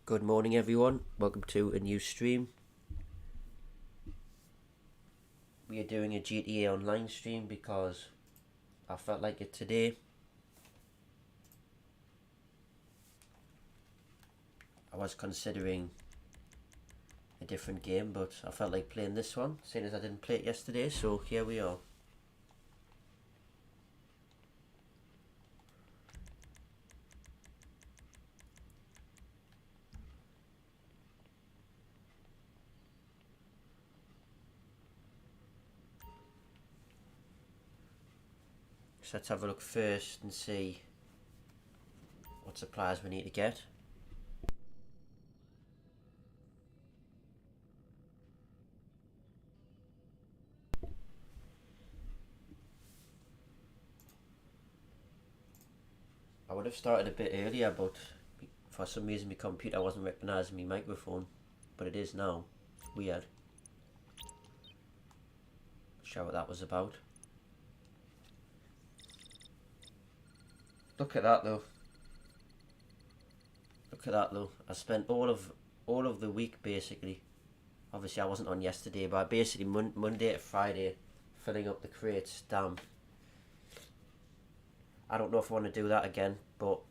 Good morning, everyone. Welcome to a new stream. We are doing a GTA Online stream because I felt like it today. I was considering a different game, but I felt like playing this one, seeing as I didn't play it yesterday, so here we are. So let's have a look first and see what supplies we need to get. I would have started a bit earlier, but for some reason my computer wasn't recognising my microphone, but it is now. Weird. Not sure what that was about. Look at that though. Look at that though. I spent all of the week basically. Obviously I wasn't on yesterday, but basically Monday to Friday filling up the crates. Damn. I don't know if I want to do that again, but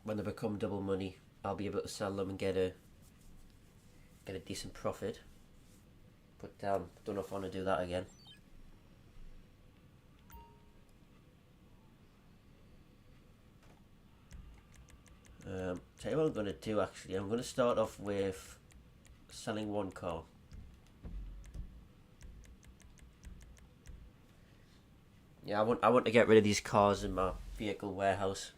when they become double money, I'll be able to sell them and get a decent profit. But don't know if I want to do that again. Tell you what I'm going to do actually. I'm going to start off with selling one car. Yeah, I want to get rid of these cars in my vehicle warehouse.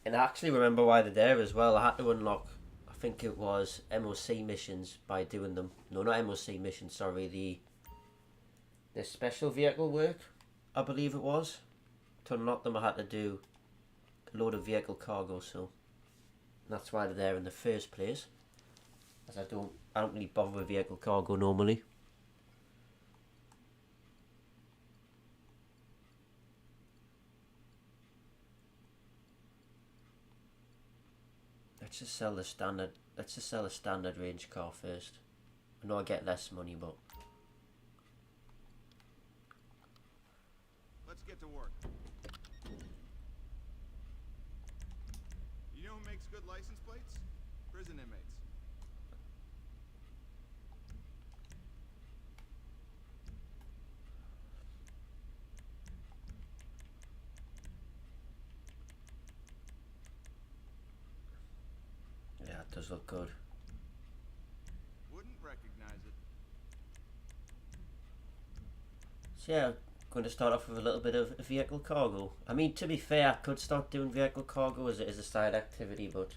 And I actually remember why they're there as well. I had to unlock, I think it was MOC missions by doing them. No, not MOC missions, sorry. The special vehicle work, I believe it was. To unlock them I had to do a load of vehicle cargo, so that's why they're there in the first place. As I don't really bother with vehicle cargo normally. Let's just sell a standard range car first. I know I get less money, but let's get to work. You know who makes good license plates? Prison inmates. yeah, it does look good. Wouldn't recognize it. So yeah, I'm going to start off with a little bit of vehicle cargo. I mean, to be fair, I could start doing vehicle cargo as a side activity, but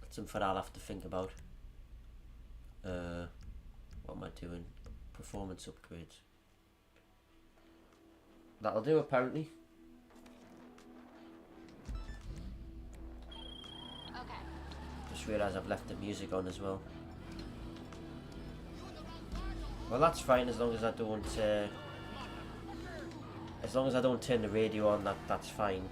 that's something I'll have to think about. What am I doing? Performance upgrades. That'll do apparently. Okay. Just realised I've left the music on as well. Well, that's fine as long as I don't. As long as I don't turn the radio on, that's fine.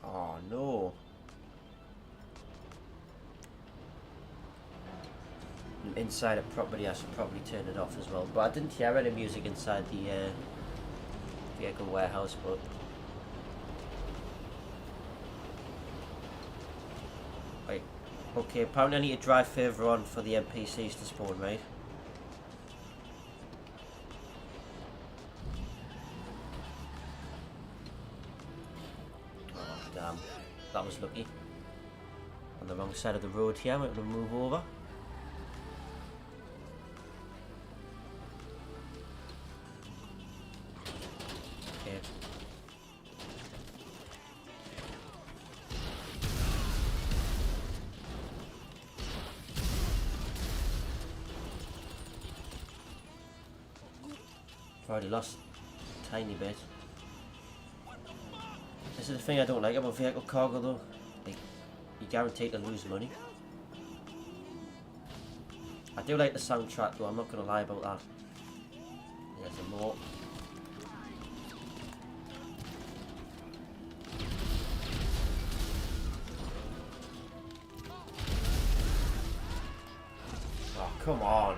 Oh no. Inside a property, I should probably turn it off as well. But I didn't hear any music inside the vehicle warehouse, but right. Okay, apparently I need to drive further on for the NPCs to spawn, right? Oh damn, that was lucky. On the wrong side of the road here, I'm going to move over. Okay. I've already lost a tiny bit. This is the thing I don't like about vehicle cargo though. Like, you're guaranteed to lose money. I do like the soundtrack though, I'm not going to lie about that. There's a more. Oh, come on.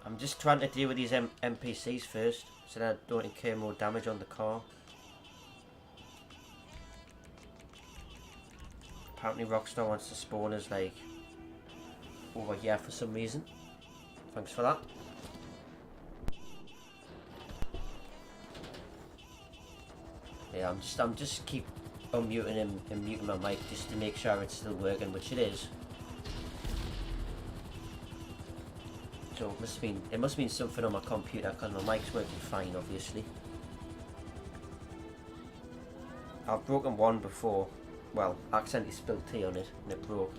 I'm just trying to deal with these NPCs first, so that I don't incur more damage on the car. Apparently Rockstar wants to spawn us like over here for some reason. Thanks for that. Yeah, I'm just keep unmuting him and muting my mic just to make sure it's still working, which it is. So it must mean something on my computer because my mic's working fine, obviously. I've broken one before. Well, I accidentally spilled tea on it and it broke.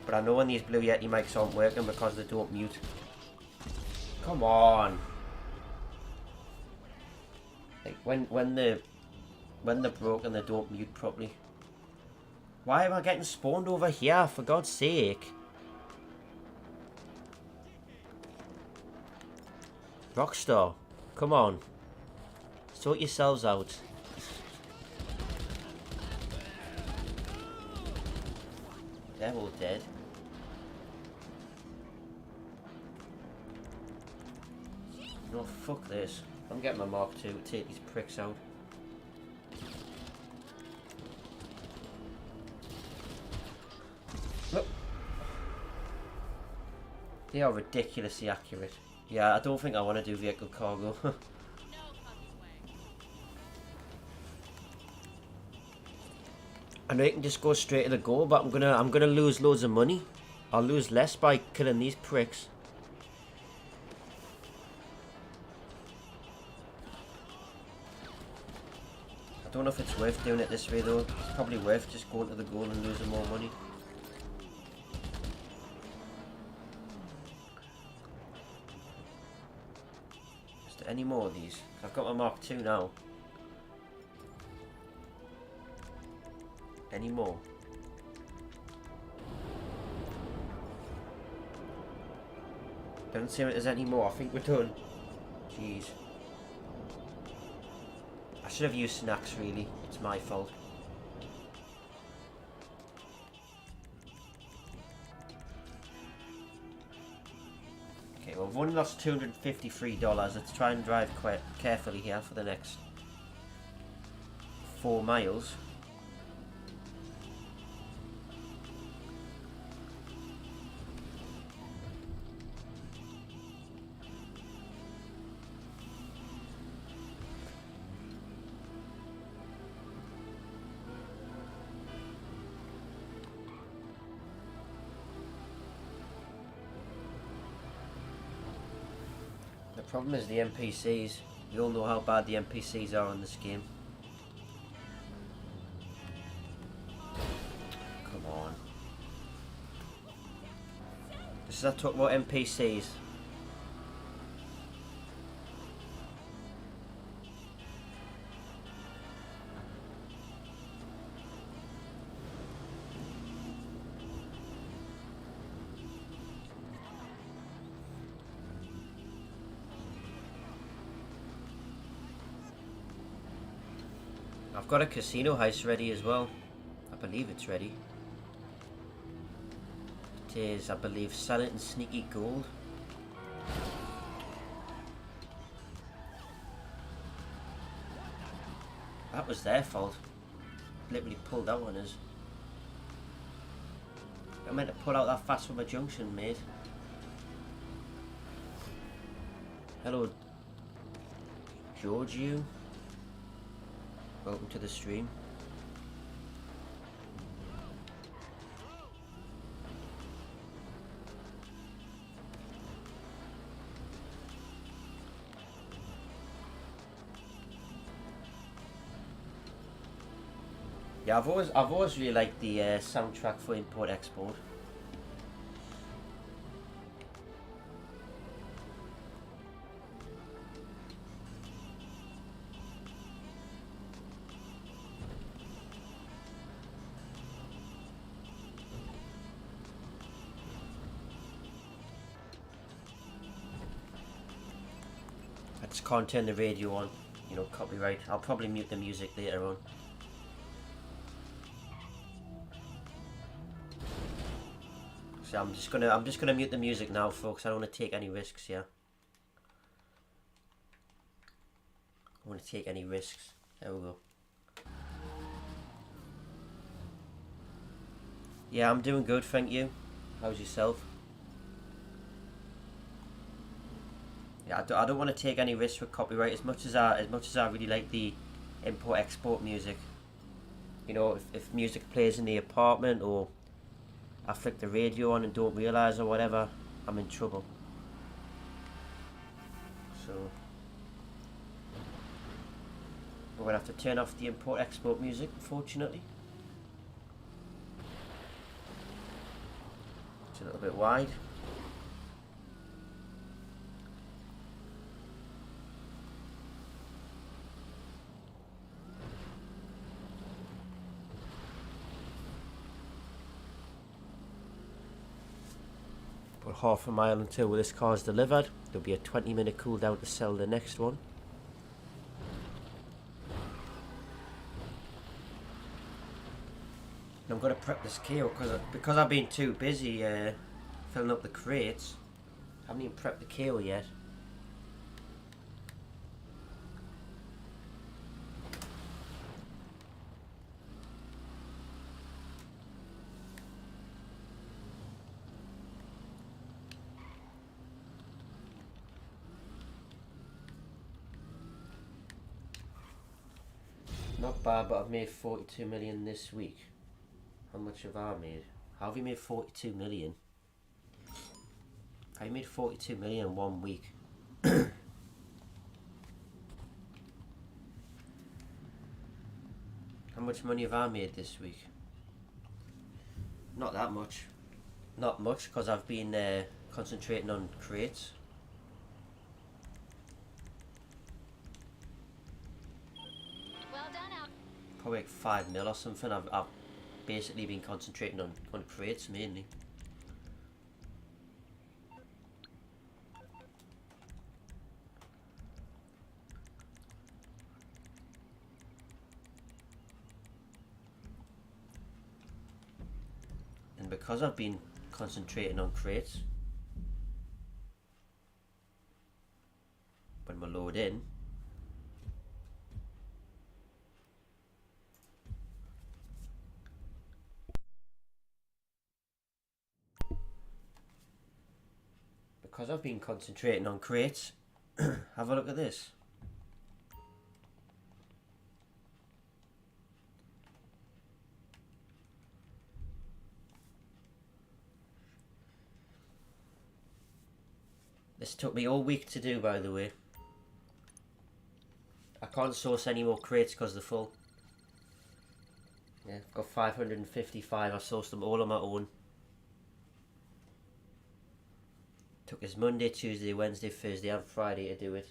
But I know when these Blue Yeti mics aren't working because they don't mute. Come on! Like when they're broken, they don't mute properly. Why am I getting spawned over here? For God's sake! Rockstar, come on, sort yourselves out. They're all dead. No, fuck this. I'm getting my Mark II to take these pricks out. Look. They are ridiculously accurate. Yeah, I don't think I want to do vehicle cargo. I know you can just go straight to the goal, but I'm gonna lose loads of money. I'll lose less by killing these pricks. I don't know if it's worth doing it this way though. It's probably worth just going to the goal and losing more money. Is there any more of these? I've got my Mark II now. Any more? Doesn't seem like there's any more. I think we're done. Jeez. I should have used snacks really. It's my fault. Okay, well, we've only lost $253. Let's try and drive quite carefully here for the next 4 miles. The problem is the NPCs. You all know how bad the NPCs are in this game. Come on. This is I talk about NPCs. I've got a casino heist ready as well. I believe it's ready. It is, I believe, Silent and Sneaky Gold. That was their fault. Literally pulled that one as. I meant to pull out that fast from a junction, mate. Hello, Georgiou. Welcome to the stream. Yeah, I've always really liked the soundtrack for import export. just can't turn the radio on. You know, copyright. I'll probably mute the music later on. So I'm just gonna mute the music now, folks. I don't want to take any risks here. I don't want to take any risks. There we go. Yeah, I'm doing good, thank you. How's yourself? Yeah, I don't want to take any risks with copyright as much as I really like the import export music. You know, if music plays in the apartment or I flick the radio on and don't realise or whatever, I'm in trouble. So we're gonna have to turn off the import export music, unfortunately. It's a little bit wide. But half a mile until this car's delivered. There'll be a 20-minute cooldown to sell the next one. And I'm going to prep this keel because I've been too busy filling up the crates. I haven't even prepped the keel yet. Not bad, but I've made 42 million this week. How much have I made? How have you made 42 million? I made 42 million in 1 week. How much money have I made this week? Not that much. Not much, because I've been concentrating on crates. Well done out. Probably like 5 mil or something. I've basically been concentrating on crates mainly. And because I've been concentrating on crates, when we load in, because I've been concentrating on crates, have a look at this. This took me all week to do, by the way. I can't source any more crates because they're full. Yeah, I've got 555. I sourced them all on my own. Took us Monday, Tuesday, Wednesday, Thursday and Friday to do it.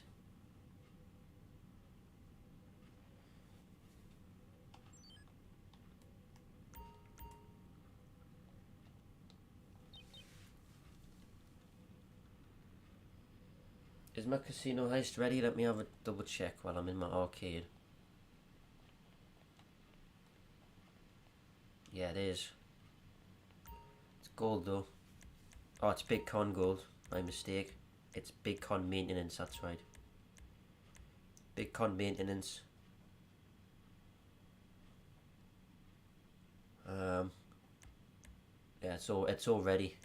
Is my casino heist ready? Let me have a double check while I'm in my arcade. Yeah, it is. It's gold though. Oh, it's Big Con gold. My mistake. It's Big Con maintenance, that's right. Big Con maintenance. Yeah, it's all ready.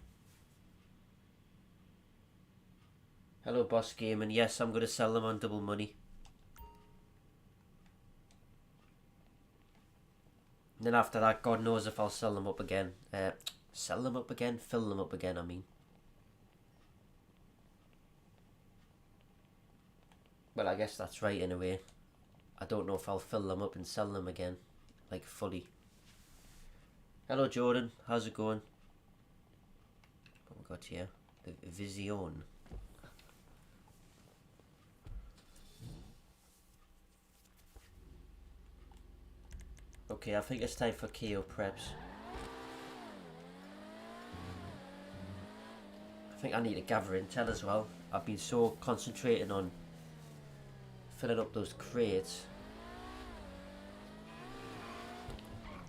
Hello, Boss Game, and yes, I'm going to sell them on double money. And then after that, God knows if I'll sell them up again. Sell them up again? Fill them up again, I mean. Well, I guess that's right in a way. I don't know if I'll fill them up and sell them again. Like, fully. Hello, Jordan. How's it going? What we got here? The Vision. Okay, I think it's time for KO preps. I think I need to gather intel as well. I've been so concentrating on filling up those crates.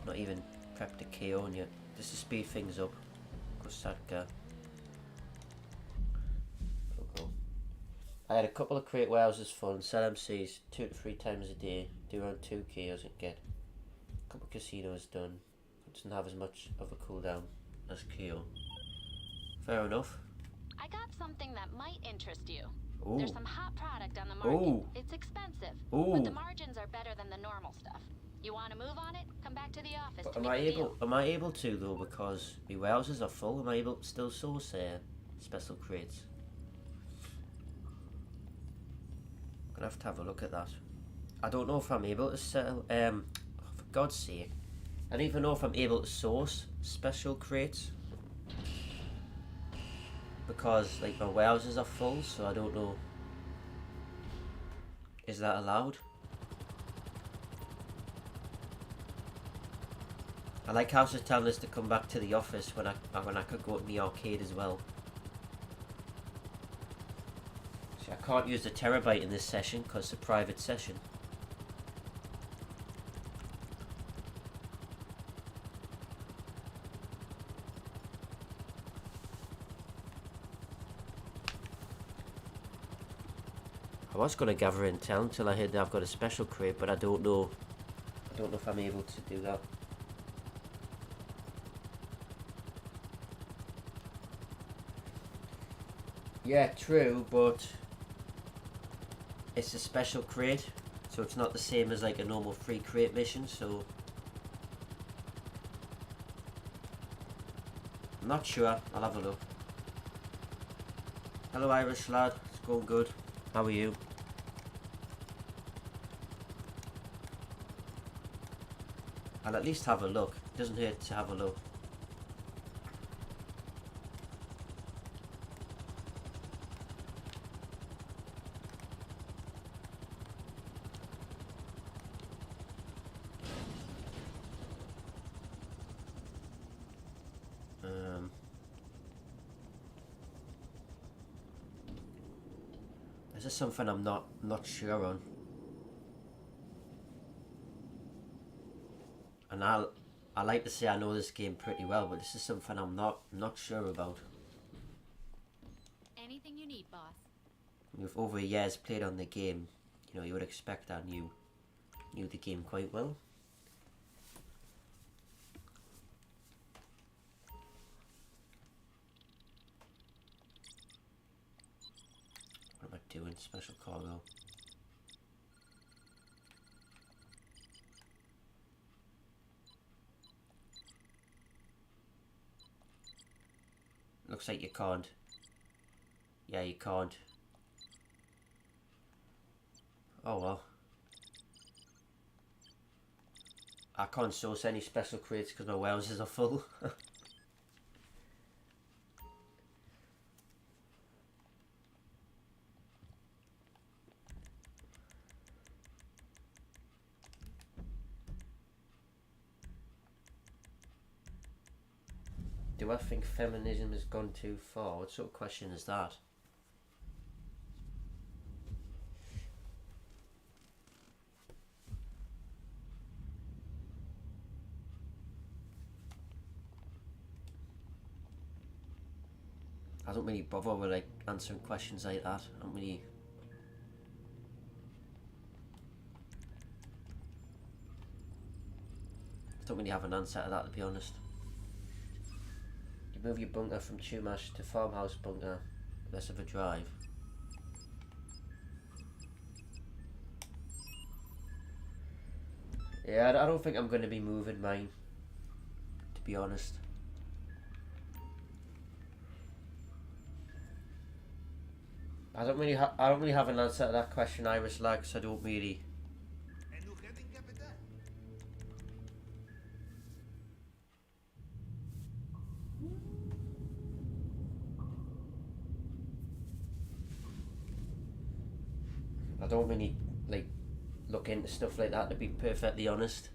Not even prepped the key on yet, just to speed things up. Kosatka. Cool. I had a couple of crate warehouses full and sell MCs 2 to 3 times a day. Do around 2 kilos and get a couple of casinos done. It doesn't have as much of a cooldown as KO. Fair enough. I got something that might interest you. Ooh. There's some hot product on the market. Ooh. It's expensive, Ooh. but the margins are better than the normal stuff. You want to move on it? Come back to the office But to am make I a able? deal. Am I able to though? Because my warehouses are full. Am I able to still source special crates? Gonna have to have a look at that. I don't know if I'm able to sell. For God's sake, I don't even know if I'm able to source special crates because like my warehouses are full. So I don't know. Is that allowed? I like how she's telling us to come back to the office when I could go to the arcade as well. See, I can't use the terabyte in this session because it's a private session. I was going to gather intel until I heard that I've got a special crate, but I don't know. I don't know if I'm able to do that. Yeah, true, but it's a special crate, so it's not the same as like a normal free crate mission, so I'm not sure. I'll have a look. Hello Irish lad, it's going good. How are you? I'll at least have a look. It doesn't hurt to have a look. This is something I'm not sure on, and I like to say I know this game pretty well, but this is something I'm not sure about. Anything you need, boss. With over years played on the game, you know, you would expect I knew the game quite well. What am I doing? Special cargo. Looks like you can't. Yeah, you can't. Oh well. I can't source any special crates because my warehouses are full. Do I think feminism has gone too far? What sort of question is that? I don't really bother with like answering questions like that. I don't really have an answer to that, to be honest. You move your bunker from Chumash to farmhouse bunker, less of a drive. Yeah, I don't think I'm going to be moving mine, to be honest. I don't really have an answer to that question, Iris Lag, so I don't really. I don't really like look into stuff like that, to be perfectly honest.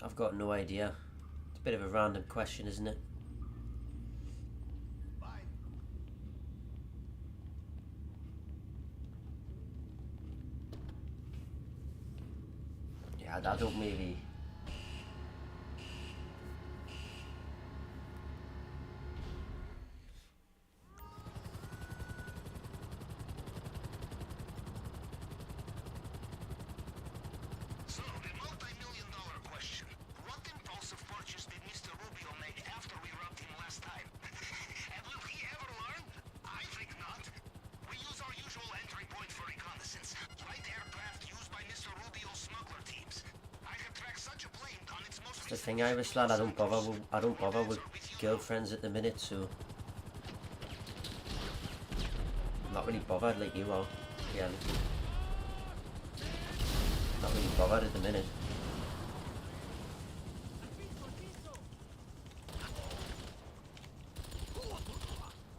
I've got no idea. It's a bit of a random question, isn't it? Yeah, I don't maybe. So, the multi-million-dollar question. What impulsive purchase did Mr. Rubio make after we robbed him last time? And will he ever learn? I think not. We use our usual entry point for reconnaissance. Light aircraft used by Mr. Rubio's smuggler teams. I have tracked such a plane on its most It's the thing, Irish lad. I don't bother with girlfriends at the minute, so I'm not really bothered like you are. Yeah. Not really bothered at the minute.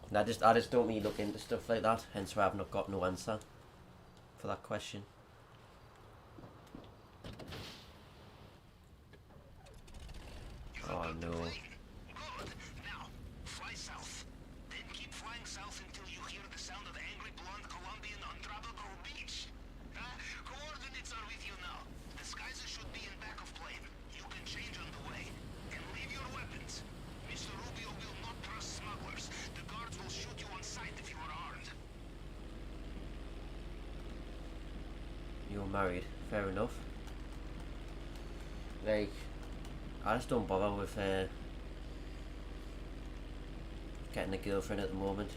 And I just don't really look into stuff like that, hence why I've not got no answer for that question. Oh no. Good. Now, fly south. Then keep flying south until you hear the sound of angry blonde Colombian on Trabador Beach. Coordinates are with you now. Disguises should be in back of plane. You can change on the way. And leave your weapons. Mr. Rubio will not trust smugglers. The guards will shoot you on sight if you are armed. You're married, fair enough. Like, I just don't bother with getting a girlfriend at the moment.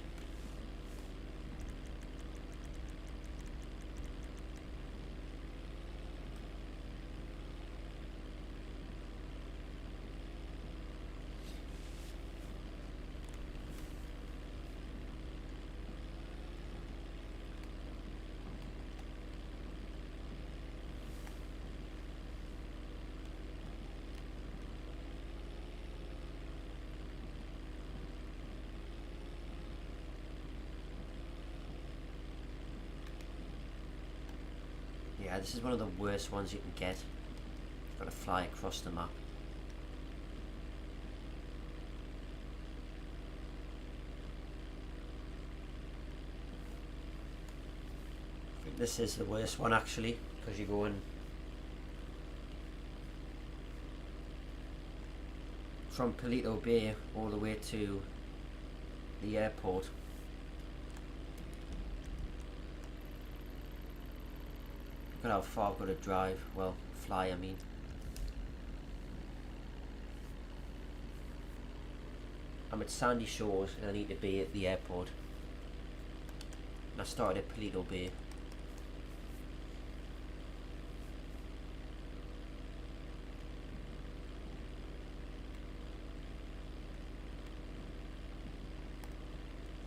Yeah, this is one of the worst ones you can get. You've got to fly across the map. I think this is the worst one actually, because you're going from Palito Bay all the way to the airport. Look at how far I've got to drive. Well, fly, I mean. I'm at Sandy Shores and I need to be at the airport. And I started at Palito Bay.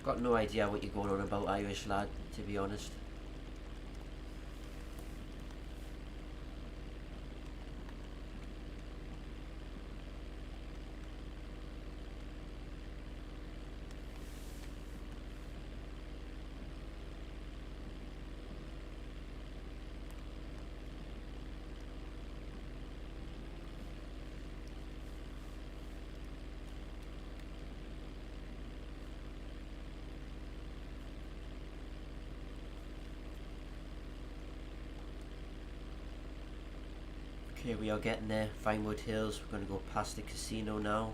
Got no idea what you're going on about, Irish lad, to be honest. Okay, we are getting there. Vinewood Hills. We're going to go past the casino now.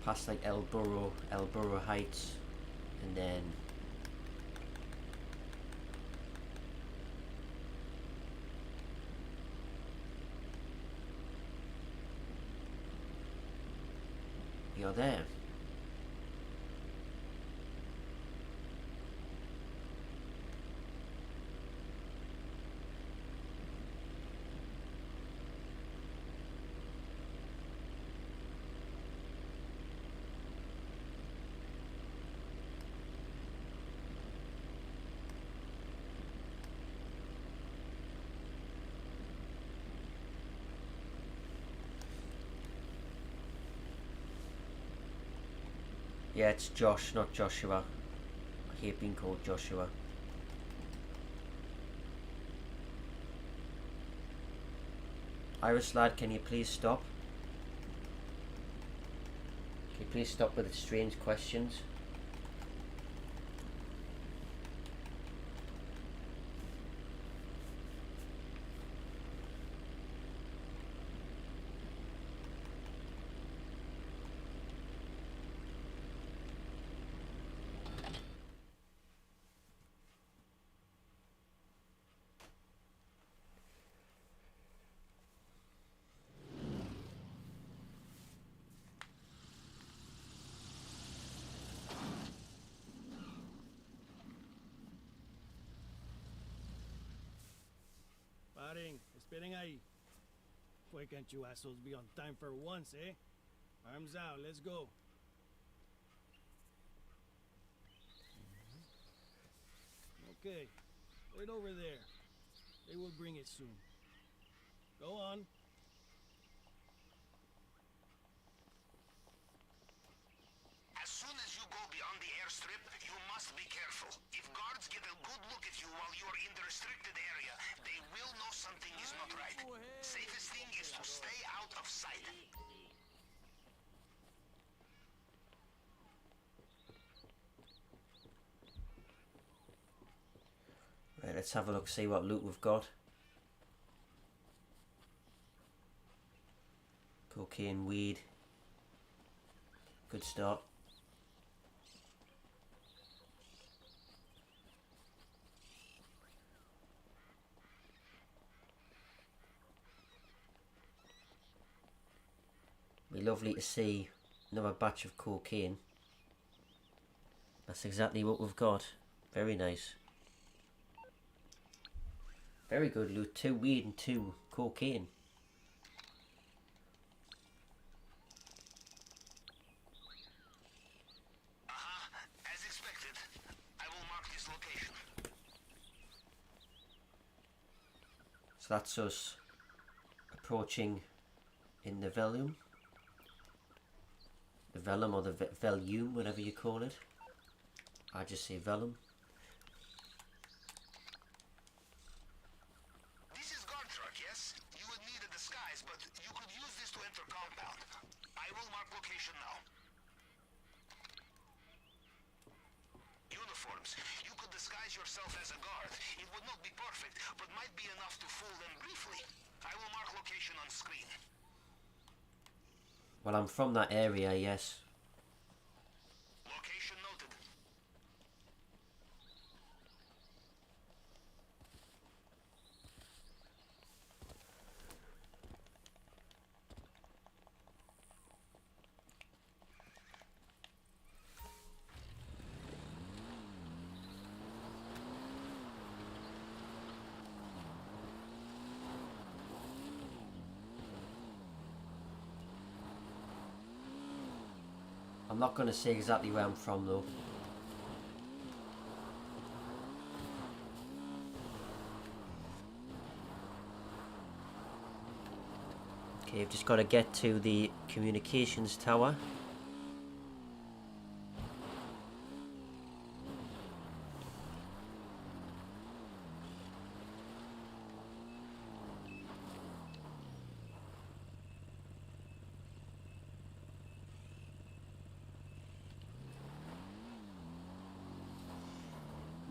Past like Elborough Heights, and then you're there. Yeah, it's Josh, not Joshua. I hate being called Joshua. Irish lad, can you please stop? Can you please stop with the strange questions? Paren, esperen ahí. Why can't you assholes be on time for once, eh? Arms out, let's go. Okay, wait over there. They will bring it soon. Go on. As soon as you go beyond the airstrip, you must be careful. If guards get a good look at you while you're in the restricted area, they will know something is not right. Safest thing is to stay out of sight. Right, let's have a look, see what loot we've got. Cocaine, weed. Good start. Be lovely to see another batch of cocaine. That's exactly what we've got. Very nice. Very good loot. 2 weed and 2 cocaine. As expected, I will mark this location. So that's us approaching in the Vellum. The Vellum or the Vellum, whatever you call it. I just say Vellum. This is guard truck, yes? You would need a disguise, but you could use this to enter compound. I will mark location now. Uniforms. You could disguise yourself as a guard. It would not be perfect, but might be enough to fool them briefly. I will mark location on screen. Well, I'm from that area, yes. Location noted. I'm not going to say exactly where I'm from though. Okay, I've just got to get to the communications tower.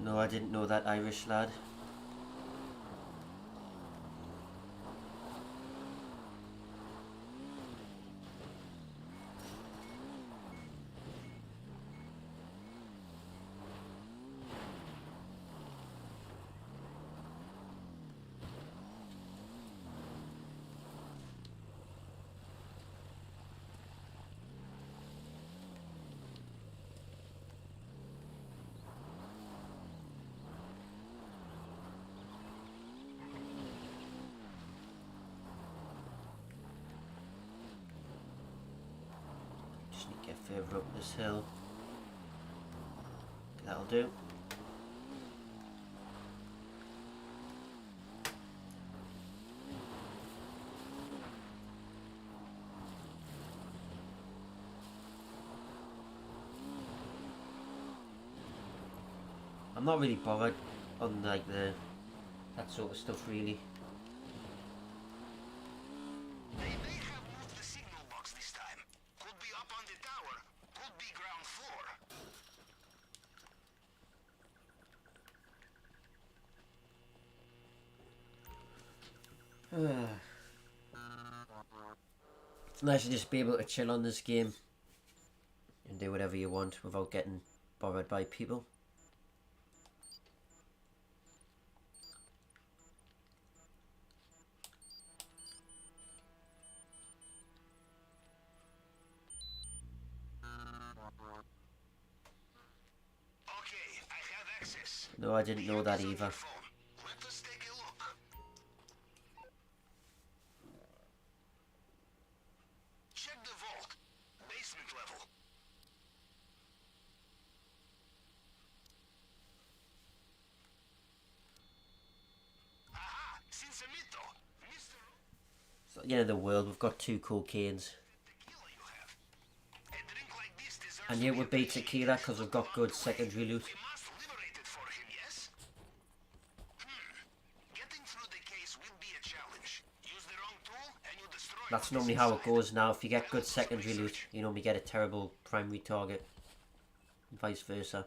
No, I didn't know that, Irish lad. Just need to get further up this hill. That'll do. I'm not really bothered on like that sort of stuff really. It's nice to just be able to chill on this game and do whatever you want without getting bothered by people. Okay, I have access. No, I didn't know that Here it is on either. your phone. Let us take a look. Check the vault. Basement level. Aha! Sinsemito! Mr. It's at the end of the world, we've got 2 cocaines. Tequila you have. A drink like this deserves I knew it would be tequila because we've got good secondary loot. We must liberate it for him, yes? Getting through the case will be a challenge. Use the wrong tool and you destroy That's what is normally how it inside. goes now. If you get good secondary loot, you normally get a terrible primary target. And vice versa.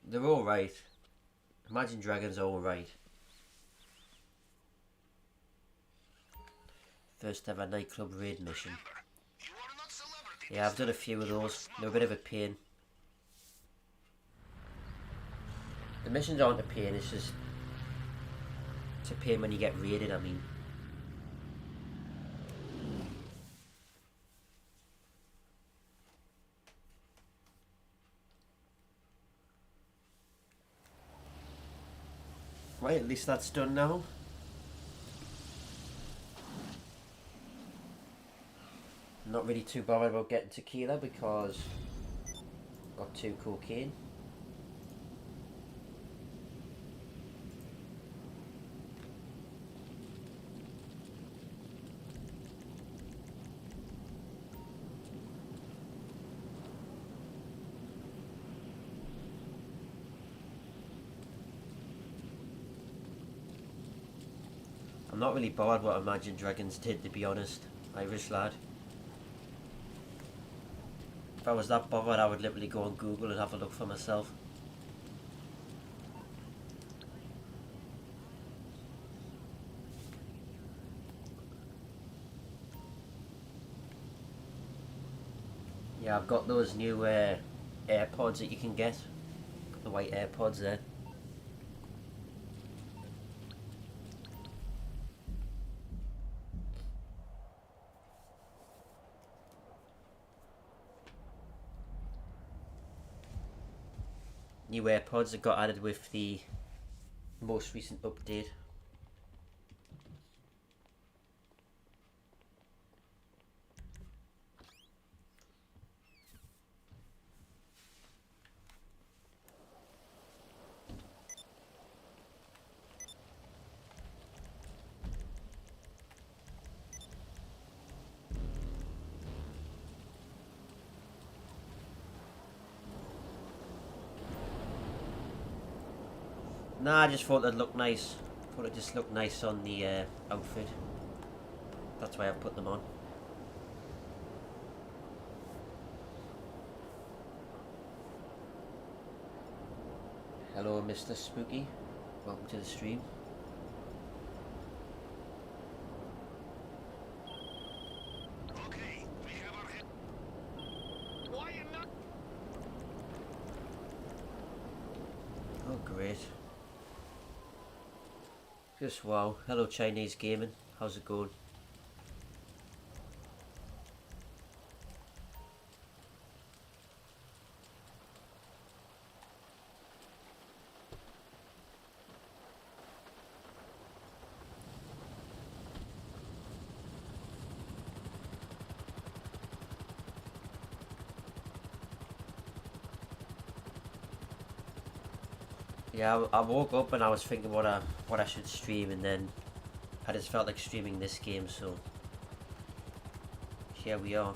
They're alright. Imagine Dragons are alright. First ever nightclub raid mission. Remember, you are not celebrity. Yeah, I've done a few of those. They're a bit of a pain. The missions aren't a pain, it's just... It's a pain when you get raided, I mean. Right, at least that's done now. I'm not really too bothered about getting tequila because I've got 2 cocaine. I'm not really bothered what Imagine Dragons did, to be honest. Irish lad. If I was that bothered, I would literally go on Google and have a look for myself. Yeah, I've got those new AirPods that you can get. Got the white AirPods there. New AirPods that got added with the most recent update. Nah, I just thought they'd look nice. Thought it just looked nice on the outfit. That's why I put them on. Hello, Mr. Spooky. Welcome to the stream. Okay, we have our head. Why you not? Oh, great. Just wow. Hello, Chinese Gaming. How's it going? Yeah, I woke up and I was thinking what I should stream, and then I just felt like streaming this game, so here we are.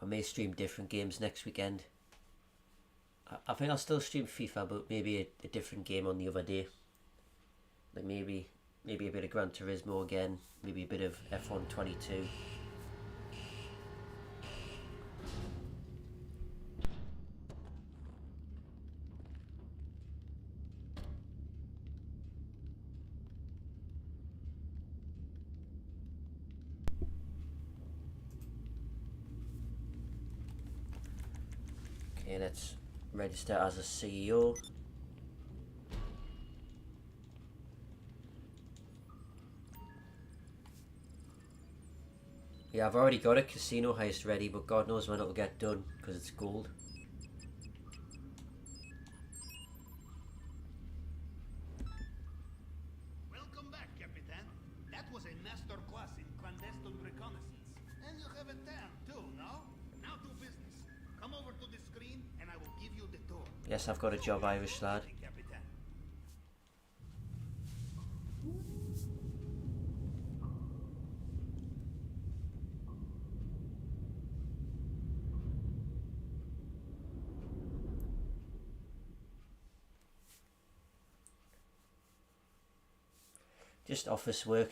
I may stream different games next weekend. I think I'll still stream FIFA, but maybe a different game on the other day. Like maybe a bit of Gran Turismo again, maybe a bit of F1 22. Okay, let's register as a CEO. Yeah, I've already got a casino heist ready, but God knows when it'll get done, because it's gold. Welcome back, Capitan. That was a master class in clandestine reconnaissance. And you have a tan, too, no? Now to business. Come over to the screen, and I will give you the tour. Yes, I've got a job, Irish lad. Capitan. Just office work.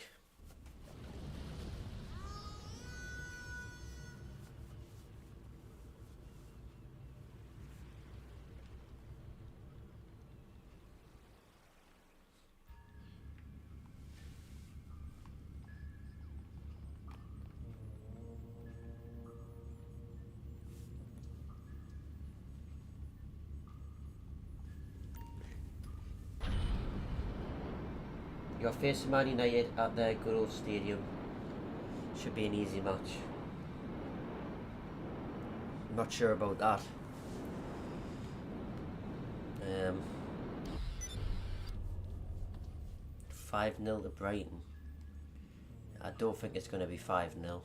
You're facing Man United at their good old stadium. Should be an easy match. I'm not sure about that. 5-0 to Brighton. I don't think it's going to be 5-0. In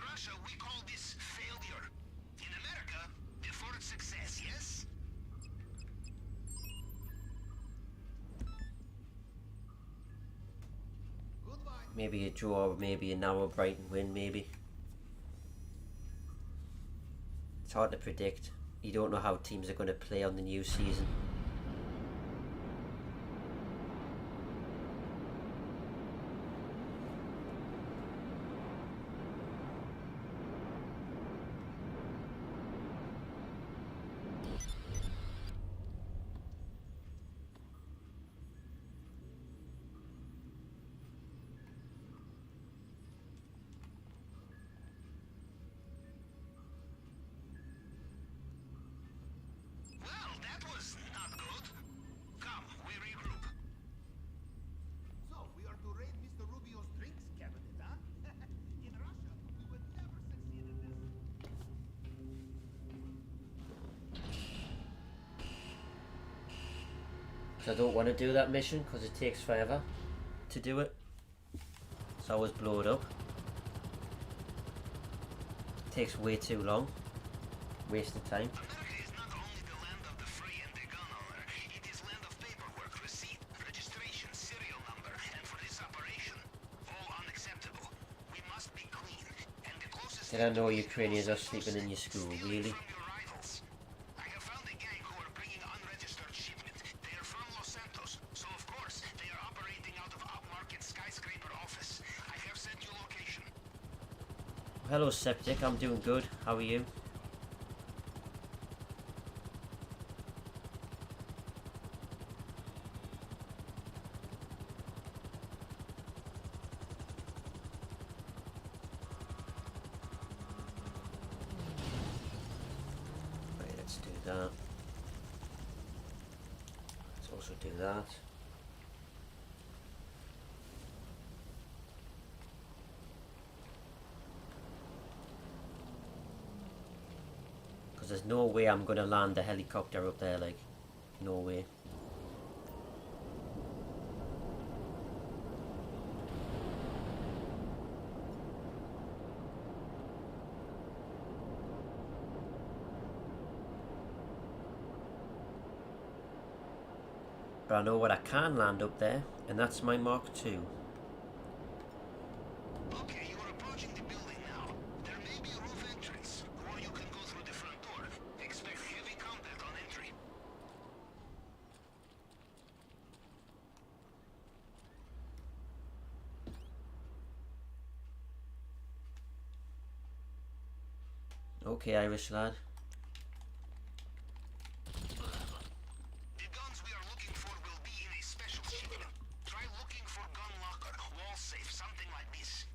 Russia, we call this failure. In America, deferred success, yes? Goodbye. Maybe a draw, maybe a narrow Brighton win, maybe. It's hard to predict. You don't know how teams are going to play on the new season. Well, that was not good. Come, we regroup. So, we are to raid Mr. Rubio's drinks cabinet, huh? In Russia, we would never succeed in this. 'Cause I don't want to do that mission because it takes forever to do it. So I always blow it up. It takes way too long. Waste of time. America is not only the land of the free and the gun owner, it is land of paperwork, receipt, registration, serial number, and for this operation, all unacceptable. We must be clean, and the closest Did I know Ukrainians are sleeping in your school, really? from your rivals. I have found a gang who are bringing unregistered shipment. They are from Los Santos, so of course they are operating out of upmarket skyscraper office. I have sent you location. Hello Septic, I'm doing good. How are you? Right, let's do that. Let's also do that. Because there's no way I'm going to land a helicopter up there, like, no way. But I know what I can land up there, and that's my Mark II. Okay, you are approaching the building now. There may be Okay, Irish lad. The guns we are looking for will be in a special shipment. Try looking for gun locker, wall safe, something like this.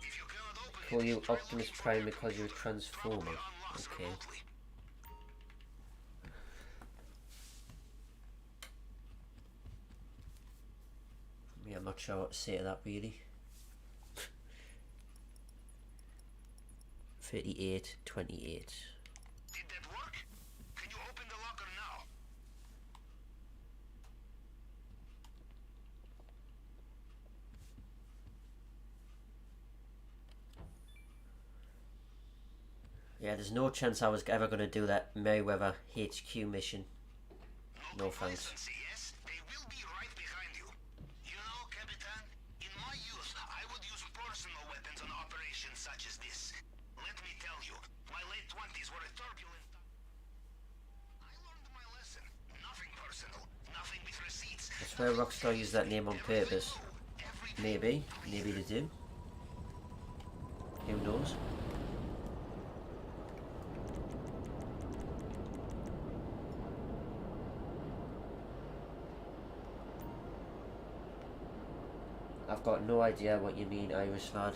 If you cannot open Call it, you try Optimus looking for Prime your because you're a computer. transformer. Probably unlocks Okay. remotely. Yeah, I'm not sure what to say to that really. 38, 28. Did that work? Can you open the locker now? Yeah, there's no chance I was ever going to do that Merryweather HQ mission. No thanks. Complacency, yes? They will be right behind you. You know, Capitan, in my youth, I would use personal weapons on operations such as this. Let me tell you, my late 20s were a turbulent time. I learned my lesson. Nothing personal, nothing with receipts. I swear Rockstar used that name on purpose. Maybe they do. Who knows? I've got no idea what you mean, Irish lad.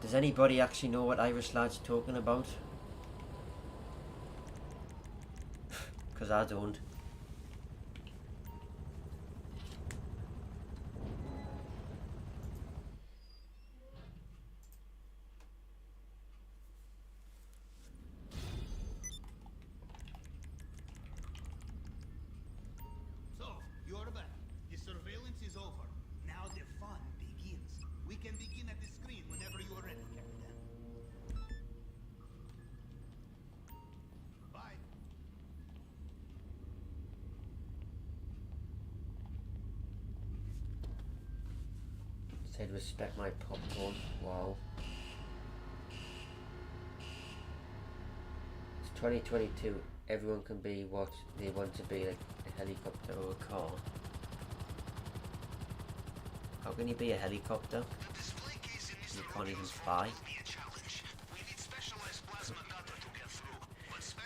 Does anybody actually know what Irish lad's talking about? Because I don't. So, you're back. The surveillance is over. Now the fun begins. We can begin at the screen whenever you are ready, Captain. Bye. Said respect my popcorn. Wow. It's 2022. Everyone can be what they want to be, like a helicopter or a car. How can you be a helicopter? The display case in Mr. You can't even Rubio's fly. vault will be a challenge. We need specialized plasma cutter to get through.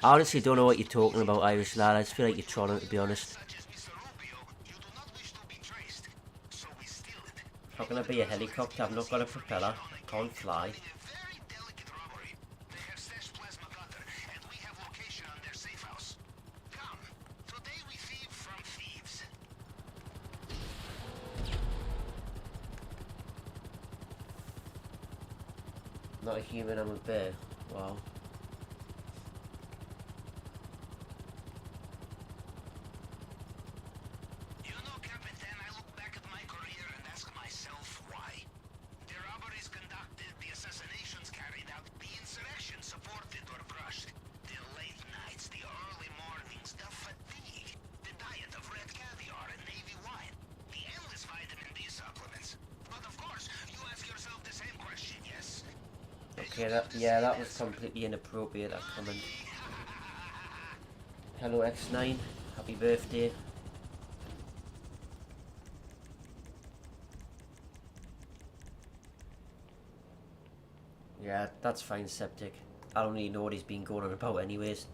But I honestly don't know what you're talking about, Irish lad. I just feel like you're trolling, to be honest. such as Mr. Rubio, you do not wish to be traced. So we steal it. How can I be a helicopter? I've not got a propeller. I can't fly. In a very delicate robbery. They have stashed plasma cutter, and we have location on their safe house. Come, today we thieve from thieves. Not a human, I'm a bear. Wow. You know, Capitan, I look back at my career and ask myself why. The robberies conducted, the assassinations carried out, the insurrection supported or crushed, the late nights, the early mornings, the fatigue, the diet of red caviar and navy wine, the endless vitamin D supplements. But of course, you ask yourself the same question, yes? Okay, that was completely inappropriate, that comment. Hello X9, happy birthday. Yeah, that's fine, Septic. I don't really know what he's been going on about anyways.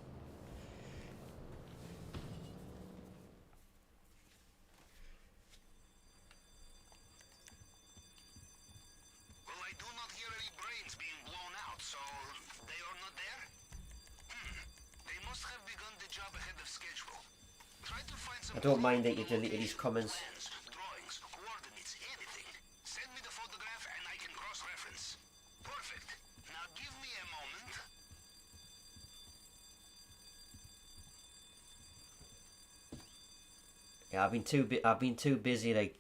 Well, I do not hear any brains being blown out, so they are not there? job ahead of schedule. Try to find some I don't mind that you deleted these comments. plans, drawings, coordinates, anything. Send me the photograph and I can cross-reference. Perfect. Now give me a moment. Yeah, I've been too busy like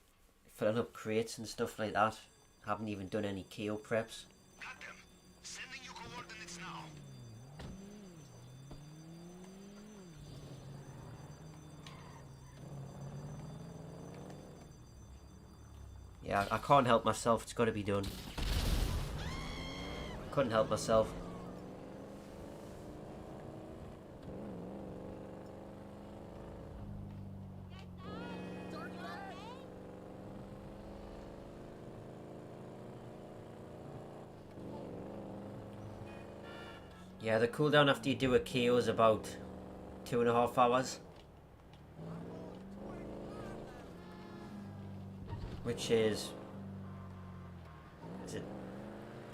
filling up crates and stuff like that. Haven't even done any KO preps. Got them. Sending you coordinates now. Yeah, I can't help myself. It's got to be done. Couldn't help myself. Yeah, the cooldown after you do a KO is about 2.5 hours. Which is it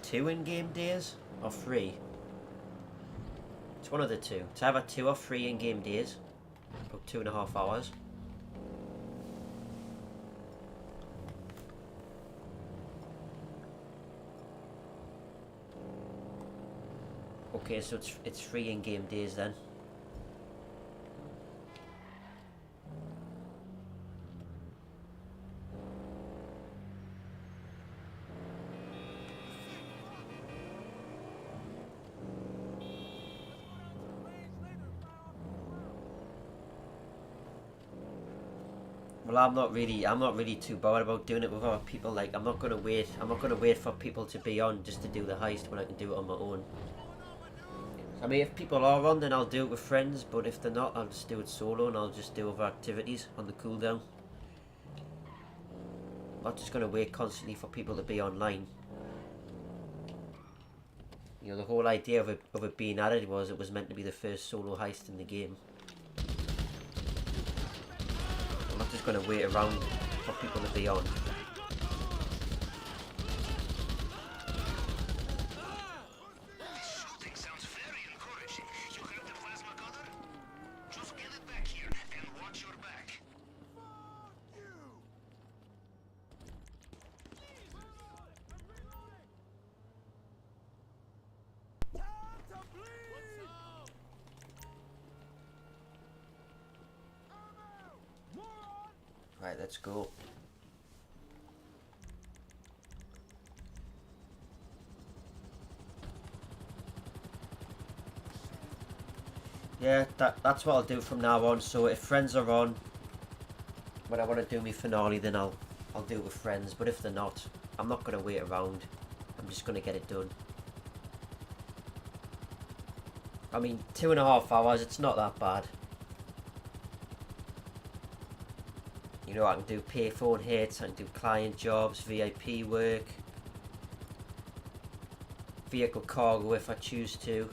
2 in-game days or 3? It's one of the two. It's either 2 or 3 in-game days. About 2.5 hours. Okay, so it's 3 in-game days then. Well, I'm not really too bothered about doing it with other people. Like, I'm not gonna wait for people to be on just to do the heist when I can do it on my own. I mean, if people are on, then I'll do it with friends, but if they're not, I'll just do it solo and I'll just do other activities on the cooldown. I'm not just gonna wait constantly for people to be online. You know, the whole idea of it being added was it was meant to be the first solo heist in the game. I'm not just gonna wait around for people to be on. This shooting sounds very encouraging. You have the plasma cutter? Just get it back here and watch your back. Right, let's go. Yeah, that's what I'll do from now on. So if friends are on, when I want to do my finale, then I'll do it with friends. But if they're not, I'm not going to wait around. I'm just going to get it done. I mean, 2.5 hours, it's not that bad. You know, I can do payphone hits, I can do client jobs, VIP work, vehicle cargo if I choose to.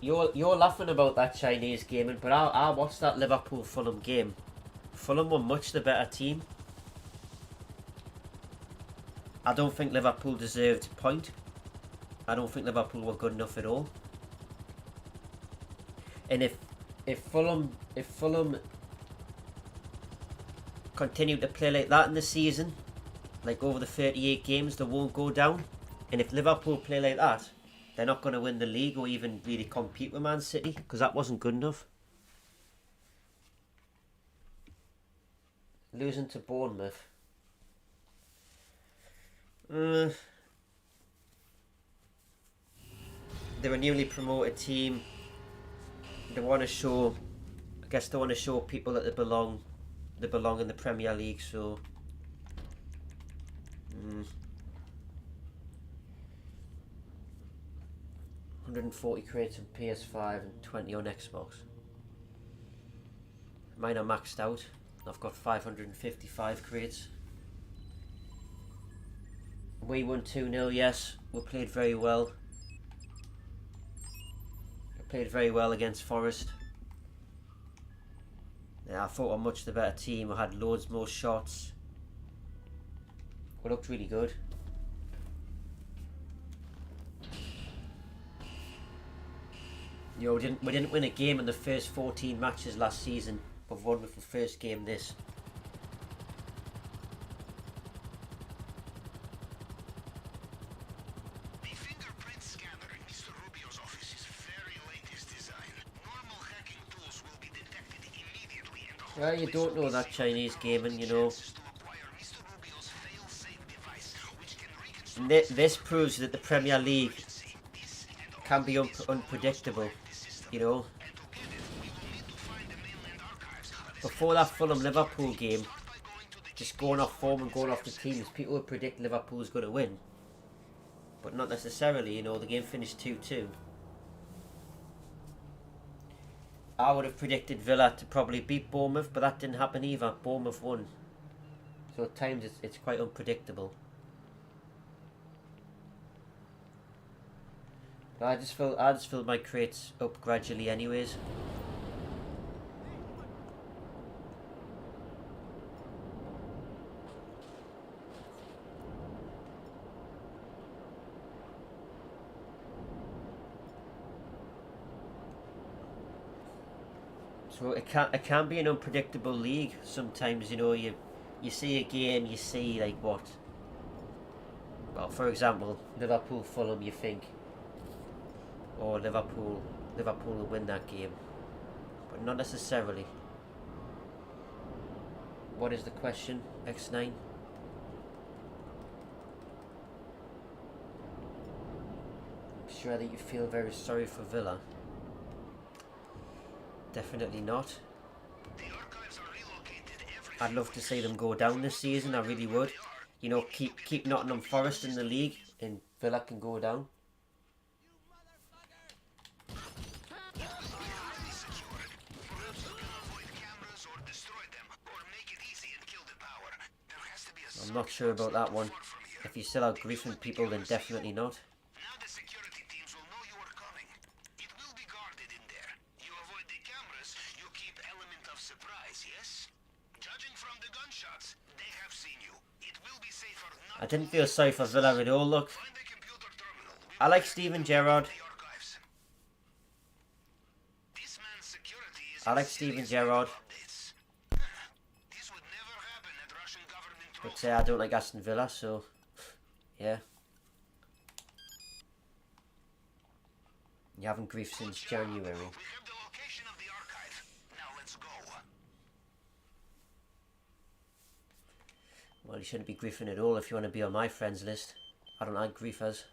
You're laughing about that Chinese gaming, but I watched that Liverpool-Fulham game. Fulham were much the better team. I don't think Liverpool deserved a point. I don't think Liverpool were good enough at all. And if Fulham continue to play like that in the season, like over the 38 games, they won't go down. And if Liverpool play like that, they're not going to win the league or even really compete with Man City, because that wasn't good enough. Losing to Bournemouth. They're a newly promoted team. They want to show, I guess they want to show people that they belong in the Premier League, so 140 crates on PS5 and 20 on Xbox. Mine are maxed out. I've got 555 crates. We won 2-0, yes. We played very well. We played very well against Forest. Yeah, I thought we were much the better team. We had loads more shots. We looked really good. You know, we didn't win a game in the first 14 matches last season. We've won with the first game this. The fingerprint scanner in Mr. Rubio's office is very latest design. Normal hacking tools will be detected immediately and the whole Well, you place don't will know be that sealed. Chinese gaming, you know. Chances to acquire Mr. Rubio's fail-safe device, which can reconstruct And this proves that the Premier League emergency. This and all can be these will unpredictable, the system. you know. And to get it, we will need to find the mainland archives. Before that Fulham Liverpool game, Start by going to the just going off form and going off the teams, people would predict Liverpool's going to win. But not necessarily, you know, the game finished 2-2. I would have predicted Villa to probably beat Bournemouth, but that didn't happen either. Bournemouth won. So at times it's quite unpredictable. But I just filled my crates up gradually anyways. So it can be an unpredictable league sometimes, you know. You see a game, you see like what, well, for example, Liverpool Fulham, you think, or Liverpool will win that game, but not necessarily. What is the question, X9? I'm sure that you feel very sorry for Villa. Definitely not. I'd love to see them go down this season, I really would. You know, keep Nottingham Forest in the league and Villa can go down. I'm not sure about that one. If you're still out griefing people, then definitely not. Now the security teams will know you are coming. It will be guarded in there. You avoid the cameras, you keep element of surprise, yes? Judging from the gunshots, they have seen you. It will be safer not I didn't feel sorry for Villa at all, look. find the computer terminal. I like Steven Gerrard. The archives. This man's security is I like Steven Gerrard. updates. This would never happen at Russian government But trophy. I don't like Aston Villa, so yeah. You haven't griefed since January. We have the location of the archive. Now let's go. Well, you shouldn't be griefing at all if you want to be on my friends list. I don't like griefers.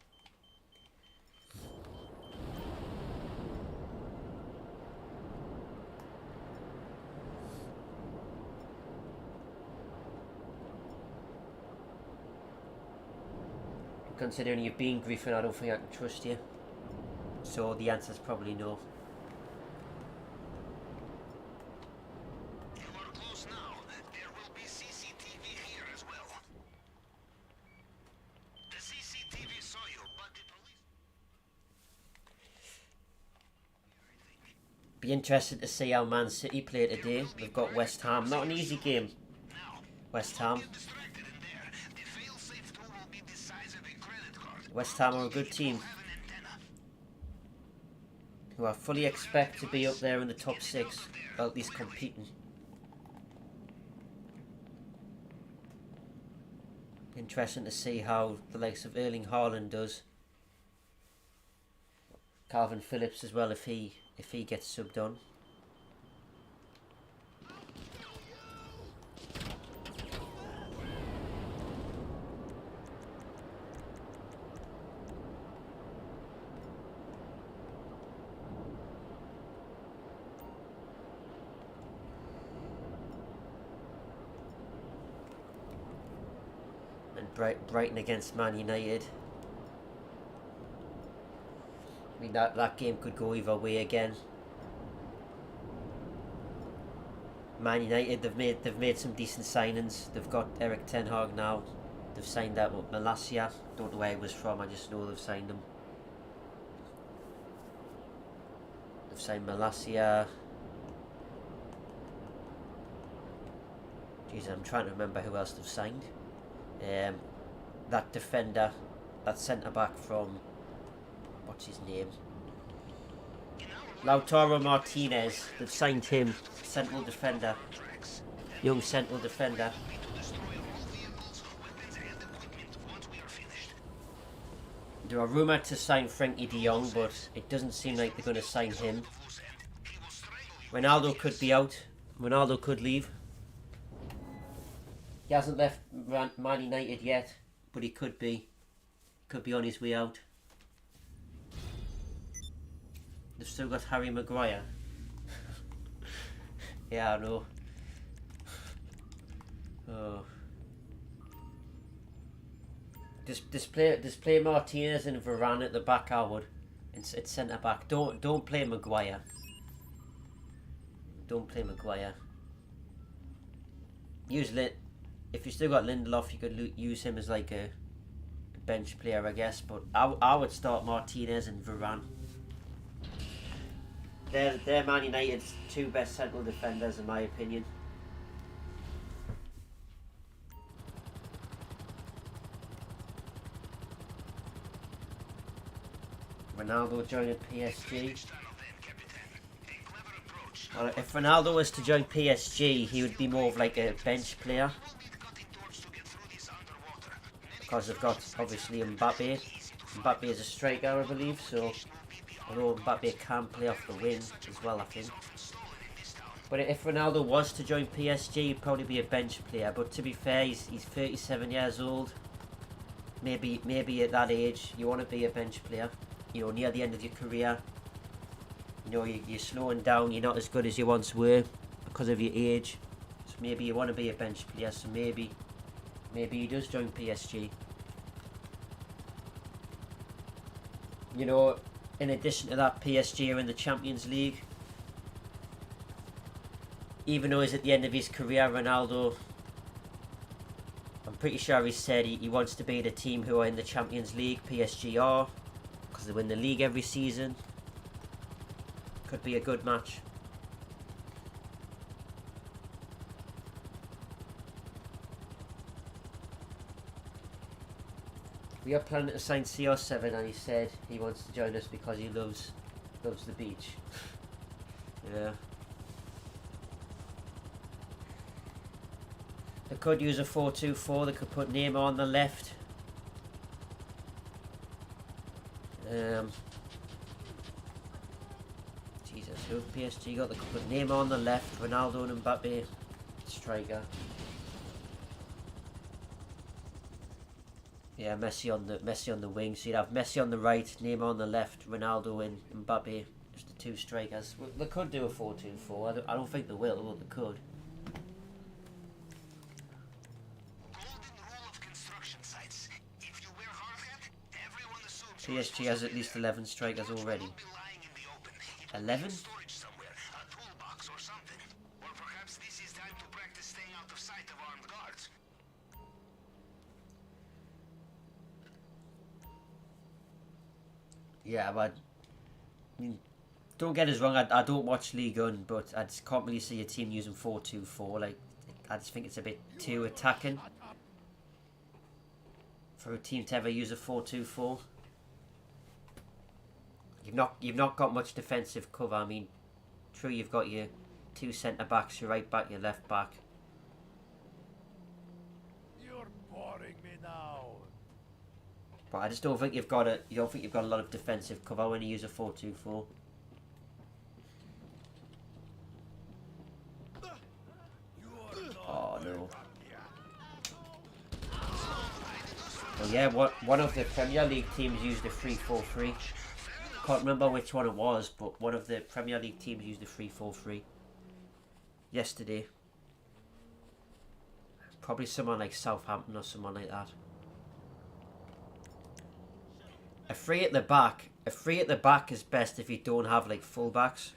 Considering you've been griefing, I don't think I can trust you. So the answer's probably no. You are close now. There will be CCTV here as well. The CCTV saw you, but the police... Be interested to see how Man City play today. They've got West Ham. Not an easy game. Now, West Ham. get distracted in there. The fail-safe tool will be the size of a credit card. West Ham are a good team, Have an antenna. who I fully expect to be up there in the top 6, or at least competing. Interesting to see how the likes of Erling Haaland does. Calvin Phillips as well, if he gets subbed on. And Brighton against Man United. I mean, that game could go either way again. Man United, they've made some decent signings. They've got Eric Ten Hag now. They've signed that with Malacia. Don't know where he was from. I just know they've signed him. They've signed Malacia. Jeez, I'm trying to remember who else they've signed. That defender, that centre back from, what's his name? Lautaro Martinez. They've signed him, central defender, young central defender. They are rumoured to sign Frankie de Jong, but it doesn't seem like they're going to sign him. Ronaldo could be out. Ronaldo could leave. He hasn't left Man United yet, but he could be. Could be on his way out. They've still got Harry Maguire. Yeah, I know. Oh. Display Martinez and Varane at the back, I would. It's centre back. Don't play Maguire. Don't play Maguire. Use if you still got Lindelof, you could use him as like a bench player, I guess. But I would start Martinez and Varane. They're Man United's two best central defenders, in my opinion. Ronaldo joining PSG. Well, if Ronaldo was to join PSG, he would be more of like a bench player. Because they've got, obviously, Mbappe. Mbappe is a striker, I believe, so... Although Mbappe can play off the wing as well, I think. But if Ronaldo was to join PSG, he'd probably be a bench player. But to be fair, he's 37 years old. Maybe at that age, you want to be a bench player. You know, near the end of your career. You know, you're slowing down, you're not as good as you once were because of your age. So maybe you want to be a bench player, so maybe he does join PSG. You know, in addition to that, PSG are in the Champions League. Even though he's at the end of his career, Ronaldo, I'm pretty sure he said he wants to be the team who are in the Champions League. PSG are, because they win the league every season. Could be a good match. We are planning to sign CR7, and he said he wants to join us because he loves the beach. Yeah. They could use a 4-2-4. They could put Neymar on the left. Jesus, who have PSG got? They could put Neymar on the left, Ronaldo and Mbappe, striker. Yeah, Messi on the wing. So you'd have Messi on the right, Neymar on the left, Ronaldo and Mbappe, just the two strikers. Well, they could do a 4-2-4. I don't think they will, but they could. PSG has at least 11 strikers already. 11? Yeah, but I mean, don't get us wrong, I don't watch League One, but I just can't really see a team using 4-2-4. Like, I just think it's a bit too attacking for a team to ever use a 4-2-4. You've not got much defensive cover. I mean, true, you've got your two centre backs, your right back, your left back. You're boring me now. But I just don't think you've got a lot of defensive cover when you use a 4-2-4. Oh no. Well, yeah, one of the Premier League teams used a 3-4-3. Can't remember which one it was, but one of the Premier League teams used a 3-4-3 yesterday. Probably someone like Southampton or someone like that. A three at the back is best if you don't have like fullbacks.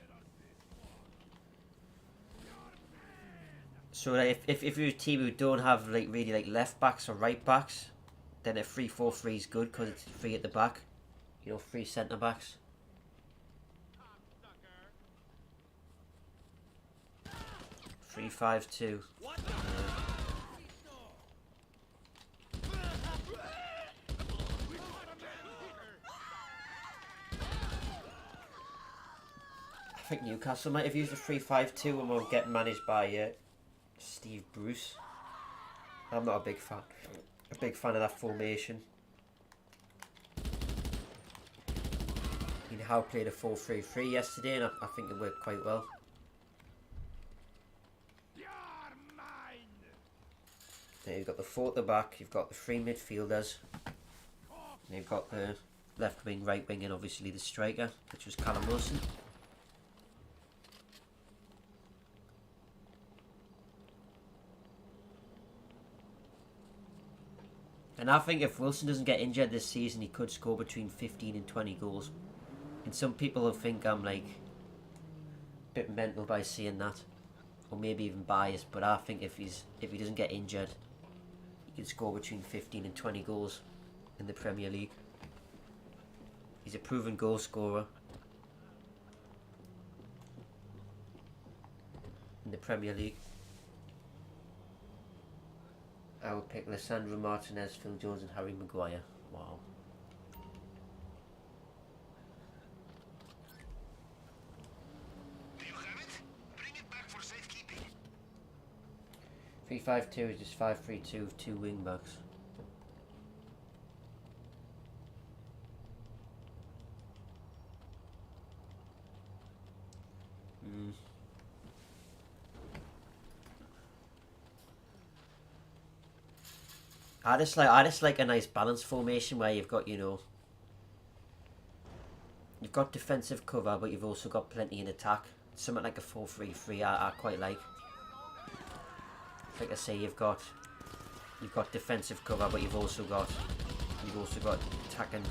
So like, if you're a team who don't have like really like left backs or right backs, then a 3-4-3 is good because it's three at the back. You know, three centre backs. – 3-5-2. Newcastle might have used a 3-5-2 and were getting managed by Steve Bruce. I'm not a big fan. A big fan of that formation. Howe played a 4-3-3 yesterday, and I think it worked quite well. Now you've got the 4 at the back, you've got the 3 midfielders, and you've got the left wing, right wing, and obviously the striker, which was Callum Wilson. And I think if Wilson doesn't get injured this season, he could score between 15 and 20 goals. And some people will think I'm like a bit mental by saying that, or maybe even biased. But I think if he doesn't get injured, he can score between 15 and 20 goals in the Premier League. He's a proven goal scorer in the Premier League. I would pick Lissandro Martinez, Phil Jones, and Harry Maguire. Wow. Do you have it? Bring it back for safekeeping. 3-5-2 is just 5-3-2 with 2 wing backs. I just like a nice balanced formation where you've got, you know, you've got defensive cover, but you've also got plenty in attack. Something like a 4-3-3 I quite like. Like I say, you've got defensive cover, but you've also got attacking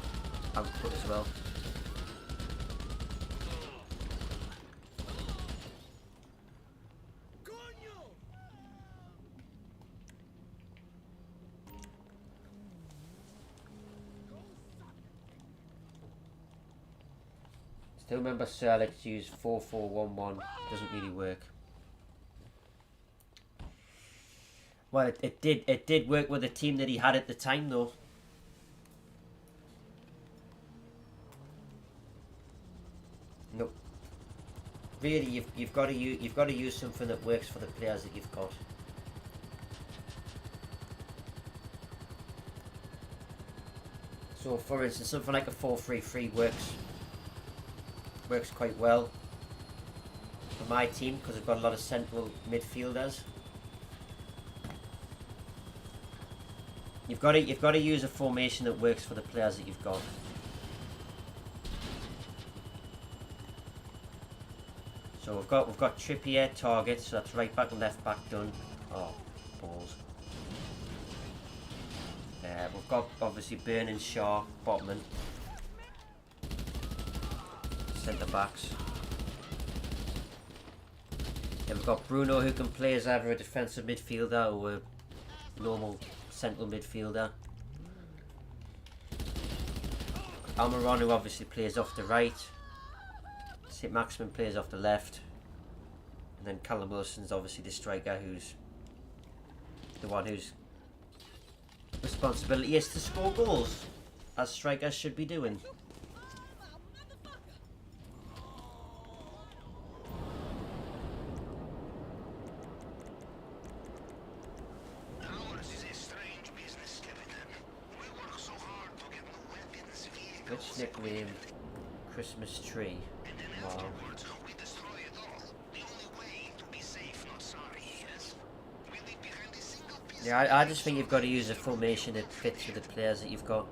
output as well. Still remember Sir Alex used 4-4-1-1. Doesn't really work. Well, it did work with the team that he had at the time, though. No. Really, you've got to use something that works for the players that you've got. So, for instance, something like a 4-3-3 works quite well for my team because I've got a lot of central midfielders. You've got to use a formation that works for the players that you've got. So we've got Trippier target, so that's right back and left back done. Oh, balls. We've got obviously Byrne and Shaw, Botman. Centre backs. Yeah, we've got Bruno who can play as either a defensive midfielder or a normal central midfielder. Almiron who obviously plays off the right. St. Maximin plays off the left. And then Callum Wilson's obviously the striker who's the one whose responsibility is to score goals, as strikers should be doing. Rich nickname, Christmas tree. Wow. Yeah, I just think you've got to use a formation that fits with the players that you've got.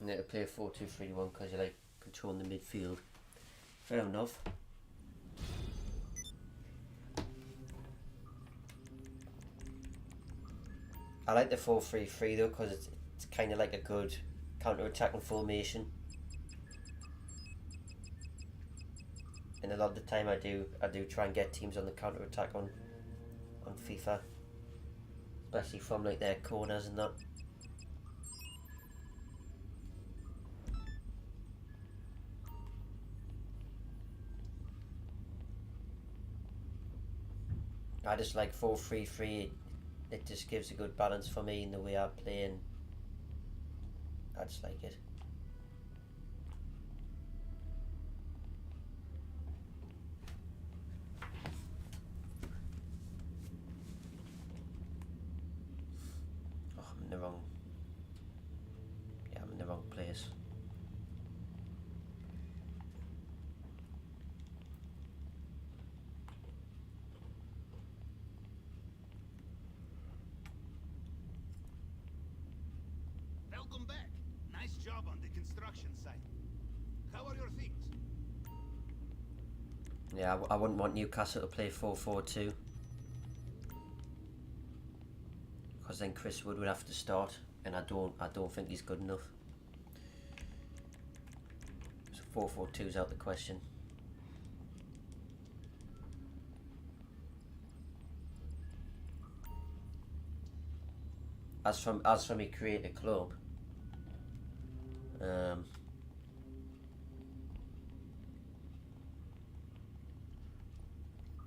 You need to play a 4-2-3-1 because you like controlling the midfield. Fair enough. I like the 4-3-3 though, because it's kind of like a good counter-attacking formation. And a lot of the time I do try and get teams on the counter-attack on FIFA. Especially from like their corners and that. I just like 4-3-3. It just gives a good balance for me in the way I play, and I just like it. Oh, I'm in the wrong. Yeah, I'm in the wrong place. Welcome back. Nice job on the construction site. How are your things? Yeah, I wouldn't want Newcastle to play 4-4-2. Because then Chris Wood would have to start, and I don't think he's good enough. So 4-4-2's out the question. As from me create a club.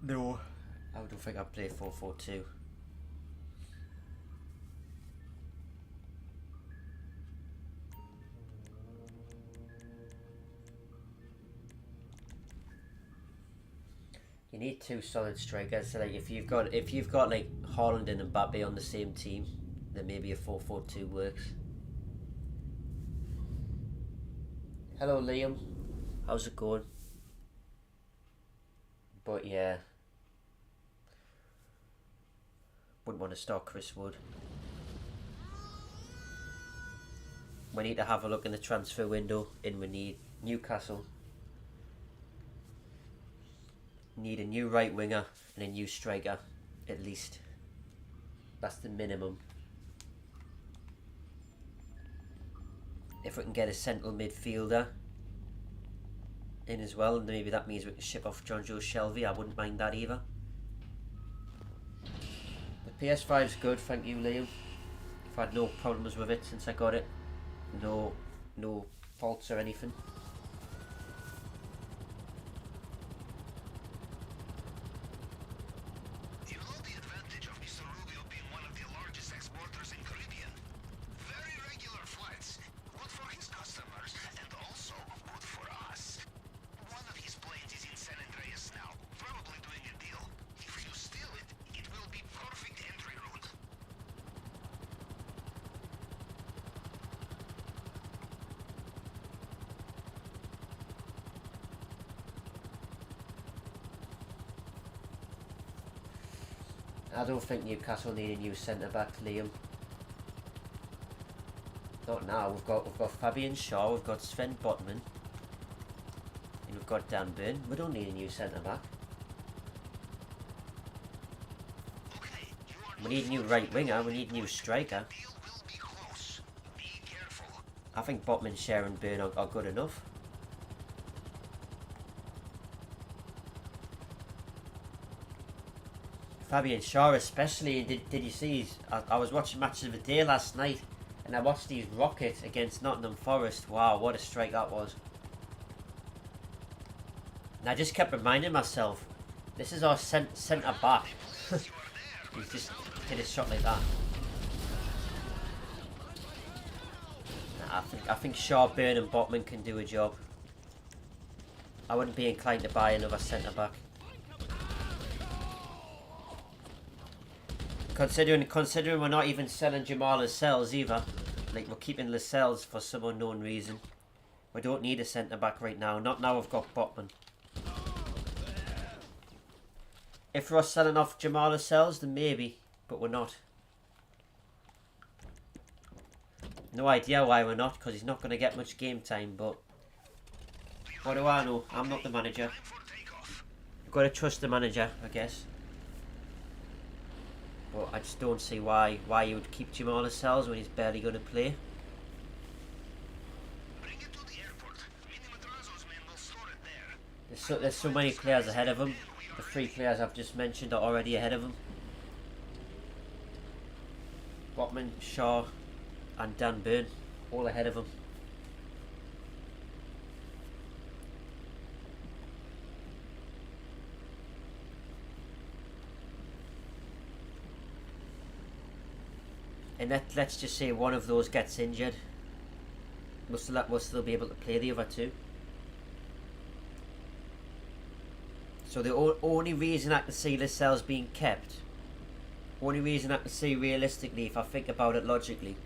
No, I don't think I'd play 4-4-2. You need two solid strikers. So like if you've got like Haaland and Mbappe on the same team, then maybe a 4-4-2 works. Hello Liam, how's it going? But yeah, wouldn't want to start Chris Wood. We need to have a look in the transfer window, and we need Newcastle. Need a new right winger and a new striker, at least. That's the minimum. If we can get a central midfielder in as well, and maybe that means we can ship off John Joe Shelby, I wouldn't mind that either. The PS5's good, thank you Liam. I've had no problems with it since I got it. No faults or anything. You know the advantage of Mr. Rubio being one of the largest exporters in Caribbean. Very regular flights. Good for his customers and also good for us. One of his planes is in San Andreas now, probably doing a deal. If you steal it, it will be perfect entry route. I don't think Newcastle need a new centre back, Liam. Not now. We've got Fabian Shaw, we've got Sven Botman, and we've got Dan Burn. We don't need a new centre back. Okay, you are We need a new right winger. We need a new striker. deal will be close. Be careful. I think Botman, Shaw, and Burn are good enough. Fabian Shaw especially, did you see I was watching Match of the Day last night, and I watched his rocket against Nottingham Forest. Wow, what a strike that was. And I just kept reminding myself, this is our centre back. He's just hit a shot like that. Nah, I think Shaw, Burn and Botman can do a job. I wouldn't be inclined to buy another centre back. Considering we're not even selling Jamal Lascelles either. Like, we're keeping Lascelles for some unknown reason. We don't need a centre back right now. Not now we've got Botman. If we're selling off Jamal Lascelles, then maybe. But we're not. No idea why we're not, because he's not going to get much game time, but what do I know? I'm not the manager. Time for takeoff. I've got to trust the manager, I guess. But I just don't see why you would keep Jamal Lascelles when he's barely going to play. Bring it to the airport. Mini Madrazo's men will store it there. There's so many players ahead of him. The 3 players I've just mentioned are already ahead of him. Botman, Shaw and Dan Burn, all ahead of him. And let's just say one of those gets injured. We'll still be able to play the other 2. So the only reason I can see Lascelles being kept, only reason I can see realistically, if I think about it logically,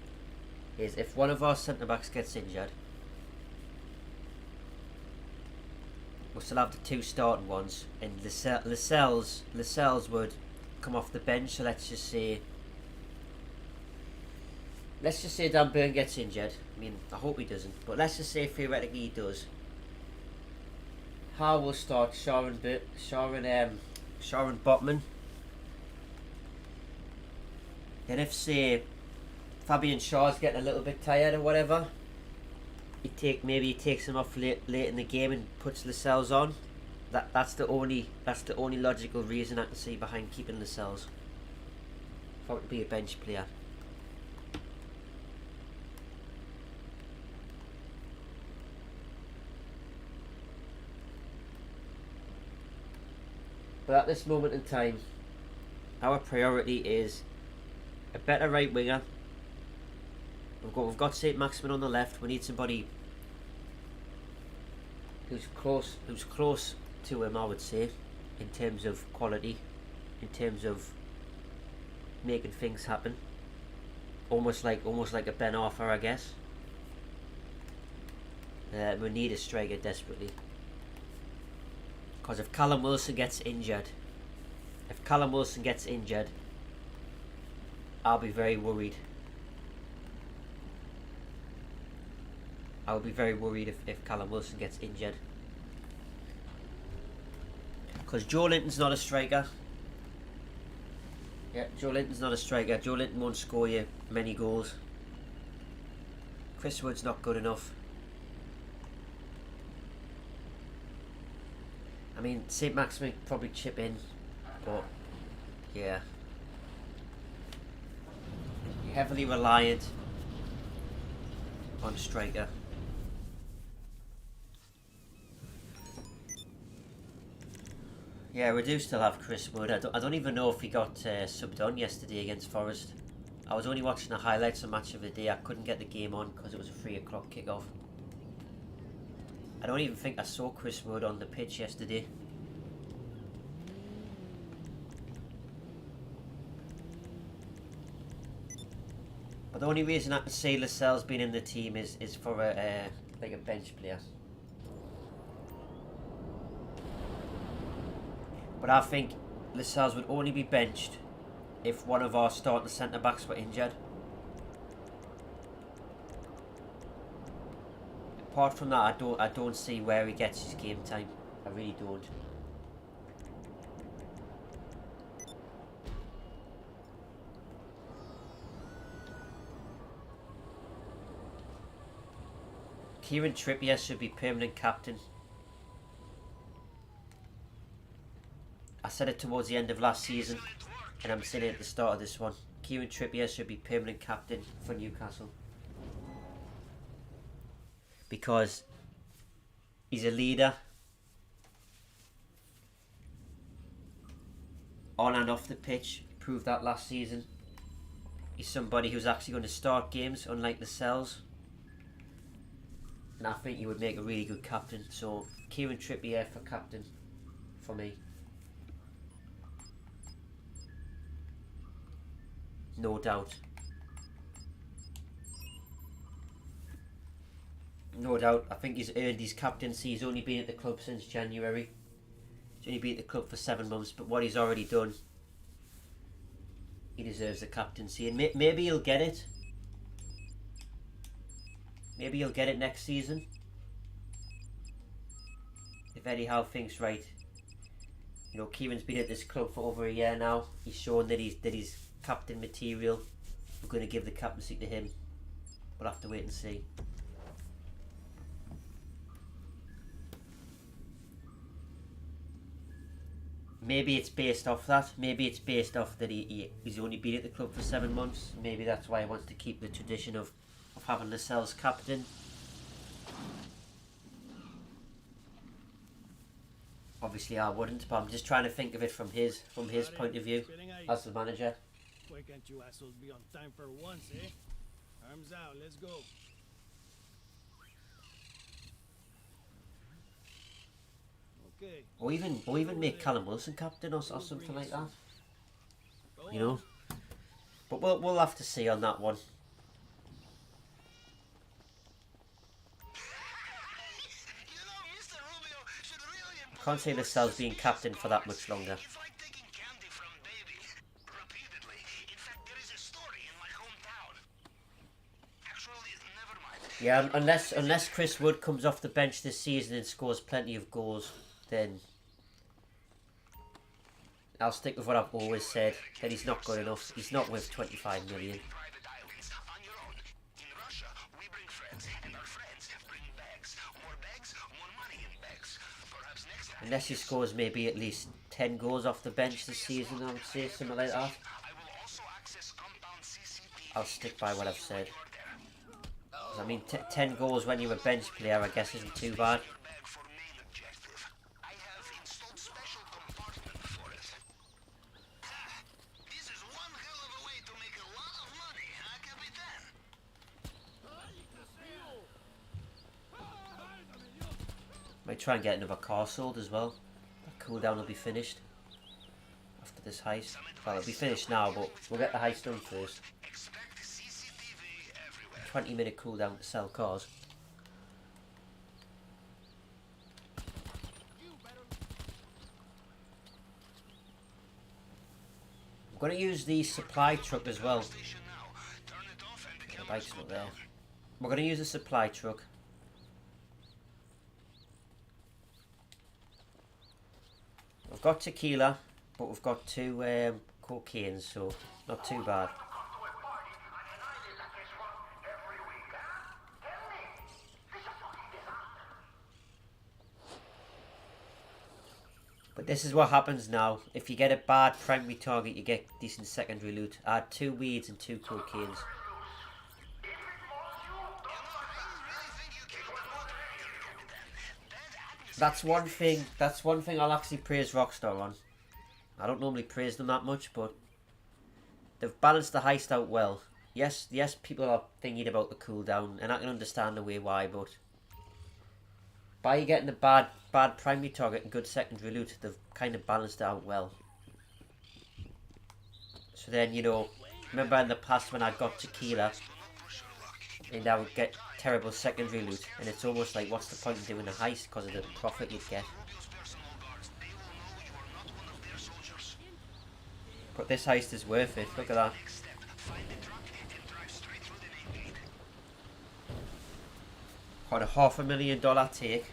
is if one of our centre backs gets injured, we'll still have the 2 starting ones, and Lascelles would come off the bench. So let's just say Dan Burn gets injured. I mean, I hope he doesn't, but let's just say theoretically he does. Howe will start Sharon Botman. Then if say Fabian Shaw's getting a little bit tired or whatever, maybe he takes him off late in the game and puts Lascelles on. That's the only logical reason I can see behind keeping Lascelles. If I were to be a bench player. But at this moment in time, our priority is a better right winger. We've got St. Maximin on the left. We need somebody who's close to him, I would say, in terms of quality, in terms of making things happen. Almost like a Ben Arthur, I guess. We need a striker desperately. Because if Callum Wilson gets injured, I'll be very worried. I'll be very worried if Callum Wilson gets injured. Because Joe Linton's not a striker. Yeah, Joe Linton's not a striker. Joe Linton won't score you many goals. Chris Wood's not good enough. I mean, St. Maximin probably chip in, but yeah. Heavily reliant on striker. Yeah, we do still have Chris Wood. I don't even know if he got subbed on yesterday against Forest. I was only watching the highlights of Match of the Day. I couldn't get the game on because it was a 3 o'clock kickoff. I don't even think I saw Chris Wood on the pitch yesterday. But the only reason I can see Lascelles being in the team is for like a bench player. But I think Lascelles would only be benched if one of our starting centre backs were injured. Apart from that, I don't see where he gets his game time. I really don't. Kieran Trippier should be permanent captain. I said it towards the end of last season, and I'm saying it at the start of this one. Kieran Trippier should be permanent captain for Newcastle. Because he's a leader on and off the pitch. Proved that last season. He's somebody who's actually going to start games, unlike Lascelles. And I think he would make a really good captain. So Kieran Trippier for captain for me. No doubt. No doubt. I think he's earned his captaincy. He's only been at the club since January. He's only been at the club for 7 months, but what he's already done, he deserves the captaincy. And maybe he'll get it. Maybe he'll get it next season. If Eddie Howe thinks right. You know, Kieran's been at this club for over a year now. He's shown that he's captain material. We're going to give the captaincy to him. We'll have to wait and see. Maybe it's based off that. Maybe it's based off that he's only been at the club for 7 months. Maybe that's why he wants to keep the tradition of having Lascelles captain. Obviously I wouldn't, but I'm just trying to think of it from his point of view as the manager. Why can't you assholes be on time for once, eh? Arms out, let's go. Okay. Or even make Callum Wilson captain or something like that. You know. But we'll have to see on that one. I can't see Lascelles being captain for that much longer. It's like taking candy from baby. Repeatedly. In fact, there is a story in my hometown. Actually, never mind. Yeah, unless Chris Wood comes off the bench this season and scores plenty of goals, then I'll stick with what I've always said, that he's not good enough. He's not worth 25 million. Private islands on your own. In Russia, we bring friends, and our friends bring bags. More bags, more money in bags. Perhaps next time. Unless he scores maybe at least 10 goals off the bench this season, I would say, something like that. I will also access compound CCTV. I'll stick by what I've said. 'Cause I mean, 10 goals when you're a bench player, I guess, isn't too bad. Bag for main objective. I have installed special compartment for it. This is one hell of a way to make a lot of money, huh, Capitan? Might try and get another car sold as well. That cooldown will be finished after this heist. Well, it'll be finished now, but we'll get the heist done first. Expect CCTV everywhere. 20-minute cooldown to sell cars. I'm going to use the supply truck as well. Station now. Turn it off and the The cameras bike's go not there. down. We're going to use a supply truck. We've got tequila, but we've got 2 cocaine, so not too bad. But this is what happens now. If you get a bad primary target, you get decent secondary loot. I had 2 weeds and 2 cocaines. That's one thing I'll actually praise Rockstar on. I don't normally praise them that much, but they've balanced the heist out well. Yes, people are thinking about the cooldown, and I can understand the way why, but by getting a bad primary target and good secondary loot, they've kind of balanced it out well. So then, you know, remember in the past when I got tequila, and I would get terrible secondary loot, and it's almost like, what's the point in doing a heist because of the profit you'd get. But this heist is worth it. Look at that. Got a $500,000 take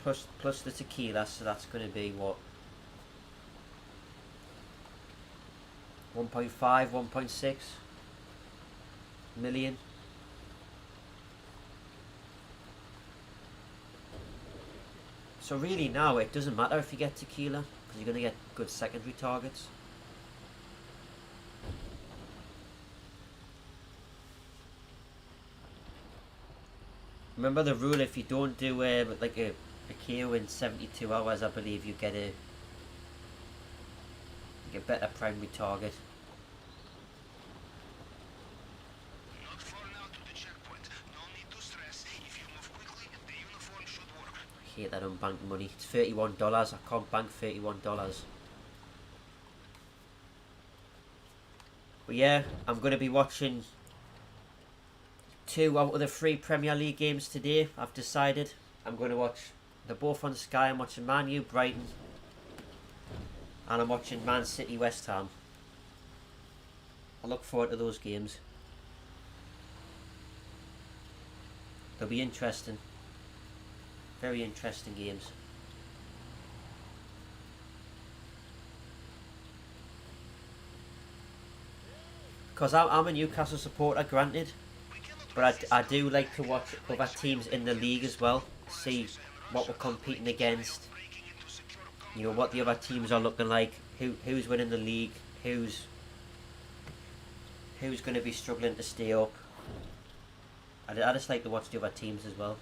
plus the tequila, so that's going to be what, 1.5, 1.6 million. So really now it doesn't matter if you get tequila, because you're going to get good secondary targets. Remember the rule, if you don't do like a KO in 72 hours, I believe you get a better primary target. Not far now to the checkpoint. No need to stress. If you move quickly, the uniform should work. I hate that unbanked money. It's $31. I can't bank $31. But yeah, I'm going to be watching 2 out of the 3 Premier League games today. I've decided I'm going to watch. They're both on Sky. I'm watching Man U, Brighton, and I'm watching Man City, West Ham. I look forward to those games. They'll be interesting. Very interesting games. because I'm a Newcastle supporter, granted, but I do like to watch other teams in the league as well, see what we're competing against, you know, what the other teams are looking like, who's winning the league, who's going to be struggling to stay up. I just like to watch the other teams as well.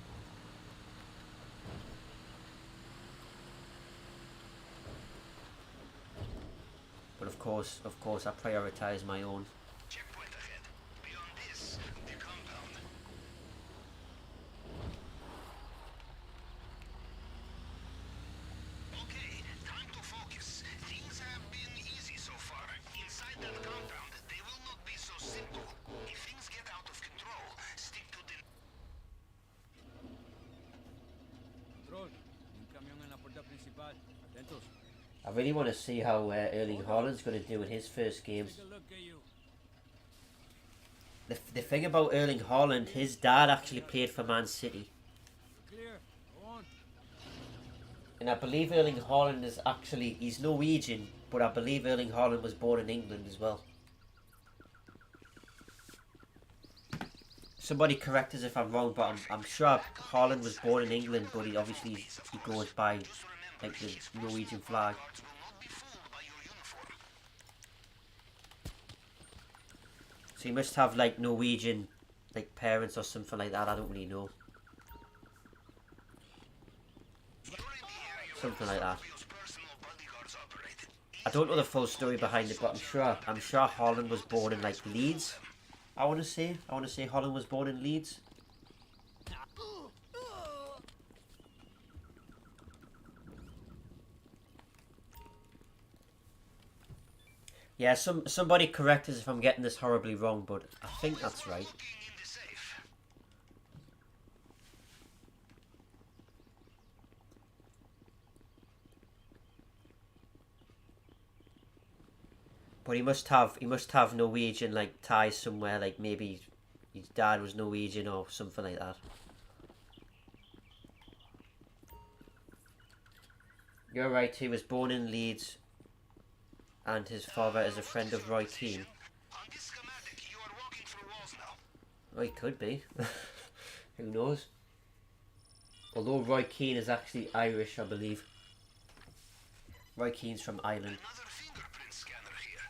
But of course, I prioritise my own. Checkpoint ahead. Beyond this, the compound. Okay, time to focus. Things have been easy so far. Inside that compound, they will not be so simple. If things get out of control, stick to the... Control. Un camión en la puerta principal. Atentos. I really want to see how Erling Haaland's going to do in his first games. Take a look at you. The thing about Erling Haaland, his dad actually played for Man City. Clear. Go on. And I believe Erling Haaland is actually, he's Norwegian, but I believe Erling Haaland was born in England as well. Somebody correct us if I'm wrong, but I'm sure Haaland was born in England, but he obviously he goes by like the Norwegian flag. So he must have like Norwegian like parents or something like that, I don't really know. Something like that. I don't know the full story behind it, but I'm sure Haaland was born in like Leeds. I wanna say Haaland was born in Leeds. Yeah, somebody correct us if I'm getting this horribly wrong, but I think that's right. But he must have Norwegian like ties somewhere, like maybe his dad was Norwegian or something like that. You're right, he was born in Leeds and his father is a friend of Roy Keane. Oh, he could be. Who knows? Although Roy Keane is actually Irish, I believe. Roy Keane's from Ireland. Another fingerprint scanner here.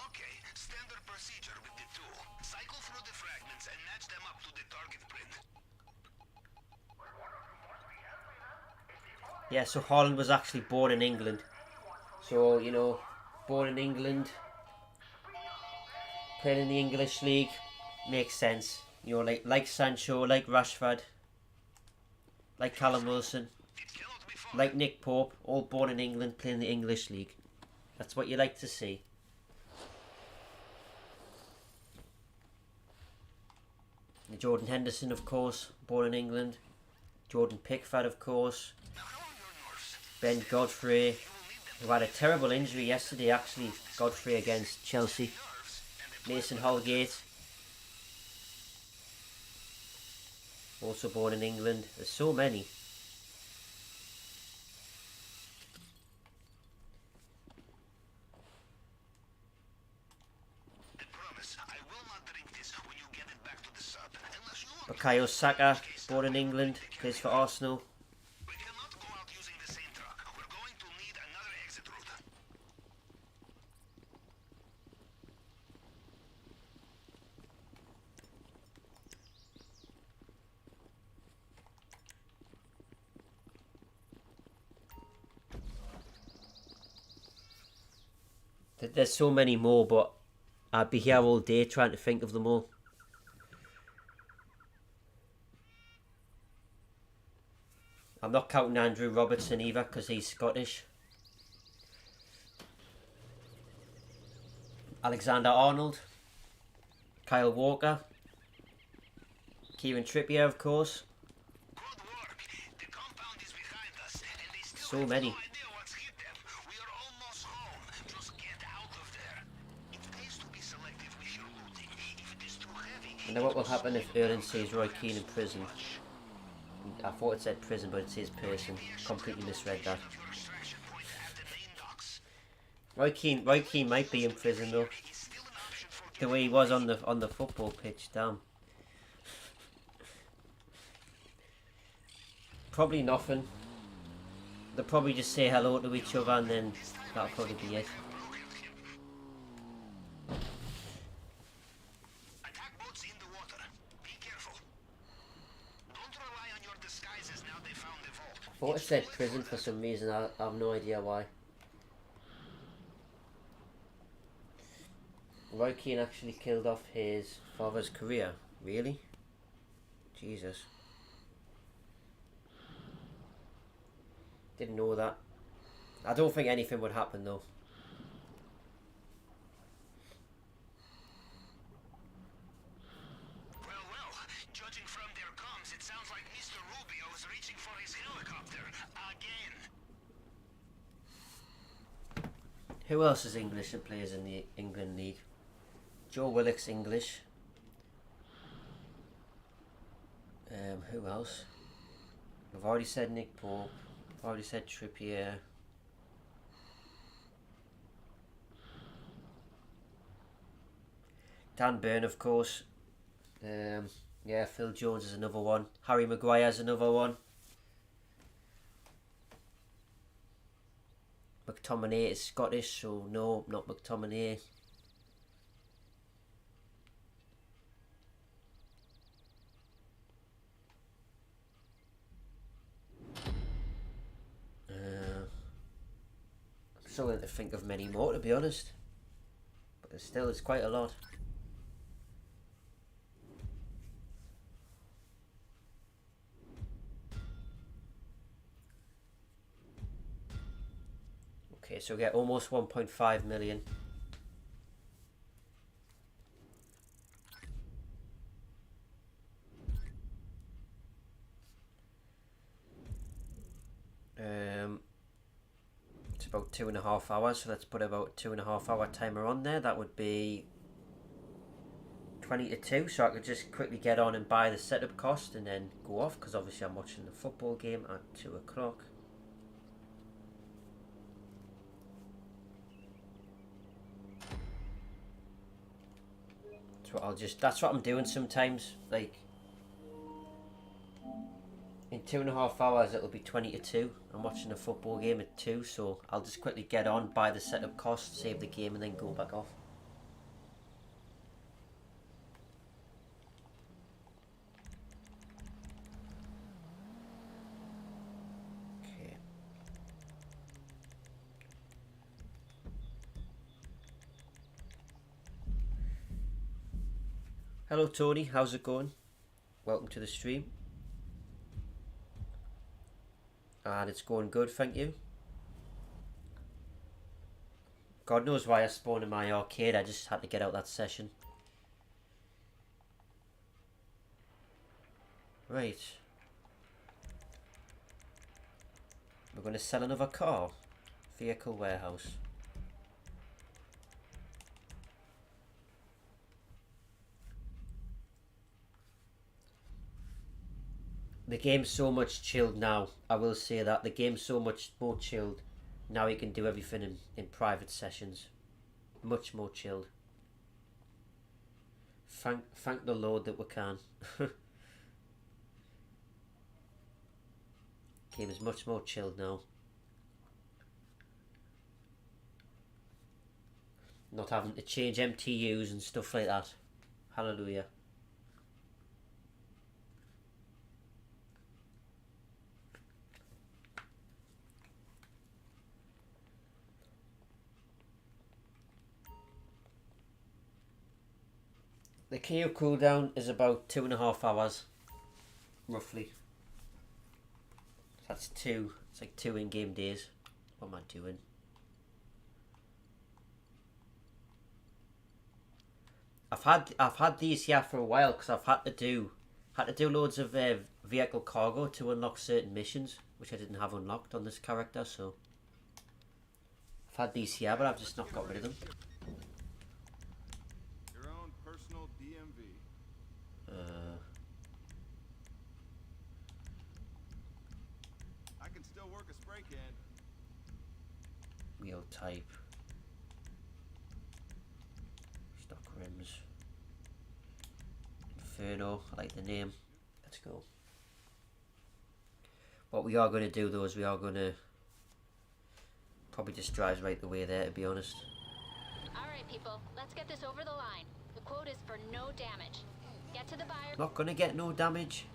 Okay, standard procedure with the tool. Cycle through the fragments and match them up to the target print. Yeah, so Haaland was actually born in England. So, you know, born in England, playing in the English league, makes sense. You know, like Sancho, like Rashford, like Callum Wilson, like Nick Pope, all born in England, playing the English league. That's what you like to see. Jordan Henderson, of course, born in England. Jordan Pickford, of course. Ben Godfrey, who had a terrible injury yesterday, actually. Godfrey against Chelsea. Mason Holgate, also born in England. There's so many. Bukayo Saka, born in England, plays for Arsenal. We cannot go out using the same truck. We're going to need another exit route. There's so many more, but I'd be here all day trying to think of them all. I'm not counting Andrew Robertson either because he's Scottish. Alexander Arnold, Kyle Walker, Kieran Trippier, of course. Good work. The compound is behind us, and they still So have many. no idea what's hit them. We are almost home. Just get out of there. It pays to be selective with your looting. If it is too heavy, I know what will happen if Erlen sees Roy Keane in prison. I thought it said prison, but it says person. Completely misread that. your extraction point at the main docks. Roy Keane might be in prison though. It's still an option for The way he was on the football pitch, damn. Probably nothing. They'll probably just say hello to each other and then that'll probably be it. Attack boats in the water. Be careful. Don't rely on your disguises now they found the vault. I thought it said prison for some reason, I have no idea why. Roy Keane actually killed off his father's career. Really? Jesus. Didn't know that. I don't think anything would happen though. Well, judging from their comms, it sounds like Mr. Rubio is reaching for his helicopter again. Who else is English and plays in the England League? Joe Willock's English. Who else? I've already said Nick Pope. I've already said Trippier. Dan Burn, of course. Yeah, Phil Jones is another one. Harry Maguire's another one. McTominay is Scottish, so no, not McTominay. I'm struggling to think of many more, to be honest. But there's still, it's quite a lot. Okay, so we get almost 1.5 million. It's about 2.5 hours, so let's put about a 2.5 hour timer on there. That would be 20 to 2, so I could just quickly get on and buy the setup cost and then go off, because obviously I'm watching the football game at 2 o'clock. That's what I'm doing sometimes, like in 2.5 hours it'll be 20 to 2. I'm watching a football game at 2, so I'll just quickly get on, buy the setup cost, save the game and then go back off. Okay. Hello Tony, how's it going? Welcome to the stream. And it's going good, thank you. God knows why I spawned in my arcade, I just had to get out that session. Right. We're going to sell another car. Vehicle warehouse. The game's so much chilled now. I will say that. The game's so much more chilled. Now you can do everything in private sessions. Much more chilled. Thank the Lord that we can. Game is much more chilled now. Not having to change MTUs and stuff like that. Hallelujah. The KO cooldown is about 2.5 hours, roughly. That's 2. It's like 2 in-game days. What am I doing? I've had these here for a while because I've had to do loads of vehicle cargo to unlock certain missions, which I didn't have unlocked on this character. So I've had these here, but I've just not got rid of them. Your own personal DMV. I can still work a spray can. Wheel type. Stock rims. Inferno, I like the name. Let's go. What we are going to do though is we are going to probably just drive right the way there, to be honest. Alright, people, let's get this over the line. The quote is for no damage. Get to the buyer. Not going to get no damage.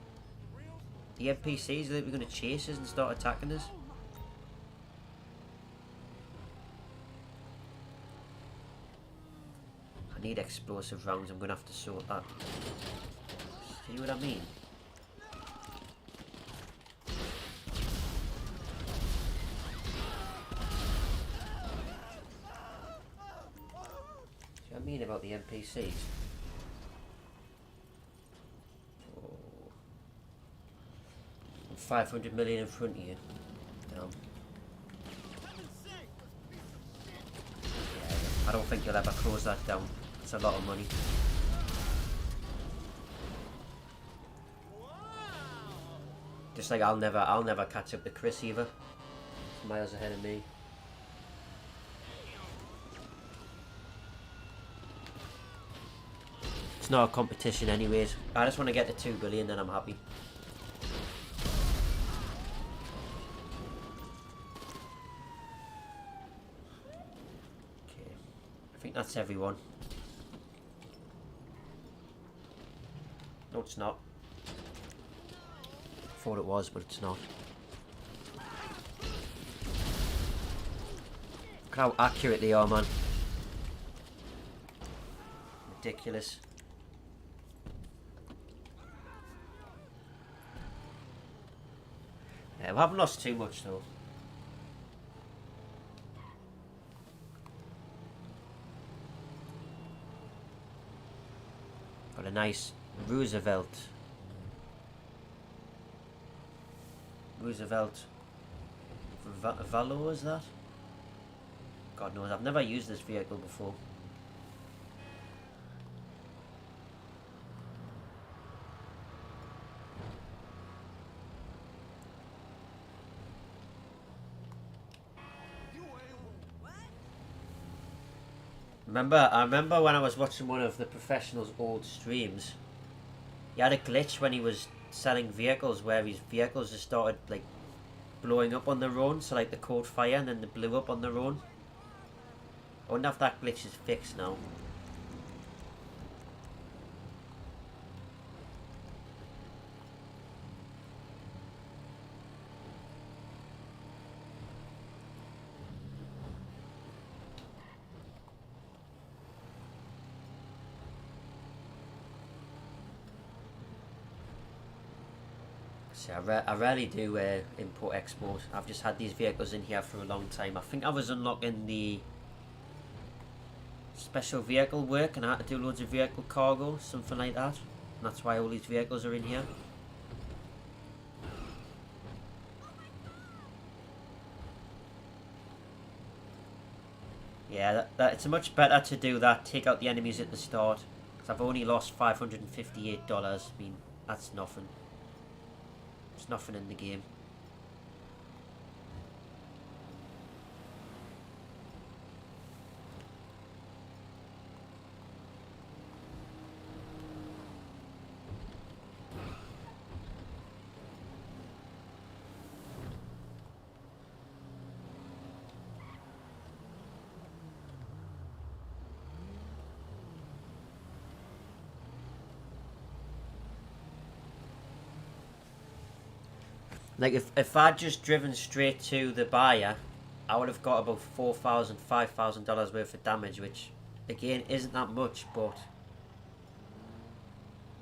The NPCs are going to chase us and start attacking us. I need explosive rounds, I'm going to have to sort that. See what I mean? See what I mean about the NPCs? Oh. I'm 500 million in front of you. Damn. Yeah, I don't think you'll ever close that down. It's a lot of money. Just like I'll never catch up to Chris either. He's miles ahead of me. It's not a competition anyways. I just want to get to 2 billion, then I'm happy. Okay, I think that's everyone. No, it's not. Thought it was, but it's not. Look how accurate they are, man. Ridiculous. Yeah, we haven't lost too much though. Got a nice Roosevelt. Valo, is that? God knows, I've never used this vehicle before. I remember when I was watching one of the professional's old streams, he had a glitch when he was selling vehicles where his vehicles just started like blowing up on their own, so like they caught fire and then they blew up on their own. I wonder if that glitch is fixed now. See, I rarely do import export. I've just had these vehicles in here for a long time. I think I was unlocking the special vehicle work and I had to do loads of vehicle cargo, something like that. And that's why all these vehicles are in here. Yeah, it's much better to do that, take out the enemies at the start. Because I've only lost $558. I mean, that's nothing. There's nothing in the game. Like if I'd just driven straight to the buyer, I would have got about $4,000, $5,000 worth of damage, which again isn't that much, but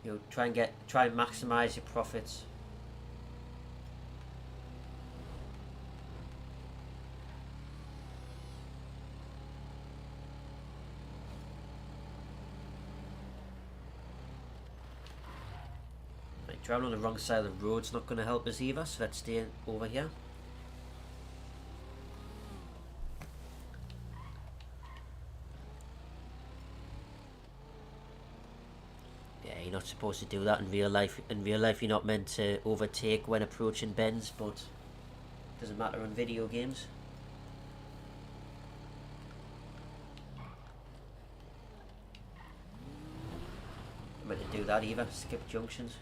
you know, try and maximise your profits. Driving on the wrong side of the road's not going to help us either, so let's stay over here. Yeah, you're not supposed to do that in real life. In real life, you're not meant to overtake when approaching bends, but it doesn't matter in video games. that either. Skip junctions.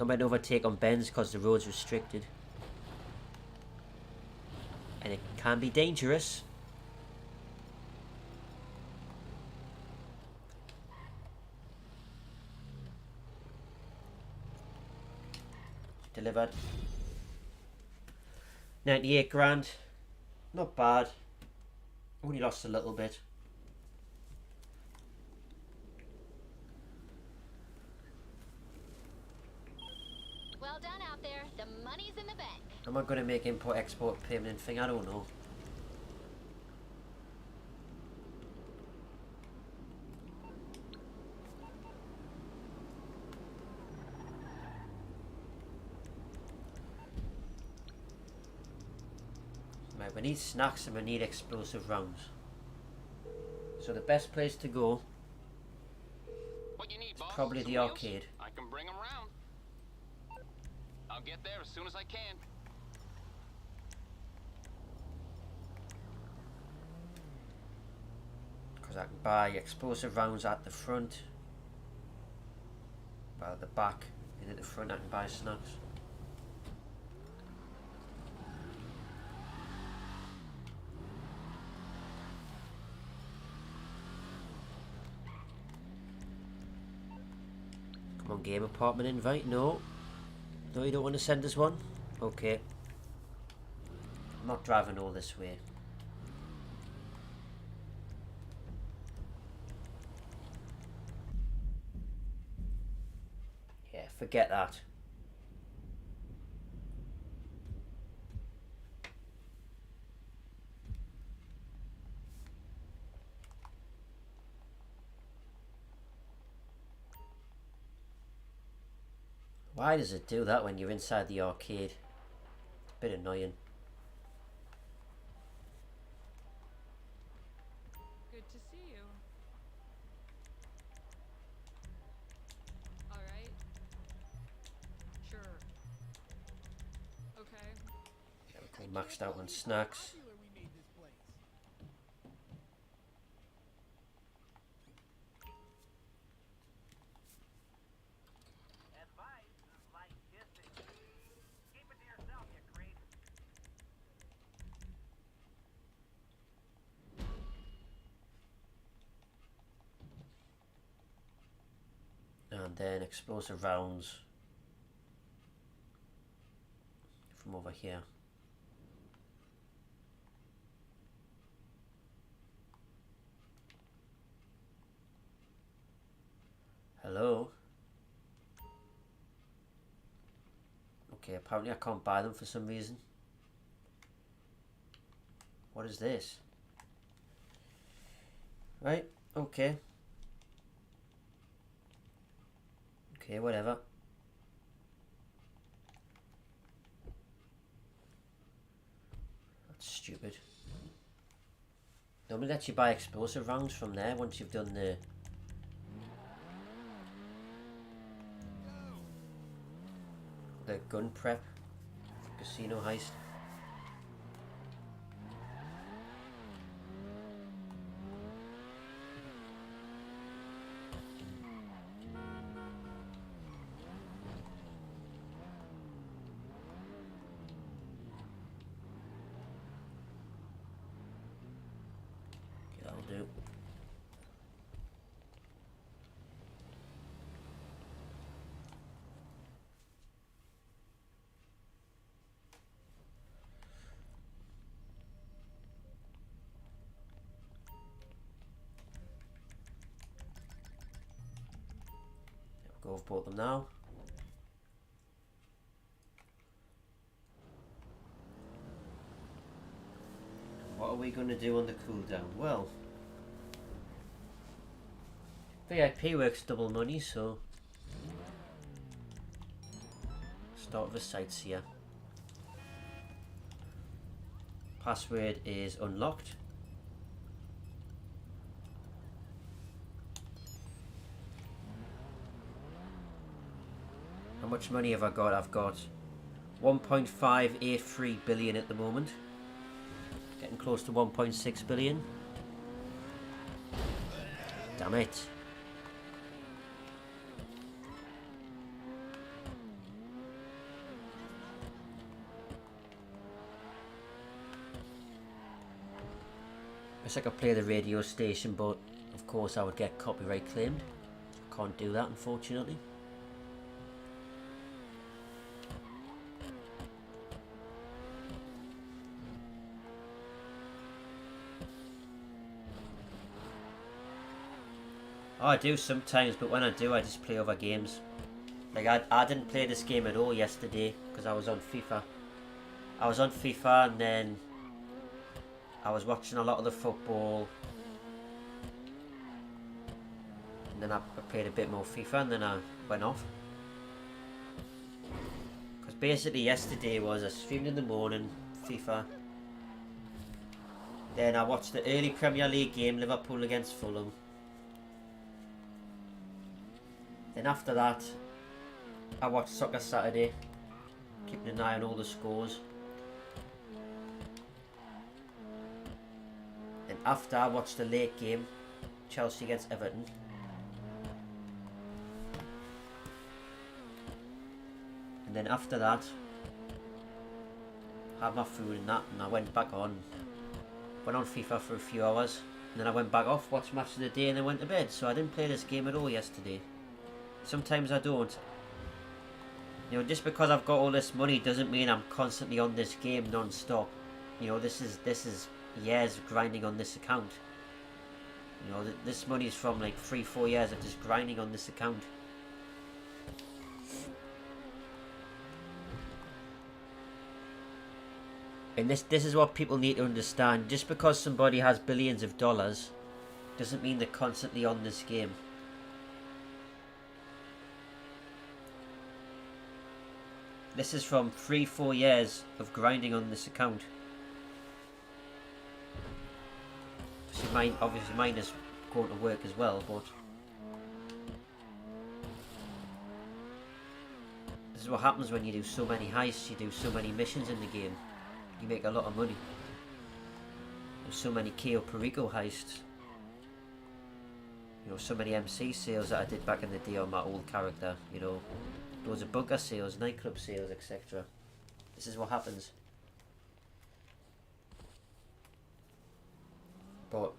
I might overtake on bends because the road's restricted. And it can be dangerous. Delivered. 98 grand. Not bad. Only lost a little bit. Well done out there. The money's in the bank. Am I going to make import-export payment thing? I don't know. Right, we need snacks and we need explosive rounds. So the best place to go What you need, is boss? probably Some the wheels? arcade. I can bring them round. I'll get there as soon as I can. Because I can buy explosive rounds at the front. Well, at the back and at the front I can buy snacks. Come on, game apartment invite. No. No, you don't want to send us one? Okay. I'm not driving all this way. Yeah, forget that. Why does it do that when you're inside the arcade? It's a bit annoying. Good to see you. All right. Sure. Okay. Okay, maxed out on snacks. And then explosive rounds from over here. Hello? Okay, apparently I can't buy them for some reason. What is this? Right, okay. Okay, whatever. That's stupid. Normally lets you buy explosive rounds from there once you've done the gun prep for casino heist. That'll do. There we go, I've bought them now. What are we going to do on the cooldown? Well, VIP works double money, so start with a sightseer. Password is unlocked. How much money have I got? I've got 1.583 billion at the moment. Getting close to 1.6 billion. Damn it. Wish I could play the radio station, but of course I would get copyright claimed. Can't do that, unfortunately. Oh, I do sometimes, but when I do, I just play other games. Like, I didn't play this game at all yesterday, because I was on FIFA. I was on FIFA, and then I was watching a lot of the football. And then I played a bit more FIFA, and then I went off. Because basically yesterday was I streamed in the morning, FIFA. Then I watched the early Premier League game, Liverpool against Fulham. Then after that, I watched Soccer Saturday, keeping an eye on all the scores. And after, I watched the late game, Chelsea against Everton. And then after that, I had my food and that, and I went back on. Went on FIFA for a few hours, and then I went back off, watched Match of the Day, and then went to bed. So I didn't play this game at all yesterday. Sometimes I don't. You know, just because I've got all this money doesn't mean I'm constantly on this game non-stop. You know, this is years of grinding on this account. You know, this money is from like 3-4 years of just grinding on this account. And this is what people need to understand. Just because somebody has billions of dollars doesn't mean they're constantly on this game. This is from 3-4 years of grinding on this account. Obviously mine is going to work as well, but this is what happens when you do so many heists, you do so many missions in the game. You make a lot of money. There's so many Keo Perico heists. You know, so many MC sales that I did back in the day on my old character, you know. Loads of bunker sales, nightclub sales, etc. This is what happens. But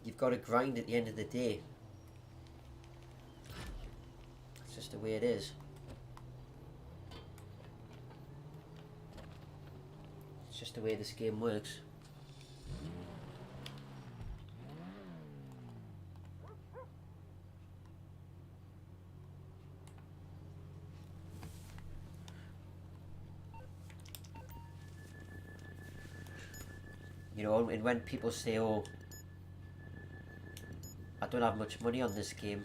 you've got to grind at the end of the day. It's just the way it is. It's just the way this game works. You know, and when people say, oh, I don't have much money on this game.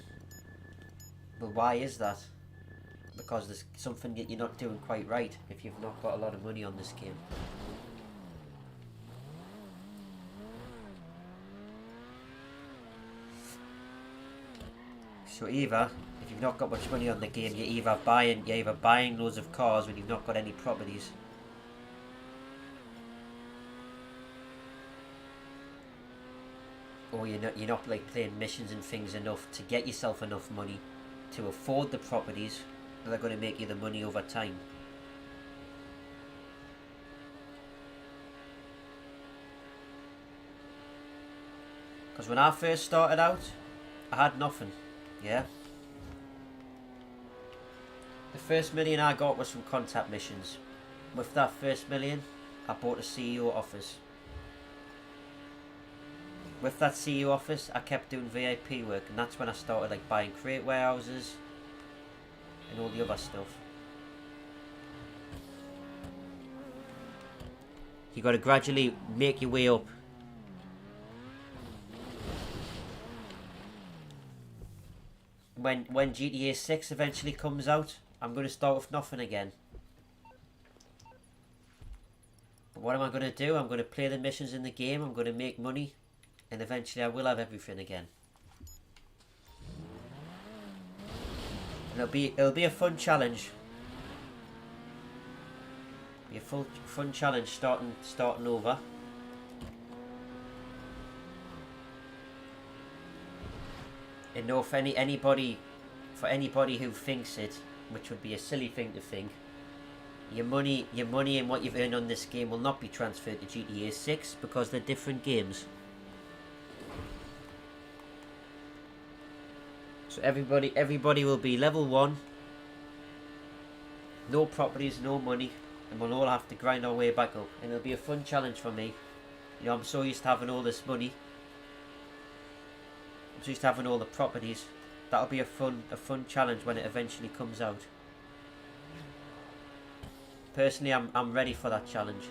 Well, why is that? Because there's something that you're not doing quite right if you've not got a lot of money on this game. So either, if you've not got much money on the game, you're either buying loads of cars when you've not got any properties. Or you're not like playing missions and things enough to get yourself enough money to afford the properties that are going to make you the money over time. Because when I first started out, I had nothing, yeah? The first million I got was from contact missions. With that first million, I bought a CEO office. With that CEO office, I kept doing VIP work, and that's when I started like buying crate warehouses and all the other stuff. You got to gradually make your way up. When GTA 6 eventually comes out, I'm going to start with nothing again. But what am I going to do? I'm going to play the missions in the game, I'm going to make money. And eventually I will have everything again. And it'll be a fun challenge. Be a fun challenge starting over. And no, for anybody who thinks it, which would be a silly thing to think, your money and what you've earned on this game will not be transferred to GTA 6 because they're different games. So everybody will be level 1, no properties, no money, and we'll all have to grind our way back up. And it'll be a fun challenge for me. You know, I'm so used to having all this money. I'm so used to having all the properties. That'll be a fun challenge when it eventually comes out. Personally, I'm ready for that challenge.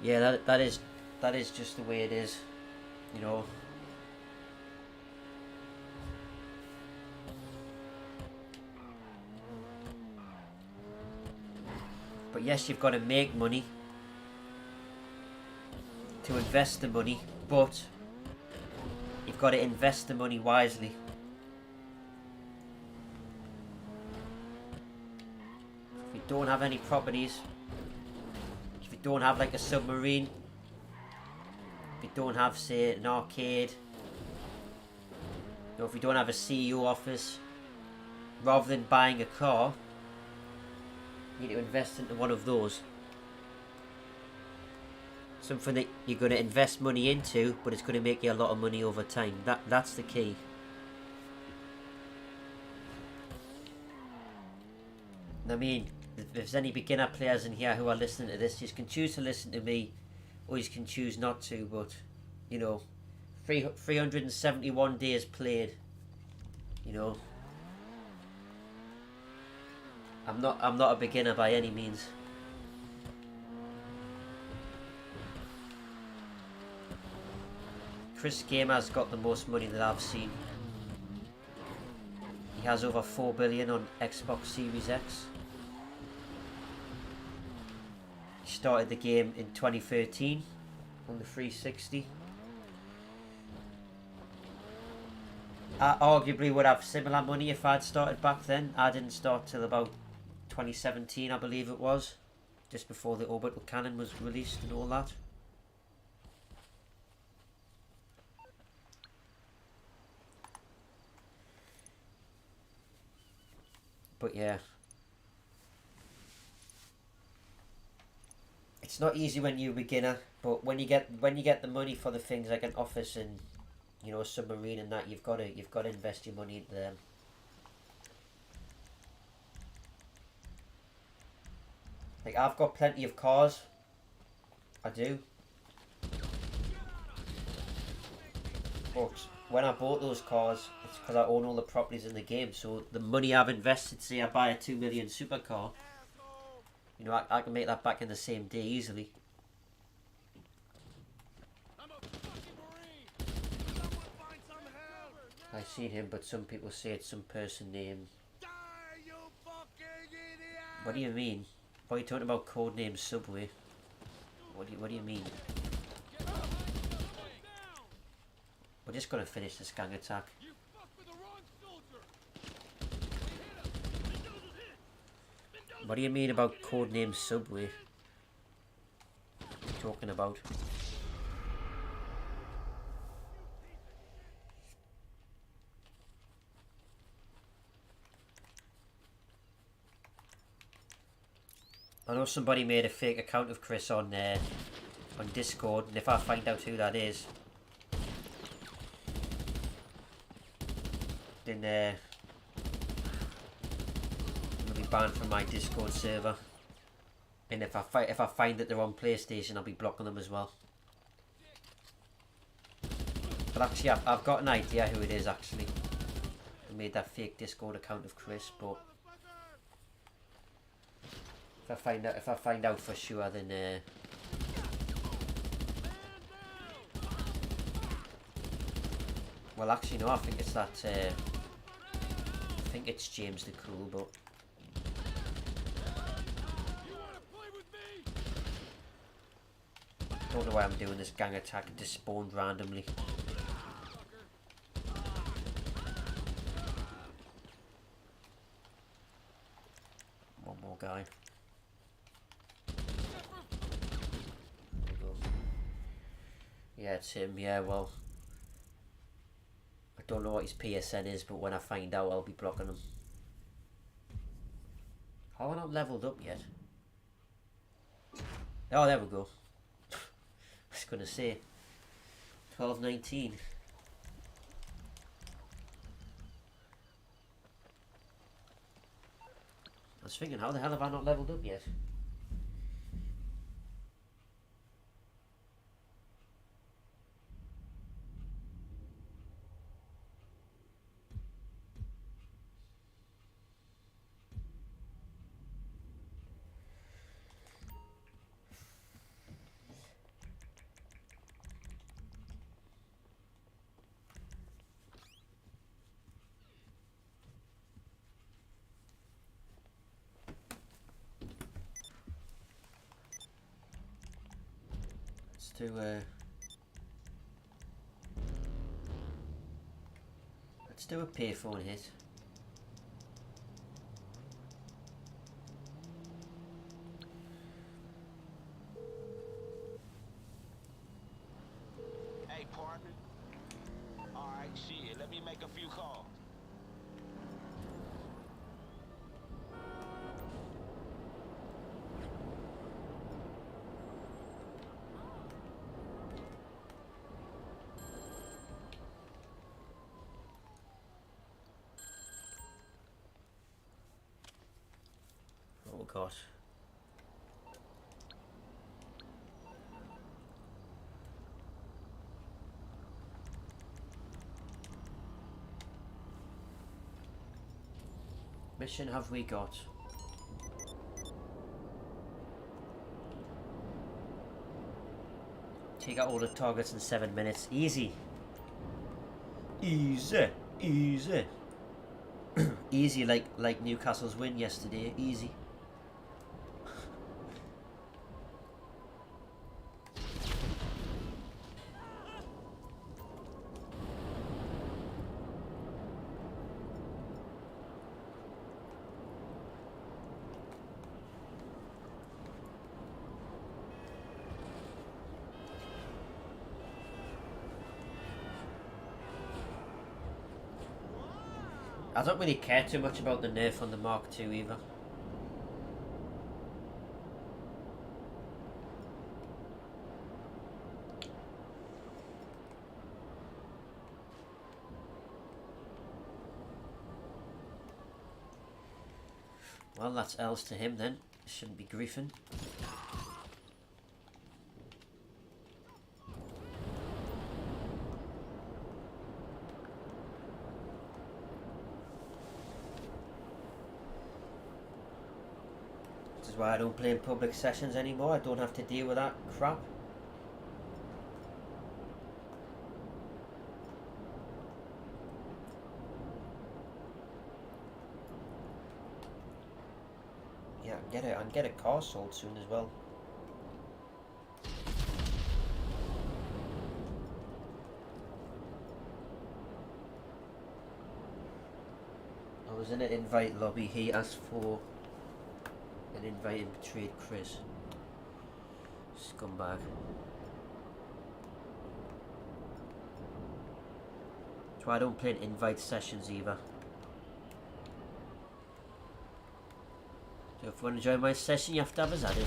Yeah, that is just the way it is, you know. But yes, you've got to make money to invest the money, but you've got to invest the money wisely. If you don't have any properties, if you don't have like a submarine, if you don't have, say, an arcade, or if you don't have a CEO office, rather than buying a car, you need to invest into one of those. Something that you're going to invest money into, but it's going to make you a lot of money over time. That's the key. I mean, if there's any beginner players in here who are listening to this, you can choose to listen to me, or you can choose not to. But you know, 371 days played. You know, I'm not a beginner by any means. Chris Gamer's got the most money that I've seen. He has over 4 billion on Xbox Series X. He started the game in 2013 on the 360. I arguably would have similar money if I'd started back then. I didn't start till about 2017, I believe it was. Just before the orbital cannon was released and all that. But yeah, it's not easy when you're a beginner. But when you get the money for the things like an office and, you know, a submarine and that, you've got to invest your money into them. Like, I've got plenty of cars. I do. But when I bought those cars, it's because I own all the properties in the game. So the money I've invested, say I buy a 2 million supercar, you know, I can make that back in the same day easily. I've seen him, but some people say it's some person named... What do you mean? What are you talking about? Codename Subway? What do you mean? We're just gonna finish this gang attack. What do you mean about codename Subway? What are you talking about? I know somebody made a fake account of Chris on Discord, and if I find out who that is, then I'll be banned from my Discord server. And if I find that they're on PlayStation, I'll be blocking them as well. But actually, I've got an idea who it is. Actually, I made that fake Discord account of Chris, but if I find out for sure, then well, actually, no. I think it's that. I think it's James the Cool, but don't know why I'm doing this gang attack. It just spawned randomly. guy. There we go. Yeah, it's him. Yeah, well, I don't know what his PSN is, but when I find out, I'll be blocking him. How am I not leveled up yet? Oh, there we go. I was gonna say 12:19. I was thinking, how the hell have I not leveled up yet? Let's do a payphone hit. Hey, partner. Alright, shit, let me make a few calls. Oh god. Mission have we got? Take out all the targets in 7 minutes. Easy. Easy. Easy. Easy like Newcastle's win yesterday. Easy. I don't really care too much about the nerf on the Mark II either. Well, that's L's to him then. Shouldn't be griefing. This is why I don't play in public sessions anymore. I don't have to deal with that crap. Yeah, I can get a car sold soon as well. I was in an invite lobby. He asked for an invite and betrayed Chris. Scumbag. That's why I don't play in invite sessions either. So if you want to join my session, you have to have us added.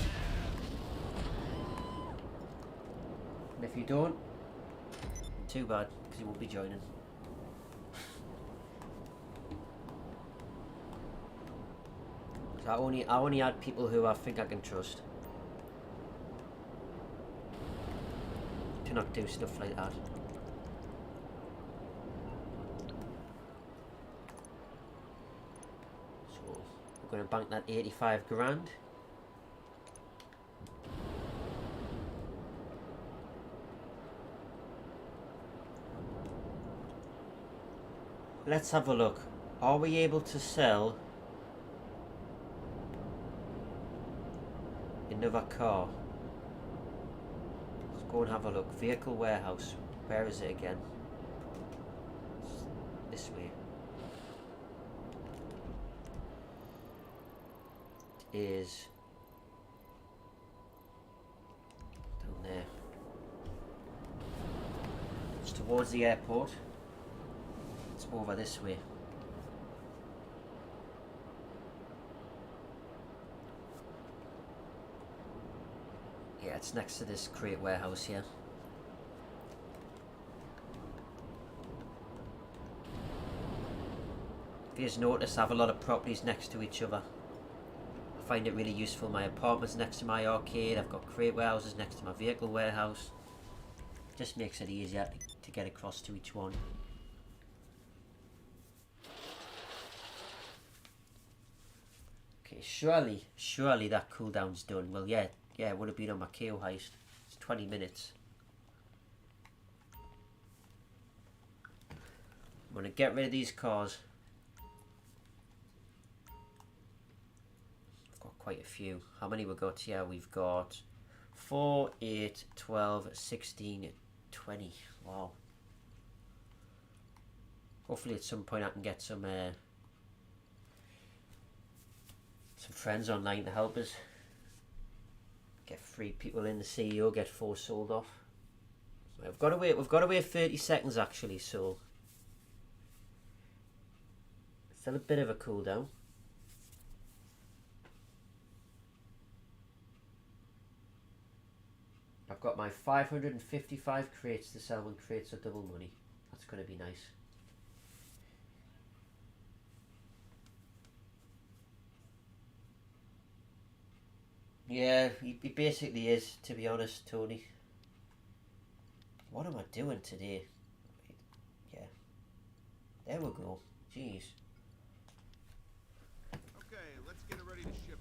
And if you don't, too bad, because you won't be joining. So I only add people who I think I can trust. To not do stuff like that. So we're going to bank that 85 grand. Let's have a look. Are we able to sell another car? Let's go and have a look. Vehicle warehouse. Where is it again? It's this way. is down there. It's towards the airport. It's over this way. Yeah, it's next to this crate warehouse here. If you just notice, I have a lot of properties next to each other. I find it really useful. My apartment's next to my arcade. I've got crate warehouses next to my vehicle warehouse. Just makes it easier to get across to each one. Okay, surely that cooldown's done. Well, yeah, it would have been on my KO heist. It's 20 minutes. I'm going to get rid of these cars. I've got quite a few. How many we got here? We've got 4, 8, 12, 16, 20. Wow. Hopefully at some point I can get some friends online to help us. Get 3 people in the CEO, get 4 sold off. We've got to wait 30 seconds actually, so still a bit of a cooldown. I've got my 555 crates to sell when crates are double money. That's going to be nice. Yeah, he basically is, to be honest, Tony. What am I doing today? Yeah. There we go. Jeez. Okay, let's get it ready to ship.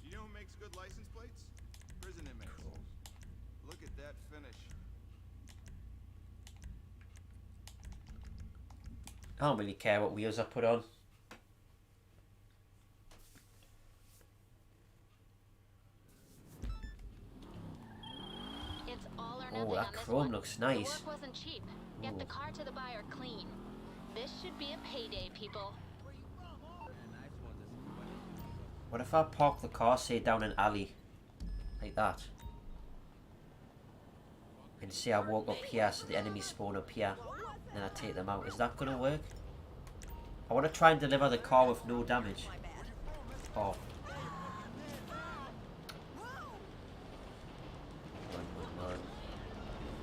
You know who makes good license plates? Prison inmates. Cool. Look at that finish. I don't really care what wheels I put on. It's all or Oh, nothing that on this chrome one. looks The nice. work wasn't cheap. Get the car to the buyer clean. This should be a payday, people. What if I park the car, say, down an alley? Like that. And say I walk up here so the enemies spawn up here. And then I take them out. Is that going to work? I want to try and deliver the car with no damage. Oh.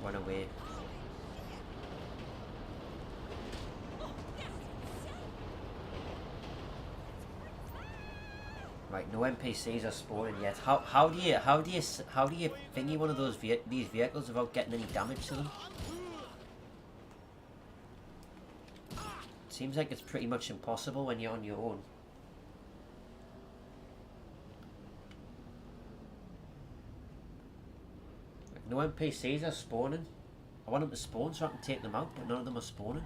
Run away. Right, no NPCs are spawning yet. How do you thingy one of these vehicles without getting any damage to them? Seems like it's pretty much impossible when you're on your own. Like, no NPCs are spawning. I want them to spawn so I can take them out, but none of them are spawning.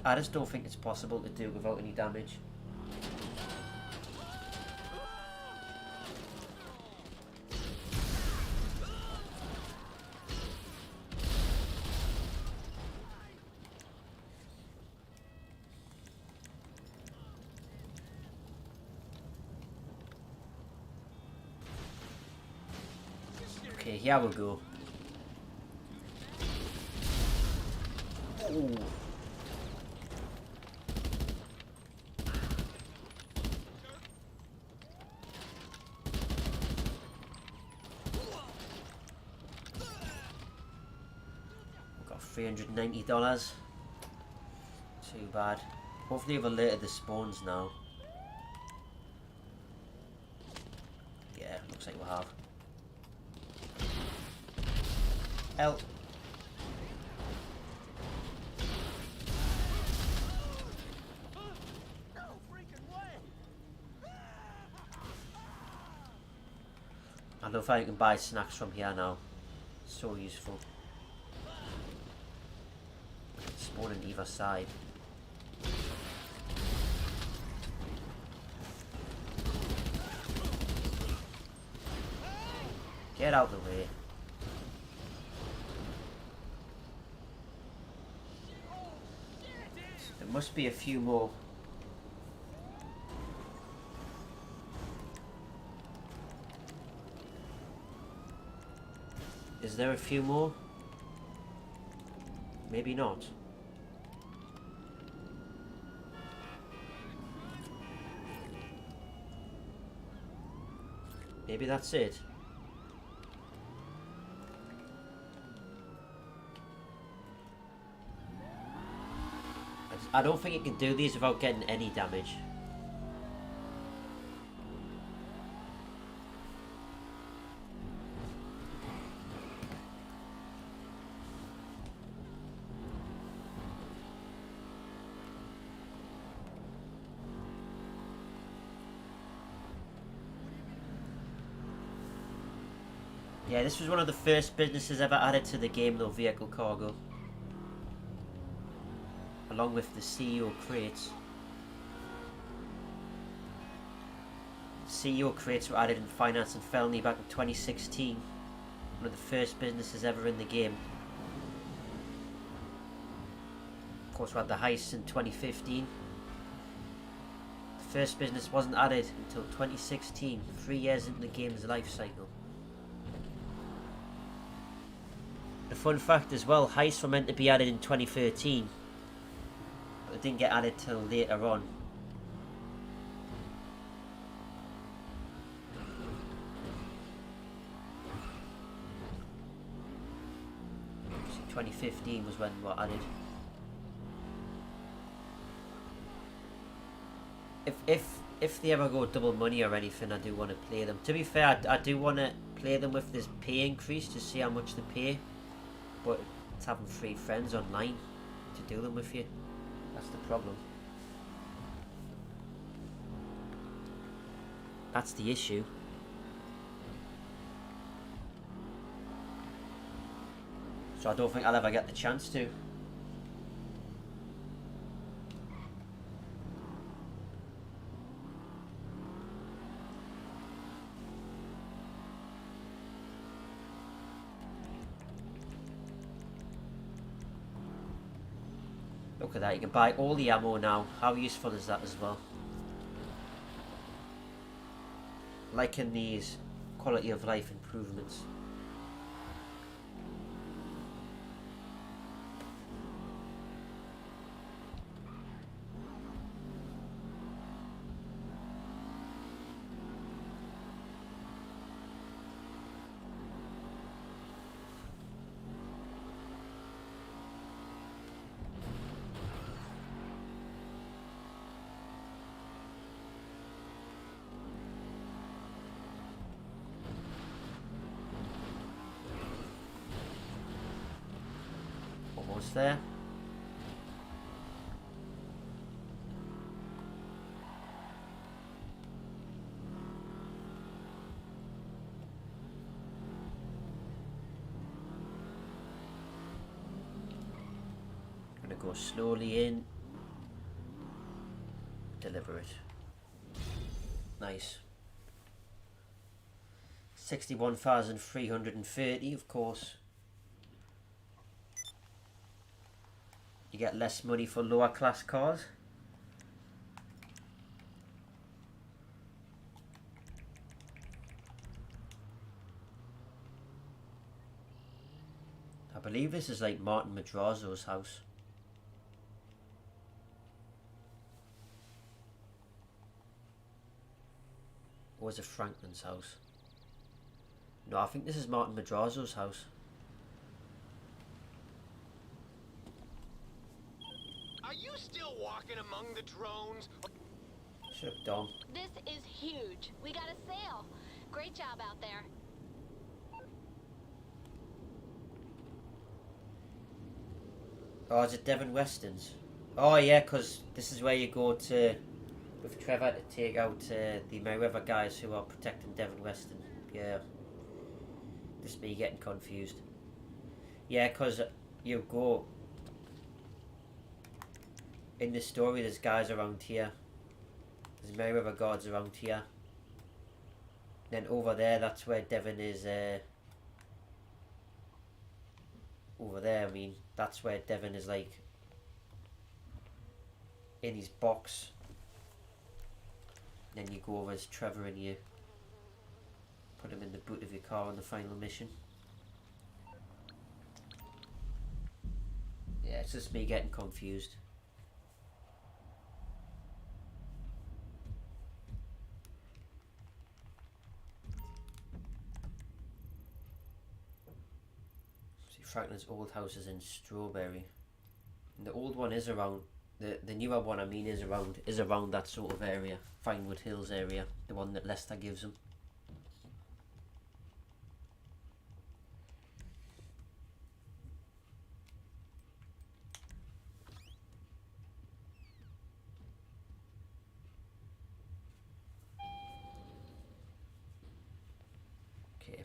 I just don't think it's possible to do without any damage. Okay, here we go. Ooh. $390. Too bad. Hopefully they've alerted the spawns now. Yeah, looks like we have. Help. I love how you can buy snacks from here now. So useful. Spawn on either side. Get out of the way. There must be a few more. Is there a few more? Maybe not. Maybe that's it. I don't think you can do these without getting any damage. Yeah, this was one of the first businesses ever added to the game though, vehicle cargo. Along with the CEO crates. CEO crates were added in Finance and Felony back in 2016. One of the first businesses ever in the game. Of course we had the Heists in 2015. The first business wasn't added until 2016, 3 years into the game's life cycle. The fun fact as well, Heists were meant to be added in 2013. But it didn't get added till later on. So 2015 was when we were added. If they ever go double money or anything, I do want to play them. To be fair, I do want to play them with this pay increase to see how much they pay. But it's having 3 friends online to do them with you. That's the problem. That's the issue. So I don't think I'll ever get the chance to. Look at that, you can buy all the ammo now. How useful is that as well? Liking these quality of life improvements. Almost there. Gonna go slowly in. Deliver it. Nice. 61,330, of course. You get less money for lower class cars. I believe this is like Martin Madrazo's house. Or is it Franklin's house? No, I think this is Martin Madrazo's house. Are you still walking among the drones? Shut up, Dom. This is huge. We got a sale. Great job out there. Oh, is it Devon Weston's? Oh yeah, because this is where you go to with Trevor to take out the Mayweather guys who are protecting Devon Weston. Yeah. This me getting confused. Yeah, because you go in the story, there's guys around here. There's Merryweather guards around here. Then over there, that's where Devon is. Over there, I mean, that's where Devon is, like, in his box. Then you go over as Trevor and you put him in the boot of your car on the final mission. Yeah, it's just me getting confused. See, Franklin's old house is in Strawberry. And the old one is around, the newer one I mean is around that sort of area. Vinewood Hills area. The one that Lester gives him. Okay.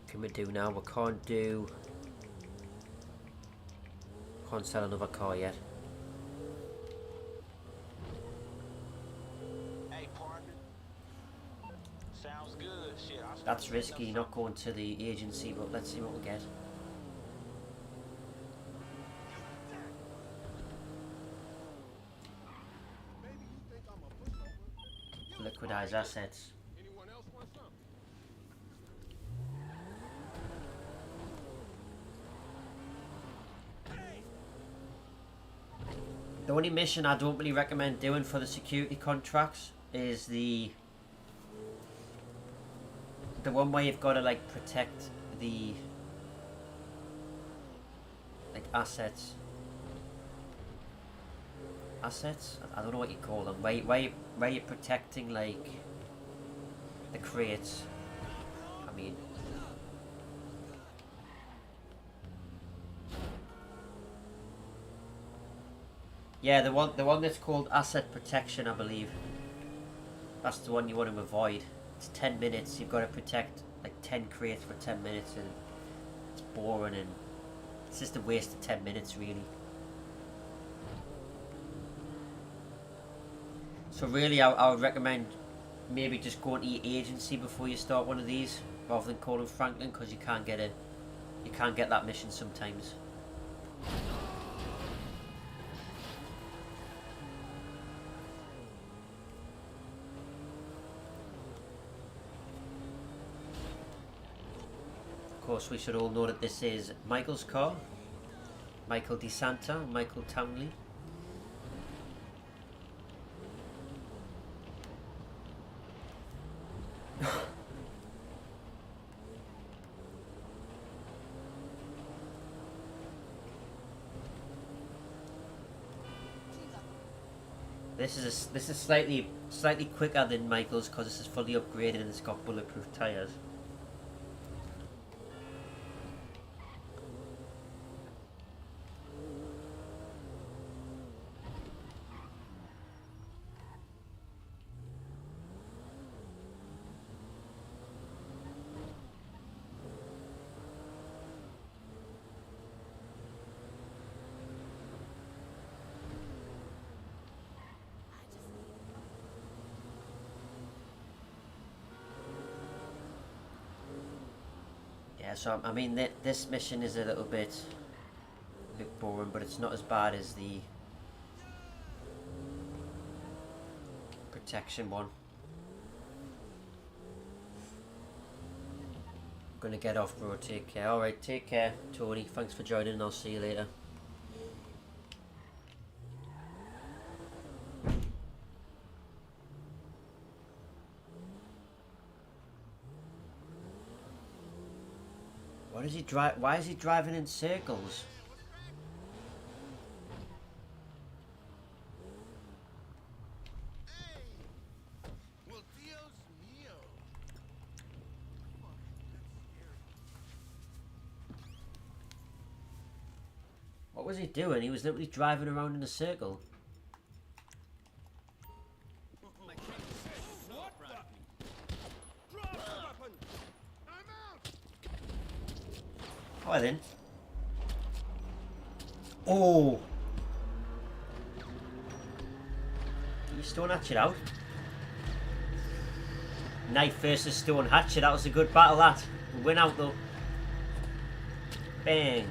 Can we do now? We can't sell another car yet. Hey, partner. Sounds good. Shit, That's risky, not going to the agency, but let's see what we get. Maybe you think I'm a pushover. Liquidize assets. Anyone else want some? The only mission I don't really recommend doing for the security contracts is the one where you've got to like protect the like assets. I don't know what you call them. Where you're protecting like the crates. I mean. Yeah, the one that's called asset protection, I believe. That's the one you want to avoid. It's 10 minutes. You've got to protect like 10 crates for 10 minutes, and it's boring and it's just a waste of 10 minutes, really. So really, I would recommend maybe just going to your agency before you start one of these, rather than calling Franklin, because you can't get that mission sometimes. Of course, we should all know that this is Michael's car. Michael DeSanta, Michael Townley. This is slightly quicker than Michael's because this is fully upgraded and it's got bulletproof tires. Yeah, so I mean this mission is a little bit boring, but it's not as bad as the protection one. I'm gonna get off, bro. Take care. Alright, take care, Tony. Thanks for joining, and I'll see you later. What is he why is he driving in circles? Hey! Well, Dios mío. Fuck, that's scary. What was he doing? He was literally driving around in a circle. Alright then. Oh! You stone hatchet out. Knife versus stone hatchet. That was a good battle, that. We win out though. Bang.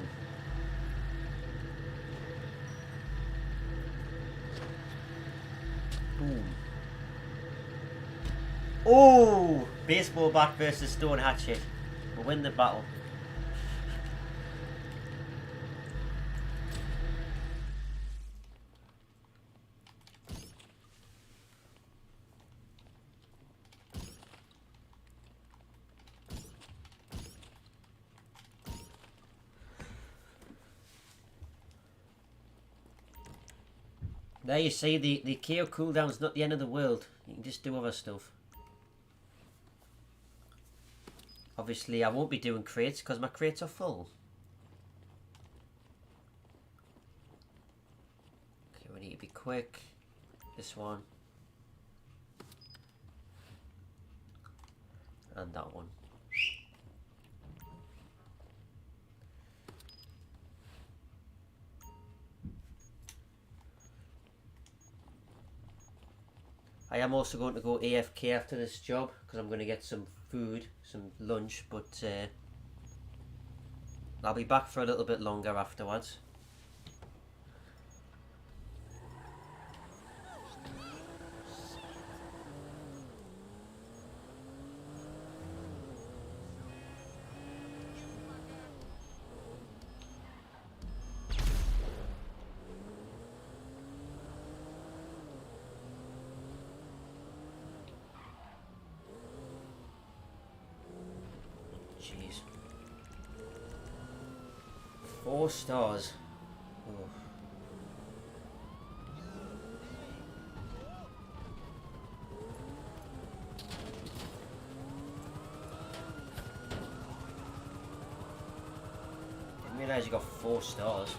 Boom. Oh! Baseball bat versus stone hatchet. We win the battle. There you see, the KO cooldown's not the end of the world. You can just do other stuff. Obviously, I won't be doing crates because my crates are full. Okay, we need to be quick. This one. And that one. I am also going to go AFK after this job because I'm going to get some food, some lunch, but I'll be back for a little bit longer afterwards. Jeez. 4 stars. Oh. Didn't realise you got 4 stars.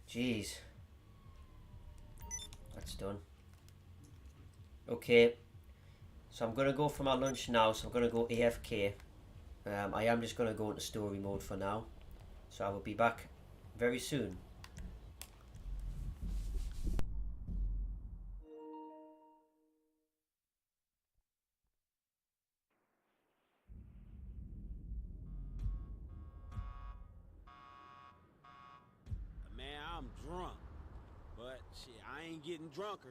Jeez. That's done. Okay. So I'm going to go for my lunch now. So I'm going to go AFK. I am just going to go into story mode for now. So I will be back very soon. Man, I'm drunk. But shit, I ain't getting drunker.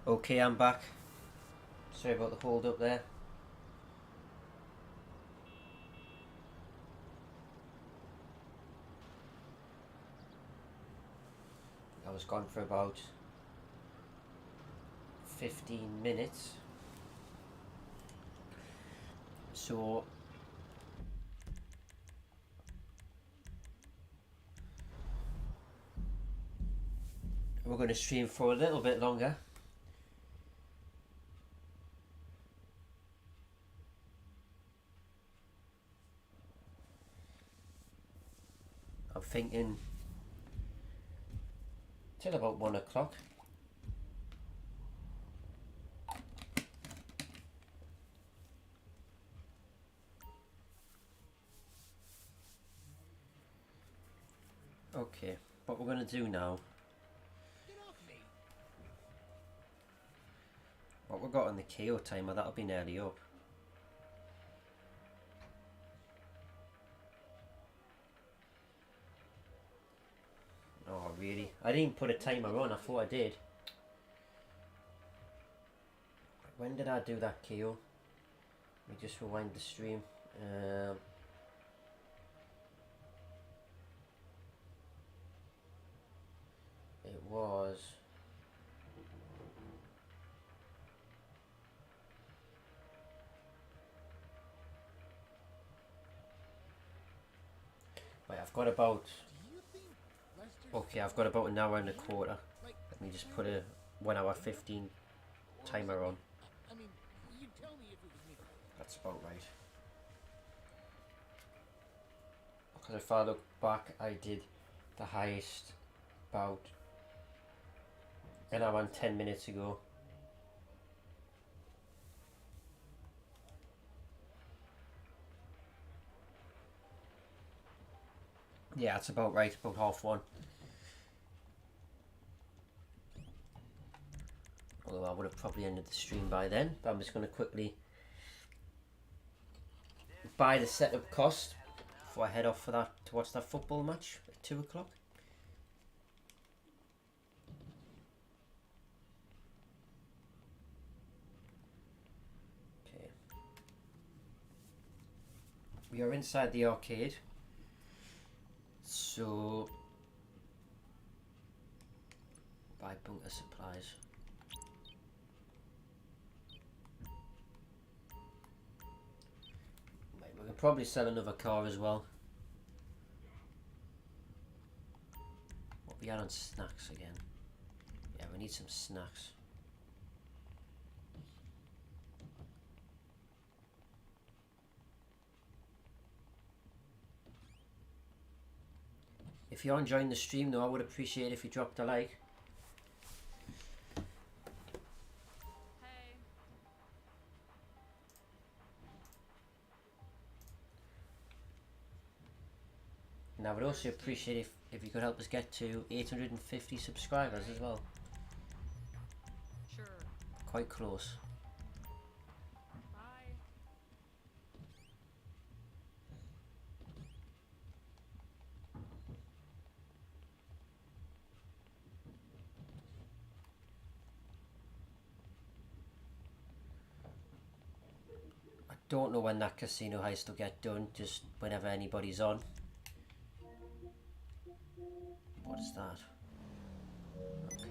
Okay, I'm back. Sorry about the hold up there. I was gone for about 15 minutes. So we're going to stream for a little bit longer. I'm thinking till about 1 o'clock. Okay, what we're going to do now, what we've got on the KO timer, that'll be nearly up. Oh really? I didn't put a timer on, I thought I did. When did I do that KO? Let me just rewind the stream. It was... Right, I've got about... Okay, I've got about an hour and a quarter. Let me just put a 1 hour 15 timer on. That's about right. Because if I look back, I did the heist about an hour and 10 minutes ago. Yeah, that's about right, about 1:30. Although I would have probably ended the stream by then, but I'm just going to quickly buy the setup cost before I head off for that to watch that football match at 2 o'clock. Okay. We are inside the arcade. So buy bunker supplies. Right, we can probably sell another car as well. What we had on snacks again? Yeah, we need some snacks. If you're enjoying the stream though, I would appreciate if you dropped a like. Hey. And I would also appreciate if you could help us get to 850 subscribers as well. Sure. Quite close. Bye. I don't know when that casino heist will get done, just whenever anybody's on. What is that? Okay.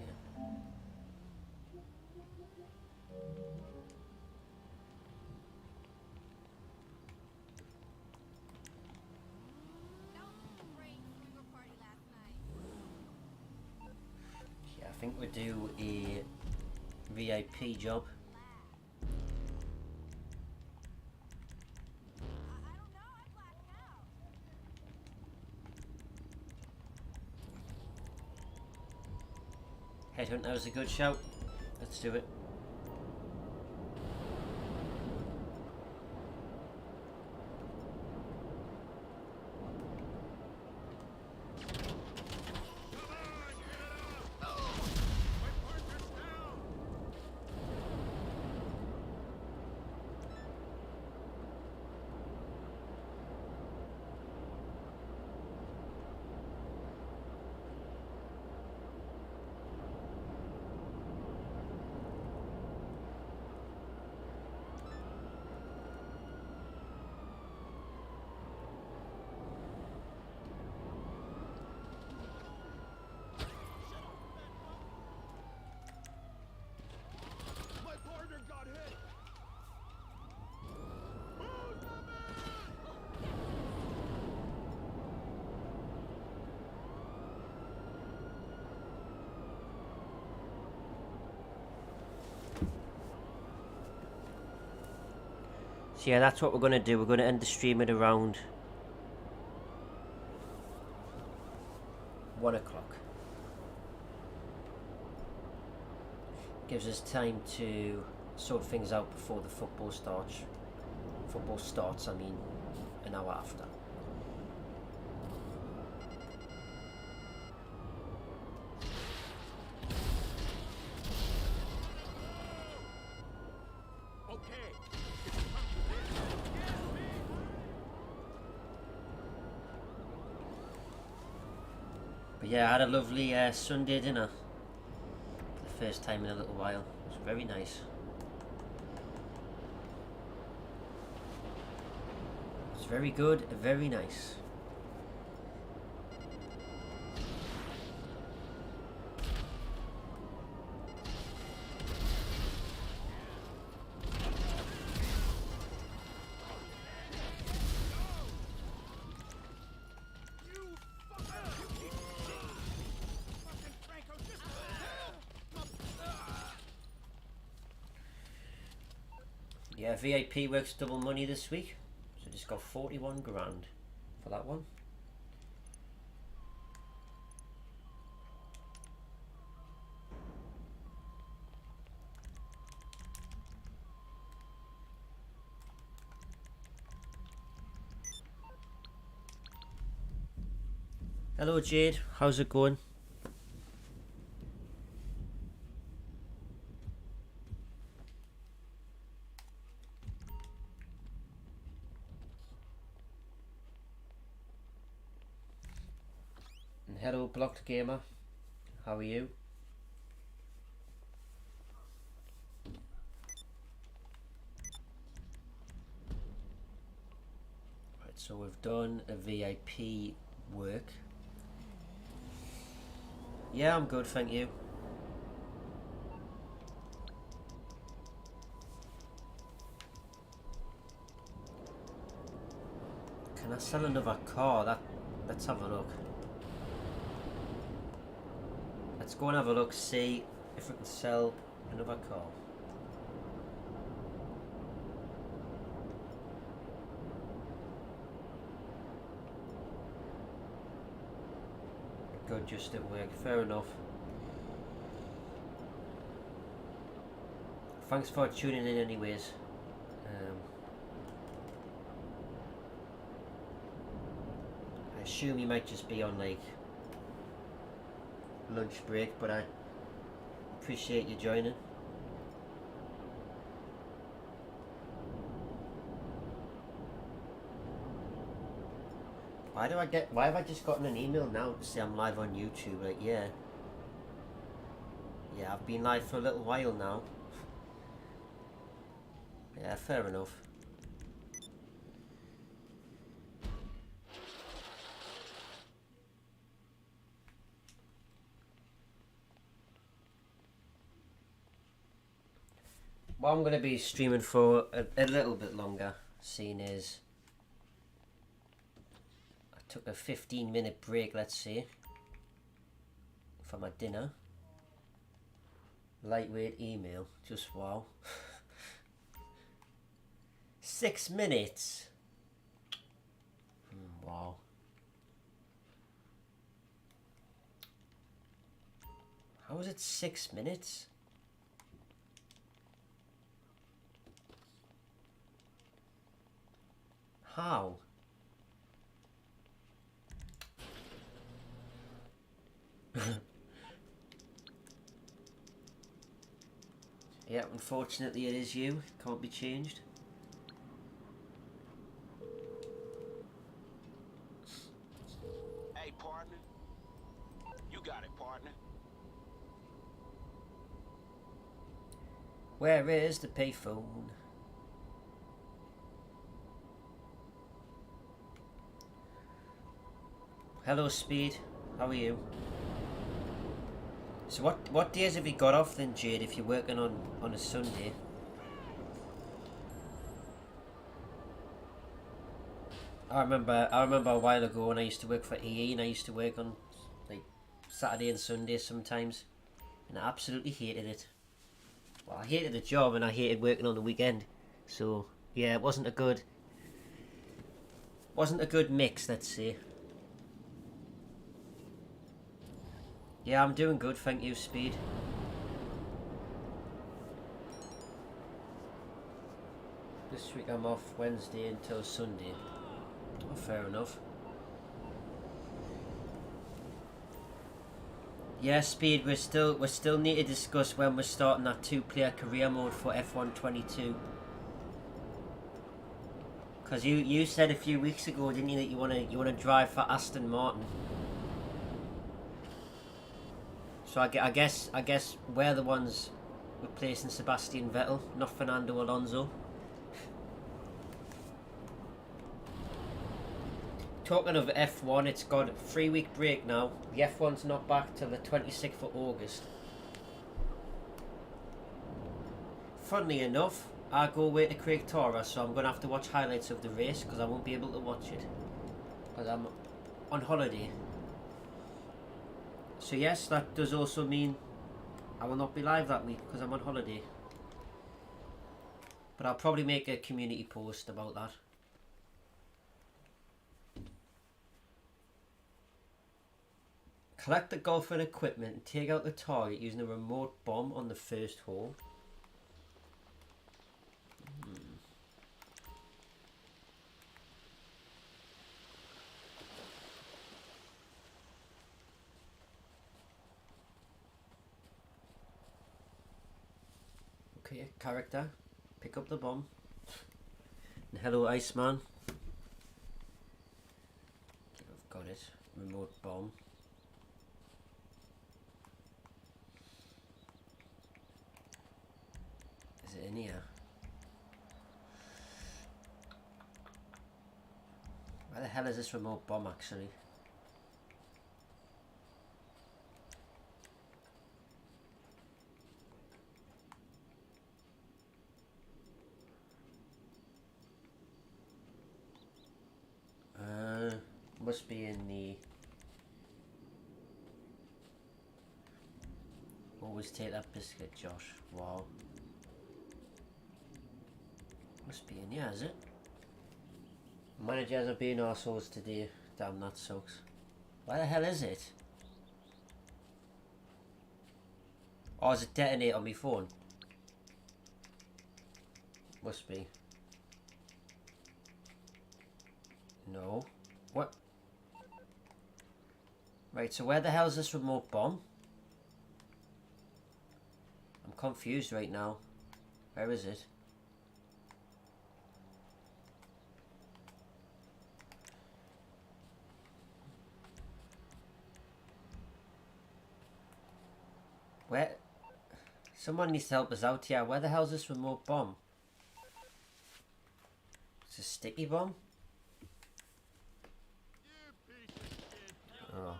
Yeah, I think we'll do a VIP job. Headhunter was a good shout. Let's do it. So yeah, that's what we're going to do. We're going to end the stream at around 1 o'clock. Gives us time to sort things out before the football starts. Football starts, I mean, an hour after. But yeah, I had a lovely Sunday dinner. For the first time in a little while. It was very nice. It was very good, very nice. Yeah, VIP works double money this week, so just got 41 grand for that one. Hello Jade, how's it going? And hello Blocked Gamer, how are you? Right, so we've done a VIP work. Yeah, I'm good, thank you. Can I sell another car? Let's have a look. Let's go and have a look, see if we can sell another car. Good, just at work, fair enough. Thanks for tuning in anyways. I assume you might just be on like lunch break, but I appreciate you joining. Why have I just gotten an email now to say I'm live on YouTube? Like, yeah, I've been live for a little while now. Yeah, fair enough. What I'm going to be streaming for a little bit longer, seeing is I took a 15-minute break, let's say, for my dinner. Lightweight email, just wow. 6 minutes. Wow. How is it 6 minutes? How? Yeah, unfortunately it is you. Can't be changed. Hey, partner. You got it, partner. Where is the payphone? Hello Speed, how are you? So what days have you got off then, Jade, if you're working on a Sunday? I remember a while ago when I used to work for EE and I used to work on like Saturday and Sunday sometimes, and I absolutely hated it. Well, I hated the job and I hated working on the weekend, so Yeah, it wasn't a good mix, let's say. Yeah, I'm doing good, thank you, Speed. This week I'm off Wednesday until Sunday. Oh, fair enough. Yeah, Speed, we still need to discuss when we're starting that 2-player career mode for F1 22. Cause you said a few weeks ago, didn't you, that you wanna drive for Aston Martin. So I guess we're the ones replacing Sebastian Vettel, not Fernando Alonso. Talking of F1, it's got a 3-week break now. The F1's not back till the 26th of August. Funnily enough, I go away to Craig Torah, so I'm going to have to watch highlights of the race because I won't be able to watch it. Because I'm on holiday. So yes, that does also mean I will not be live that week because I'm on holiday. But I'll probably make a community post about that. Collect the golfer equipment and take out the target using a remote bomb on the first hole. Okay, character, pick up the bomb. And hello, Iceman. Okay, I've got it. Remote bomb. Is it in here? Where the hell is this remote bomb actually? Must be in the... Always take that biscuit, Josh. Wow. Must be in here, is it? Managers are being arseholes today. Damn, that sucks. Where the hell is it? Oh, is it detonate on my phone? Must be. No. What? Right, so where the hell is this remote bomb? I'm confused right now. Where is it? Where? Someone needs to help us out here. Where the hell is this remote bomb? It's a sticky bomb? Oh.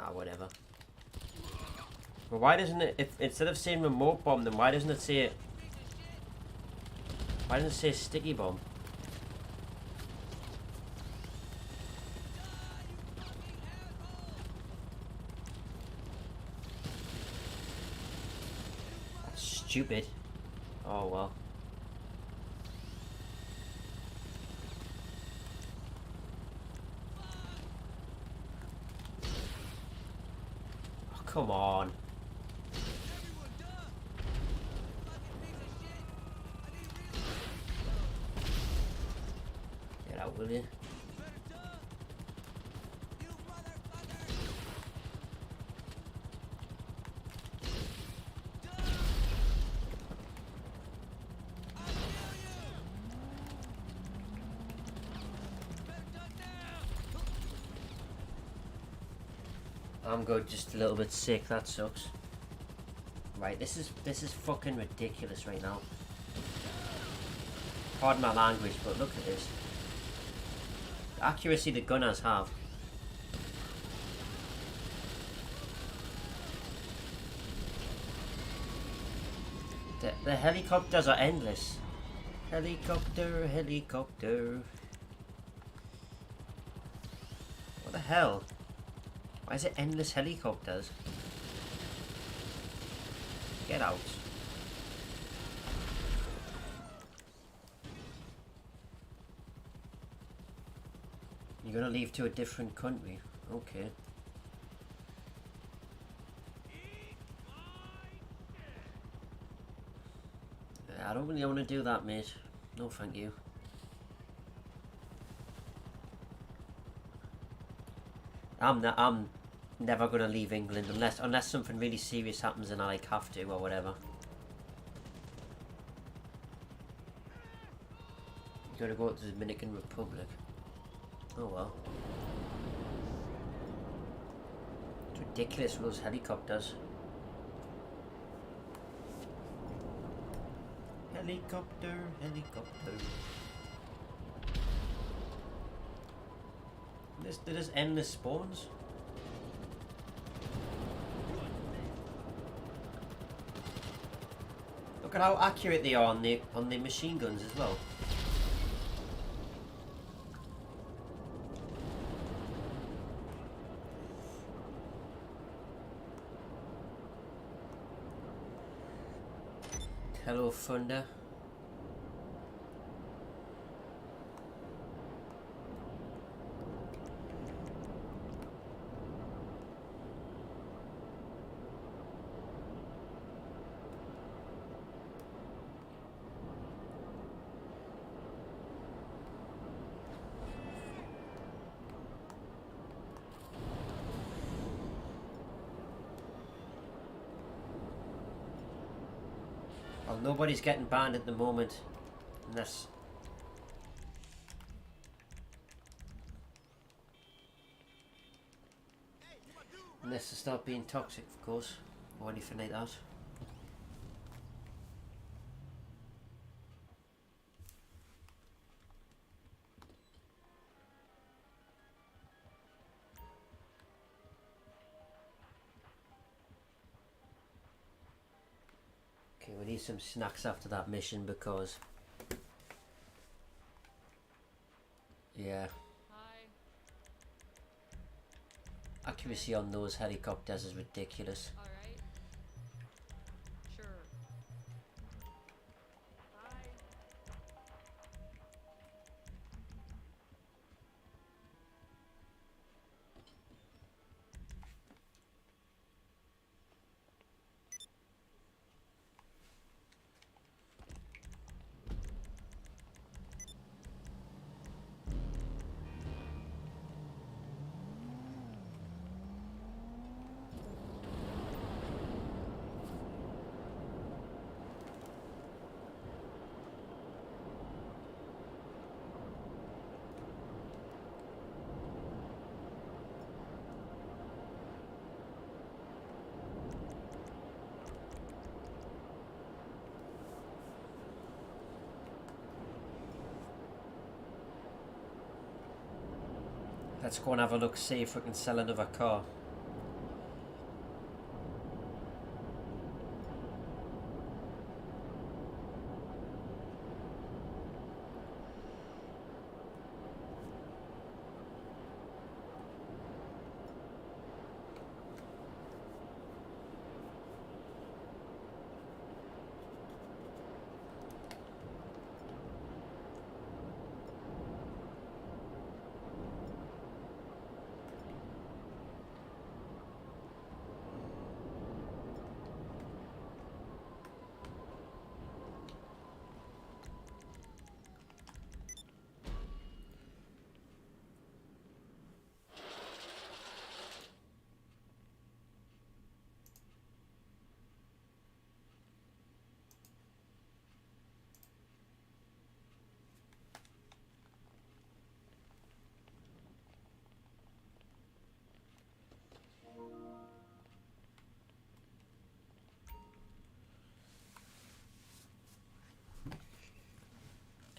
Ah, whatever. Well, why doesn't it, if instead of saying remote bomb, then why doesn't it say, why doesn't it say sticky bomb? That's stupid. Oh well. Oh, come on. Get out, will you? I'm good, just a little bit sick, that sucks. Right, this is fucking ridiculous right now. Pardon my language, but look at this. The accuracy the gunners have. The helicopters are endless. Helicopter, helicopter. What the hell? Why is it endless helicopters? Get out. You're gonna leave to a different country. Okay. I don't really want to do that, mate. No, thank you. I'm never gonna leave England unless something really serious happens and I like have to or whatever. You gotta go to the Dominican Republic. Oh well. It's ridiculous with those helicopters. Helicopter, helicopter. There's endless spawns. Look at how accurate they are on the machine guns as well. Hello, Thunder. Well, nobody's getting banned at the moment, unless they start being toxic, of course, or anything like that. Okay, we need some snacks after that mission because, yeah, accuracy on those helicopters is ridiculous. Alright. Sure. Bye. Let's go and have a look, see if we can sell another car.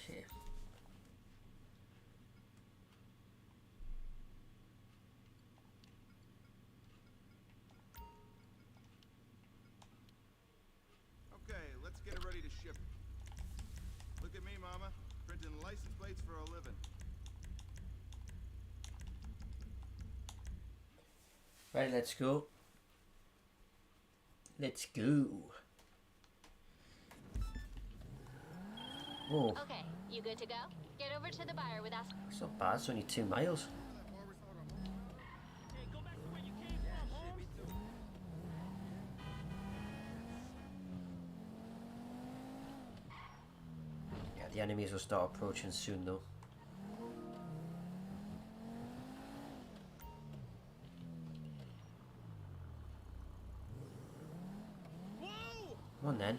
Okay. Okay, let's get it ready to ship. Look at me, Mama. Printing license plates for a living. Right, let's go. Let's go. Oh, Okay, you good to go? Get over to the buyer with us. it's not bad. It's only 2 miles. Hey, go back to where you came from, Holmes. Yeah, the enemies will start approaching soon though. Come on then.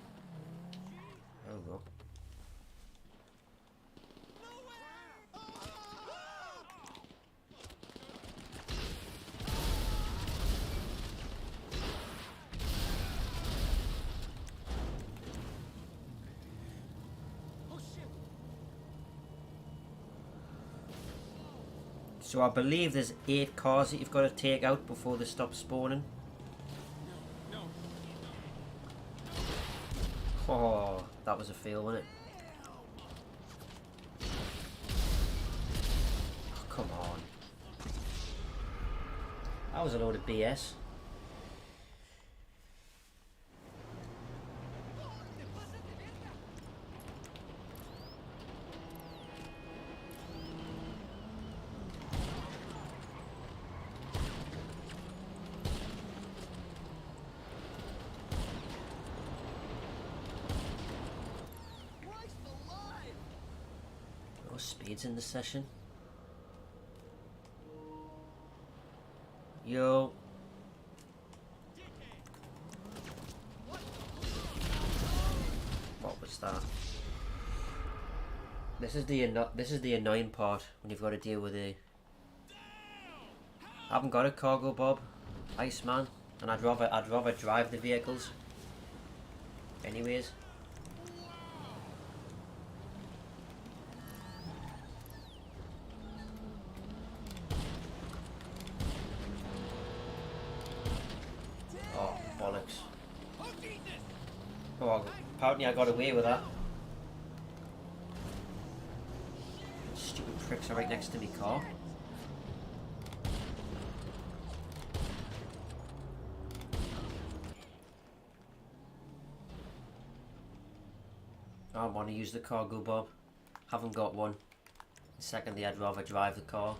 There we go. So I believe there's 8 cars that you've got to take out before they stop spawning. Oh, that was a fail, wasn't it? Oh, come on. That was a load of BS. No speeds in the session. Yo. What was that? This is the annoying part when you've got to deal with a. I haven't got a cargo bob, Iceman, and I'd rather drive the vehicles. Anyways. Oh, bollocks. Oh, apparently I got away with that. Stupid pricks are right next to me car. I want to use the cargo bob. Haven't got one. Secondly, I'd rather drive the car.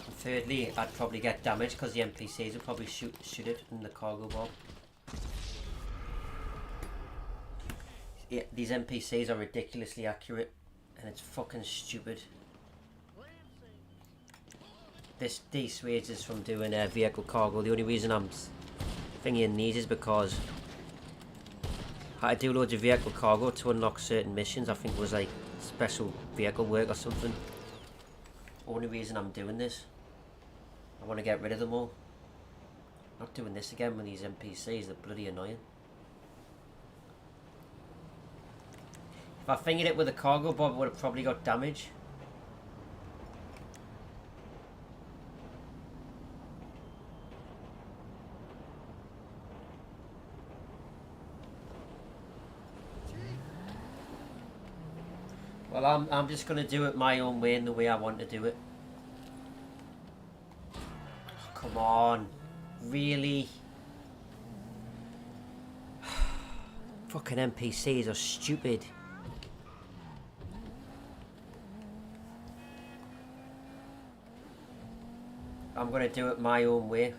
And thirdly, I'd probably get damaged because the NPCs would probably shoot it in the cargo bob. Yeah, these NPCs are ridiculously accurate, and it's fucking stupid. This dissuades us from doing vehicle cargo. The only reason I'm thinking these is because I had to do loads of vehicle cargo to unlock certain missions. I think it was like special vehicle work or something. Only reason I'm doing this. I want to get rid of them all. Not doing this again with these NPCs, they're bloody annoying. If I fingered it with a cargo bob, I would have probably got damage. Well, I'm just going to do it my own way and the way I want to do it. Oh, come on. Really? Fucking NPCs are stupid. I'm going to do it my own way.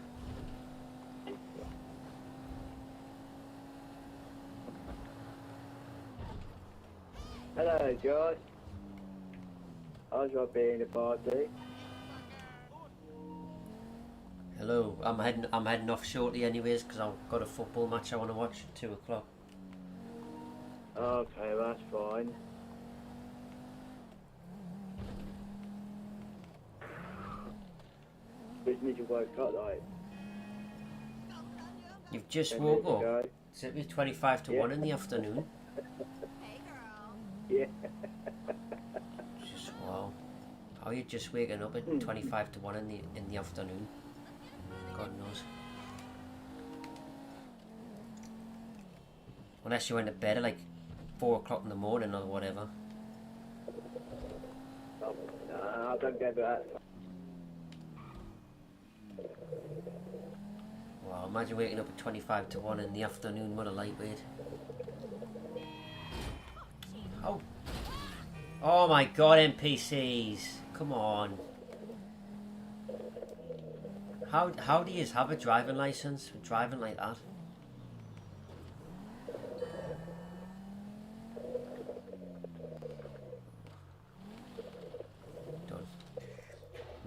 Hello, George. How's your being a party? Hello, I'm heading off shortly anyways because I've got a football match I want to watch at 2 o'clock. Okay, that's fine. Which means you woke up, like? You've just 10 woke minutes ago. up? It's at least 25 to 1 in the afternoon. Yeah. Just wow. How are you just waking up at 25 to 1 in the afternoon? God knows. Unless you went to bed at like 4 o'clock in the morning or whatever. Nah, I don't get that. Wow, imagine waking up at 25 to 1 in the afternoon, what a lightweight. Oh my god, NPCs. Come on. How do you have a driving license for driving like that? Done.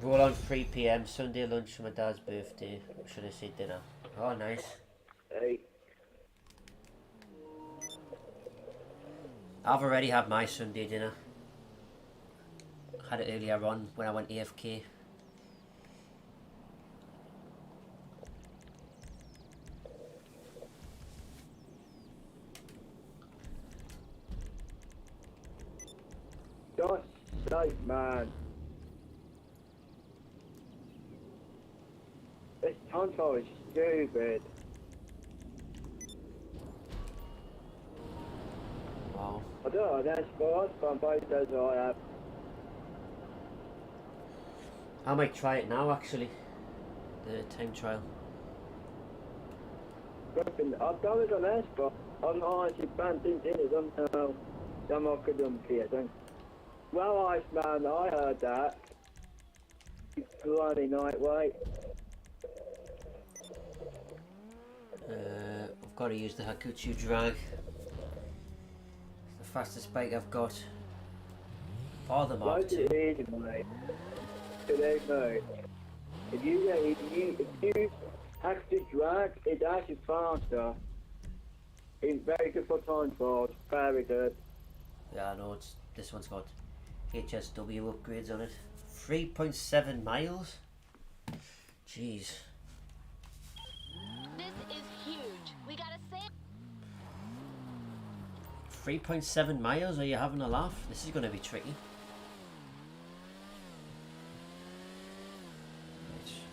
Roll on 3 p.m. Sunday lunch for my dad's birthday. Or should I say dinner? Oh, nice. Hey. I've already had my Sunday dinner. Had it earlier on when I went AFK. Just safe, man. This console is stupid. Wow. I don't know, that's sports, but I'm both those I have. I might try it now actually. The time trial. I've done it on this, but I'm not actually banned in it. I'm not good on PS5. Well, Iceman, I heard that. You bloody nightweight. I've got to use the Hakuchu drag. It's the fastest bike I've got. For the Mark Loads of easy, mate. Today, mate. If you hack the drag, it's actually faster. It's very good for time trials. Very good. Yeah, I know. This one's got HSW upgrades on it. 3.7 miles. Jeez. This is huge. We gotta save. 3.7 miles? Are you having a laugh? This is going to be tricky.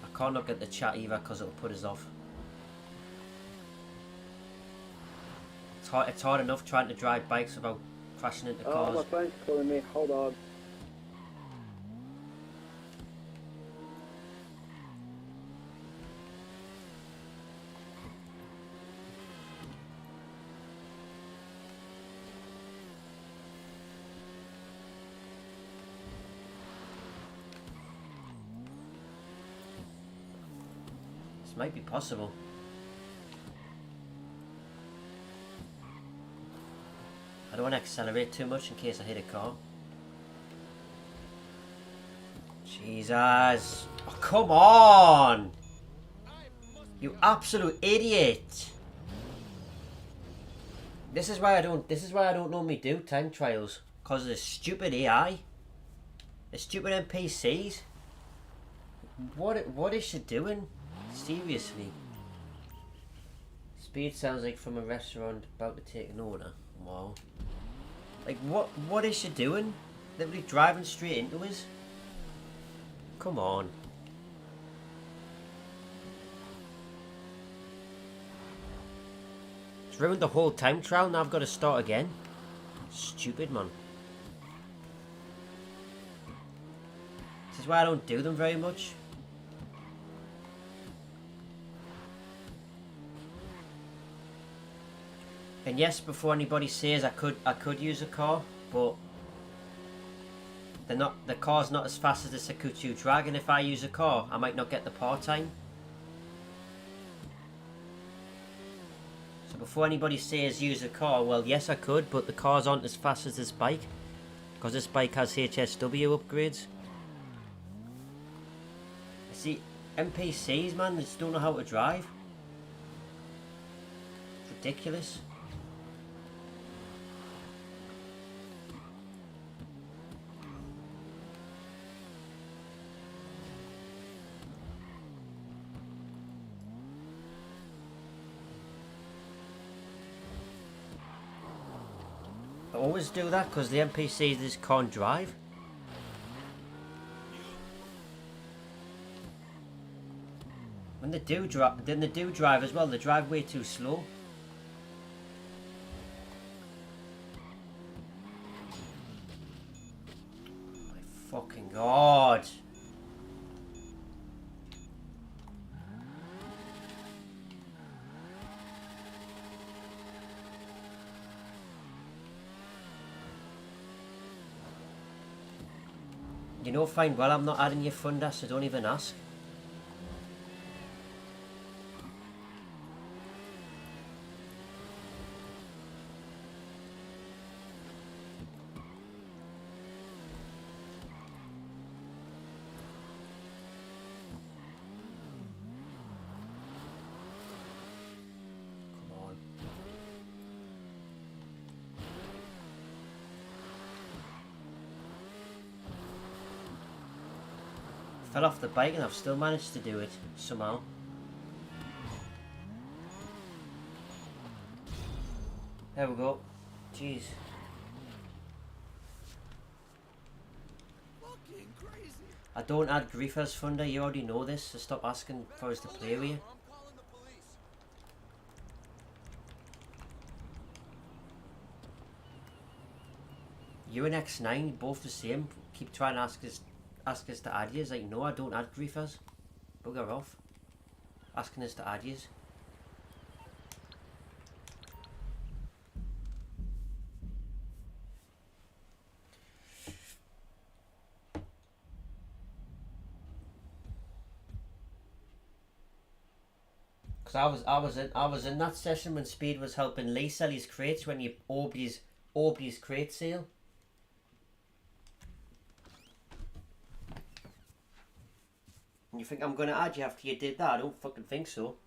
I can't look at the chat either because it'll put us off. It's hard enough trying to drive bikes without crashing into cars. Oh, my friend's calling me. Hold on. This might be possible. I don't want to accelerate too much in case I hit a car. Jesus. Oh, come on! You absolute idiot! This is why I don't normally do time trials. Because of the stupid AI. The stupid NPCs. What is she doing? Seriously. Speed sounds like from a restaurant about to take an order. Wow. Like what is she doing? Literally driving straight into us? Come on. It's ruined the whole time trial, now I've got to start again. Stupid, man. This is why I don't do them very much. And yes, before anybody says I could use a car, but the car's not as fast as the Sakuchu Dragon. If I use a car, I might not get the part time. So before anybody says use a car, well yes I could, but the cars aren't as fast as this bike. Because this bike has HSW upgrades. See, NPCs, man, they just don't know how to drive. It's ridiculous. I always do that because the NPCs just can't drive. When they do drive, then they do drive as well. They drive way too slow. My fucking god! You know fine well I'm not adding your funder, so don't even ask. Fell off the bike and I've still managed to do it somehow. There we go. Jeez. Fucking crazy. I don't add grief as funder, you already know this, so stop asking for us to play with you. I'm calling the police. You and X9, both the same, keep trying to ask us to add yous. Like, no, I don't add griefers. Bugger off. Asking us to add yous. Because I was in that session when Speed was helping Lee sell his crates when you Aubrey's crate sale. You think I'm going to add you after you did that? I don't fucking think so.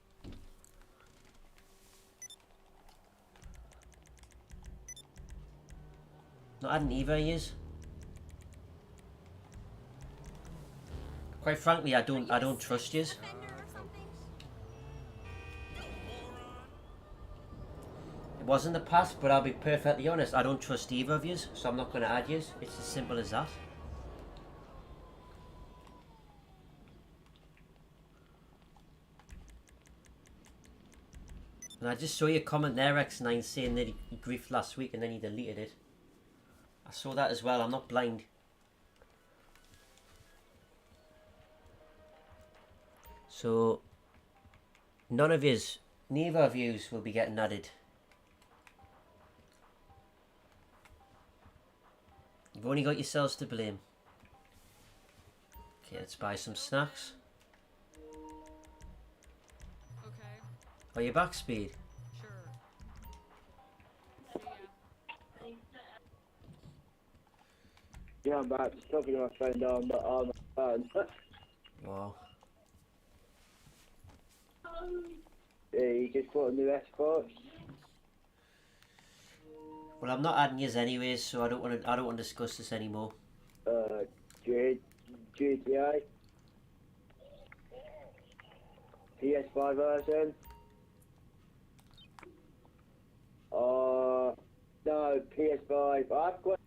Not adding either of yous. Quite frankly, I don't trust yous. It was in the past, but I'll be perfectly honest, I don't trust either of yous, so I'm not going to add yous. It's as simple as that. And I just saw your comment there, X9, saying that he griefed last week and then he deleted it. I saw that as well, I'm not blind. So, none of yous, neither of yous will be getting added. You've only got yourselves to blame. Okay, let's buy some snacks. Are you back, Speed? Sure. Yeah, I'm back. Just talking to my friend on my phone. Wow. Yeah, you just bought a new Xbox. Well, I'm not adding yous anyways, so I don't want to discuss this anymore. GTA. PS5 version. No, PS5. I've got.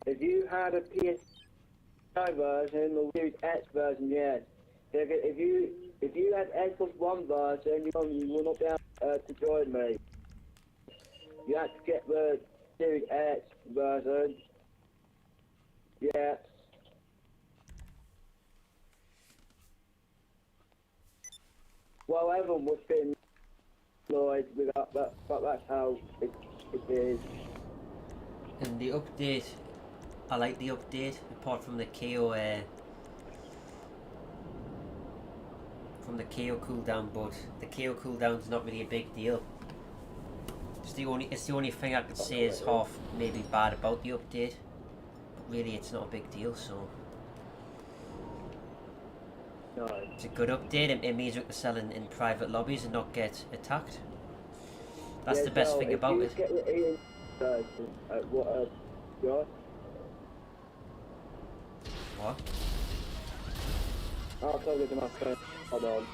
If you had a PS5 version or use X version, yes. If you had Xbox One version, you will not be able to join me. You have to get the Series X version. Yeah. Well, everyone was getting annoyed with that, but that's how it is. And the update, I like the update, apart from the KO cooldown, but the KO cooldown's not really a big deal. It's the only thing I could say is half maybe bad about the update. But really, it's not a big deal, so. No. It's a good update. It means we can sell in private lobbies and not get attacked. That's the best thing about it. Get the Ian version, Josh? What? I'll tell you to my friend. Hold on.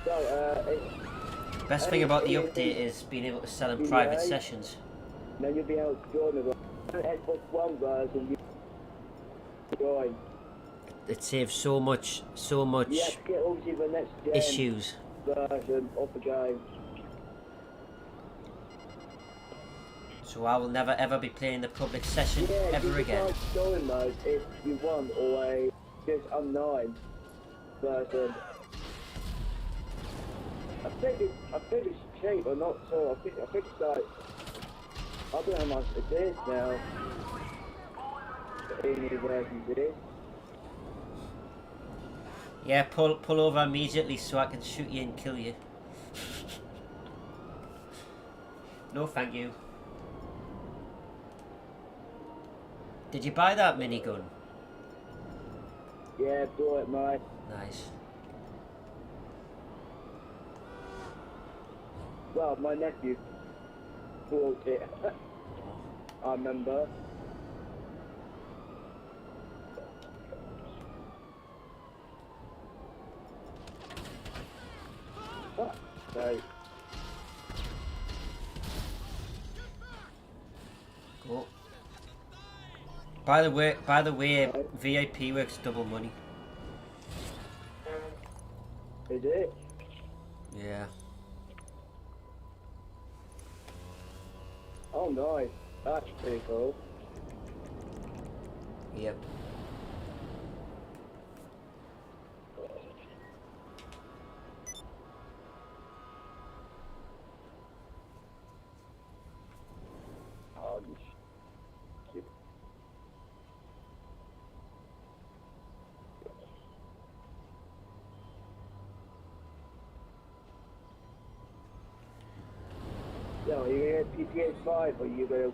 So, Best thing about the update is being able to sell in private sessions. Then you'll be able to join the Xbox One version. You join. It saves so much You have to get obviously the next gen issues. version of the game. So I will never ever be playing the public session ever again. You can join mode if you want, or a just unknown version. I think it's cheap or not, so I think it's like, I don't know how much it is now. The new version is. Yeah, pull over immediately so I can shoot you and kill you. No, thank you. Did you buy that minigun? Yeah, bought it, mate. Nice. Well, my nephew bought it. I remember. So, Cool. By the way, VIP works double money. is it? Yeah. Oh, nice. That's pretty cool. Yep. Oh, you Yo, are you gonna get PS5 or you gonna?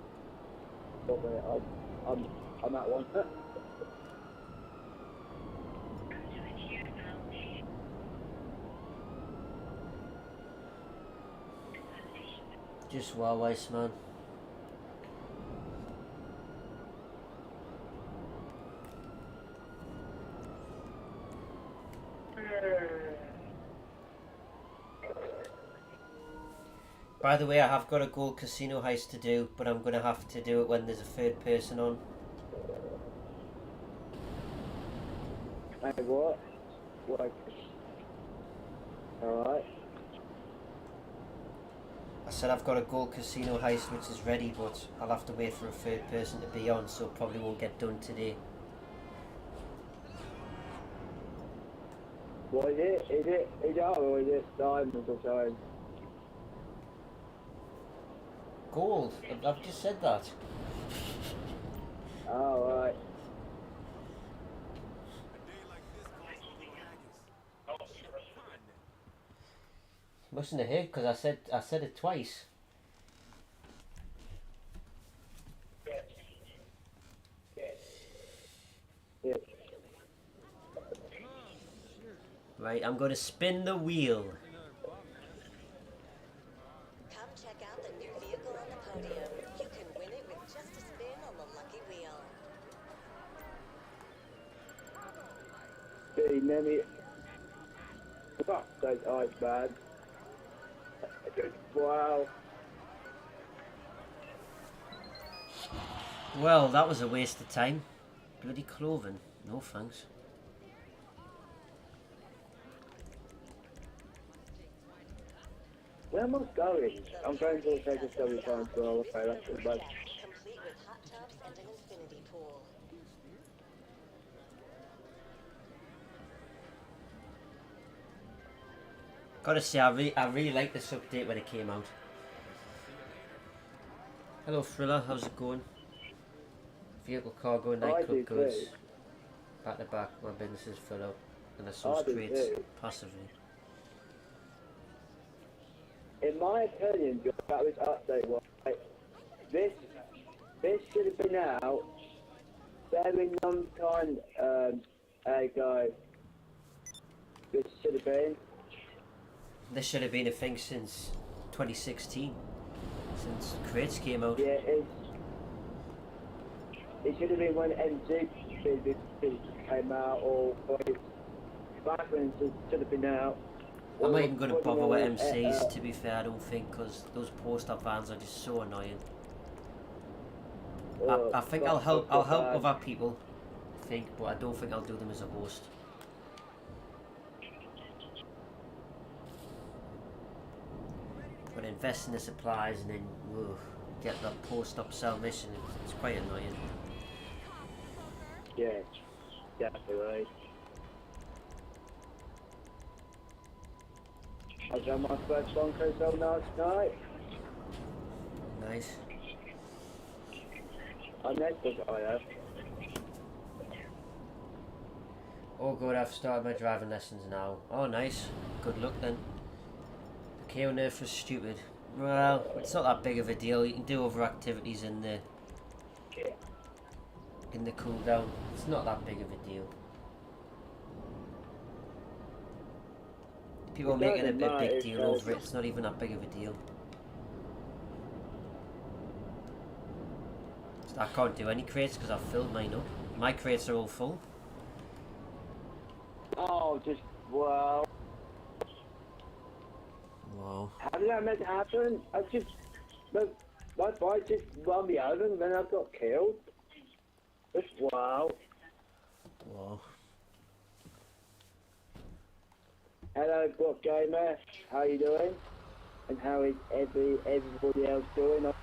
Okay, I'm at one. Just Huawei's, man. By the way, I have got a gold casino heist to do, but I'm going to have to do it when there's a third person on. Hey, what? What? Alright. I said I've got a gold casino heist which is ready, but I'll have to wait for a third person to be on, so it probably won't get done today. What is it? Is it art or is it diamonds or something? Gold? I've just said that. Oh, right. Mustn't have hit because I said it twice. Yeah. Right, I'm going to spin the wheel. Come check out the new vehicle on the podium. You can win it with just a spin on the lucky wheel. Pretty many. Fuck, those eyes bad. Wow. Well, that was a waste of time. Bloody clothing. No thanks. Where am I going? I'm going to take a study time, so I'll pay that for the bus. Complete with hot tubs and an infinity pool. Gotta say, I really liked this update when it came out. Hello Thriller, how's it going? Vehicle, cargo, nightclub goods. Back to back, my business is full up. And I source crates passively. In my opinion, about this update, right, this should have been out very long time ago. This should have been. This should have been a thing since 2016, since crates came out. Yeah, it should have been when MG came out, or back when it should have been out. I'm not even going to bother with MCs, to be fair, I don't think, because those post-up vans are just so annoying. I think I'll help other people, I think, but I don't think I'll do them as a host. But invest in the supplies and then get that post-up sell mission, it's quite annoying. Yeah, definitely right. I done my first one call last night. Nice. I never I have. Oh good, I've started my driving lessons now. Oh nice. Good luck then. The KO nerf was stupid. Well, it's not that big of a deal. You can do other activities in the cooldown. It's not that big of a deal. People are making a big deal over it. It's not even that big of a deal. I can't do any crates because I've filled mine up. My crates are all full. Oh, just wow. Wow. How did that meant to happen? I just my bike just run me over and then I got killed. Just wow. Wow. Hello, Brock Gamer. How you doing? And how is everybody else doing?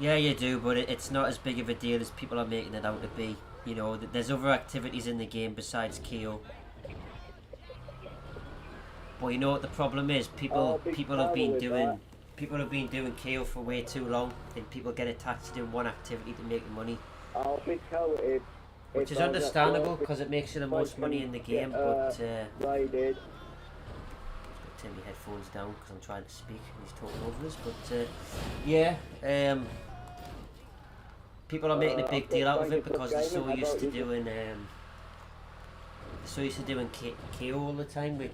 Yeah, you do, but it's not as big of a deal as people are making it out to be. You know, there's other activities in the game besides KO. But you know what the problem is? People have been doing KO for way too long, and people get attached to doing one activity to make money. Oh, big hell if which is understandable because it makes you the most money in the game, but raided. Turn my headphones down because I'm trying to speak and he's talking over us, but yeah, people are making a big deal out of it because they're so used to doing KO all the time. But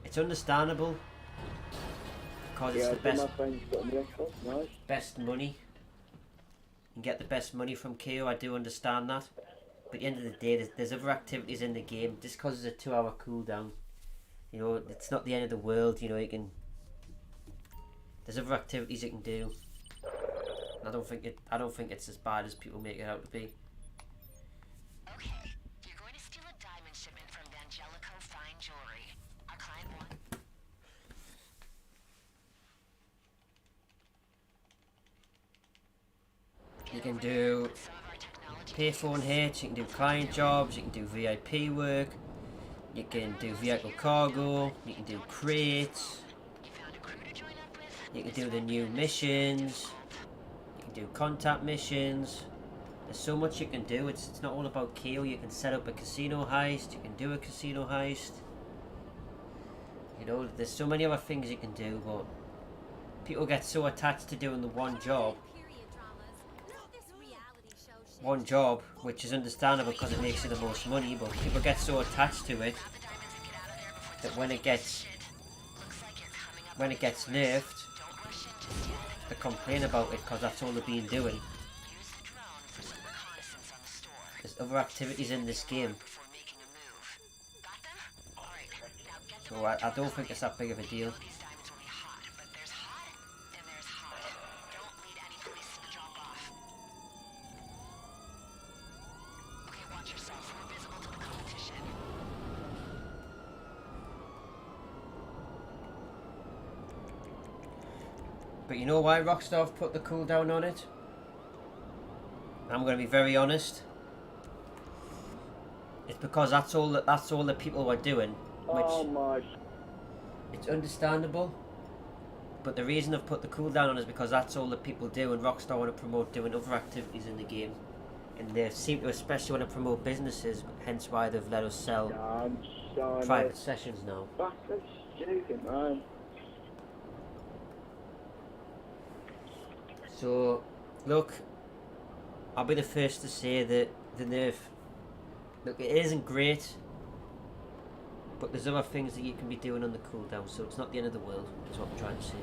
it's understandable because it's the best money. You can get the best money from KO. I do understand that, but at the end of the day, there's other activities in the game. Just because it's a 2-hour cooldown, you know, it's not the end of the world. You know, there's other activities you can do. And I don't think it's as bad as people make it out to be. Okay, you're going to steal a diamond shipment from D'Angelico Fine Jewelry. Our client wants. You can do payphone hits, you can do client jobs, you can do VIP work, you can do vehicle cargo, you can do crates, you can do the new missions, you can do contact missions. There's so much you can do. It's not all about KO. You can set up a casino heist, you can do a casino heist. You know, there's so many other things you can do, but people get so attached to doing the one job, which is understandable because it makes you the most money, but people get so attached to it that when it gets nerfed, they complain about it because that's all they've been doing. There's other activities in this game, so I don't think it's that big of a deal. But you know why Rockstar have put the cooldown on it? I'm going to be very honest. It's because that's all that people were doing, which it's understandable. But the reason I've put the cooldown on is because that's all that people do, and Rockstar want to promote doing other activities in the game, and they seem to especially want to promote businesses. Hence why they've let us sell private sessions now. That's stupid, man. So, look, I'll be the first to say that the nerf, look, it isn't great, but there's other things that you can be doing on the cooldown, so it's not the end of the world, is what I'm trying to say.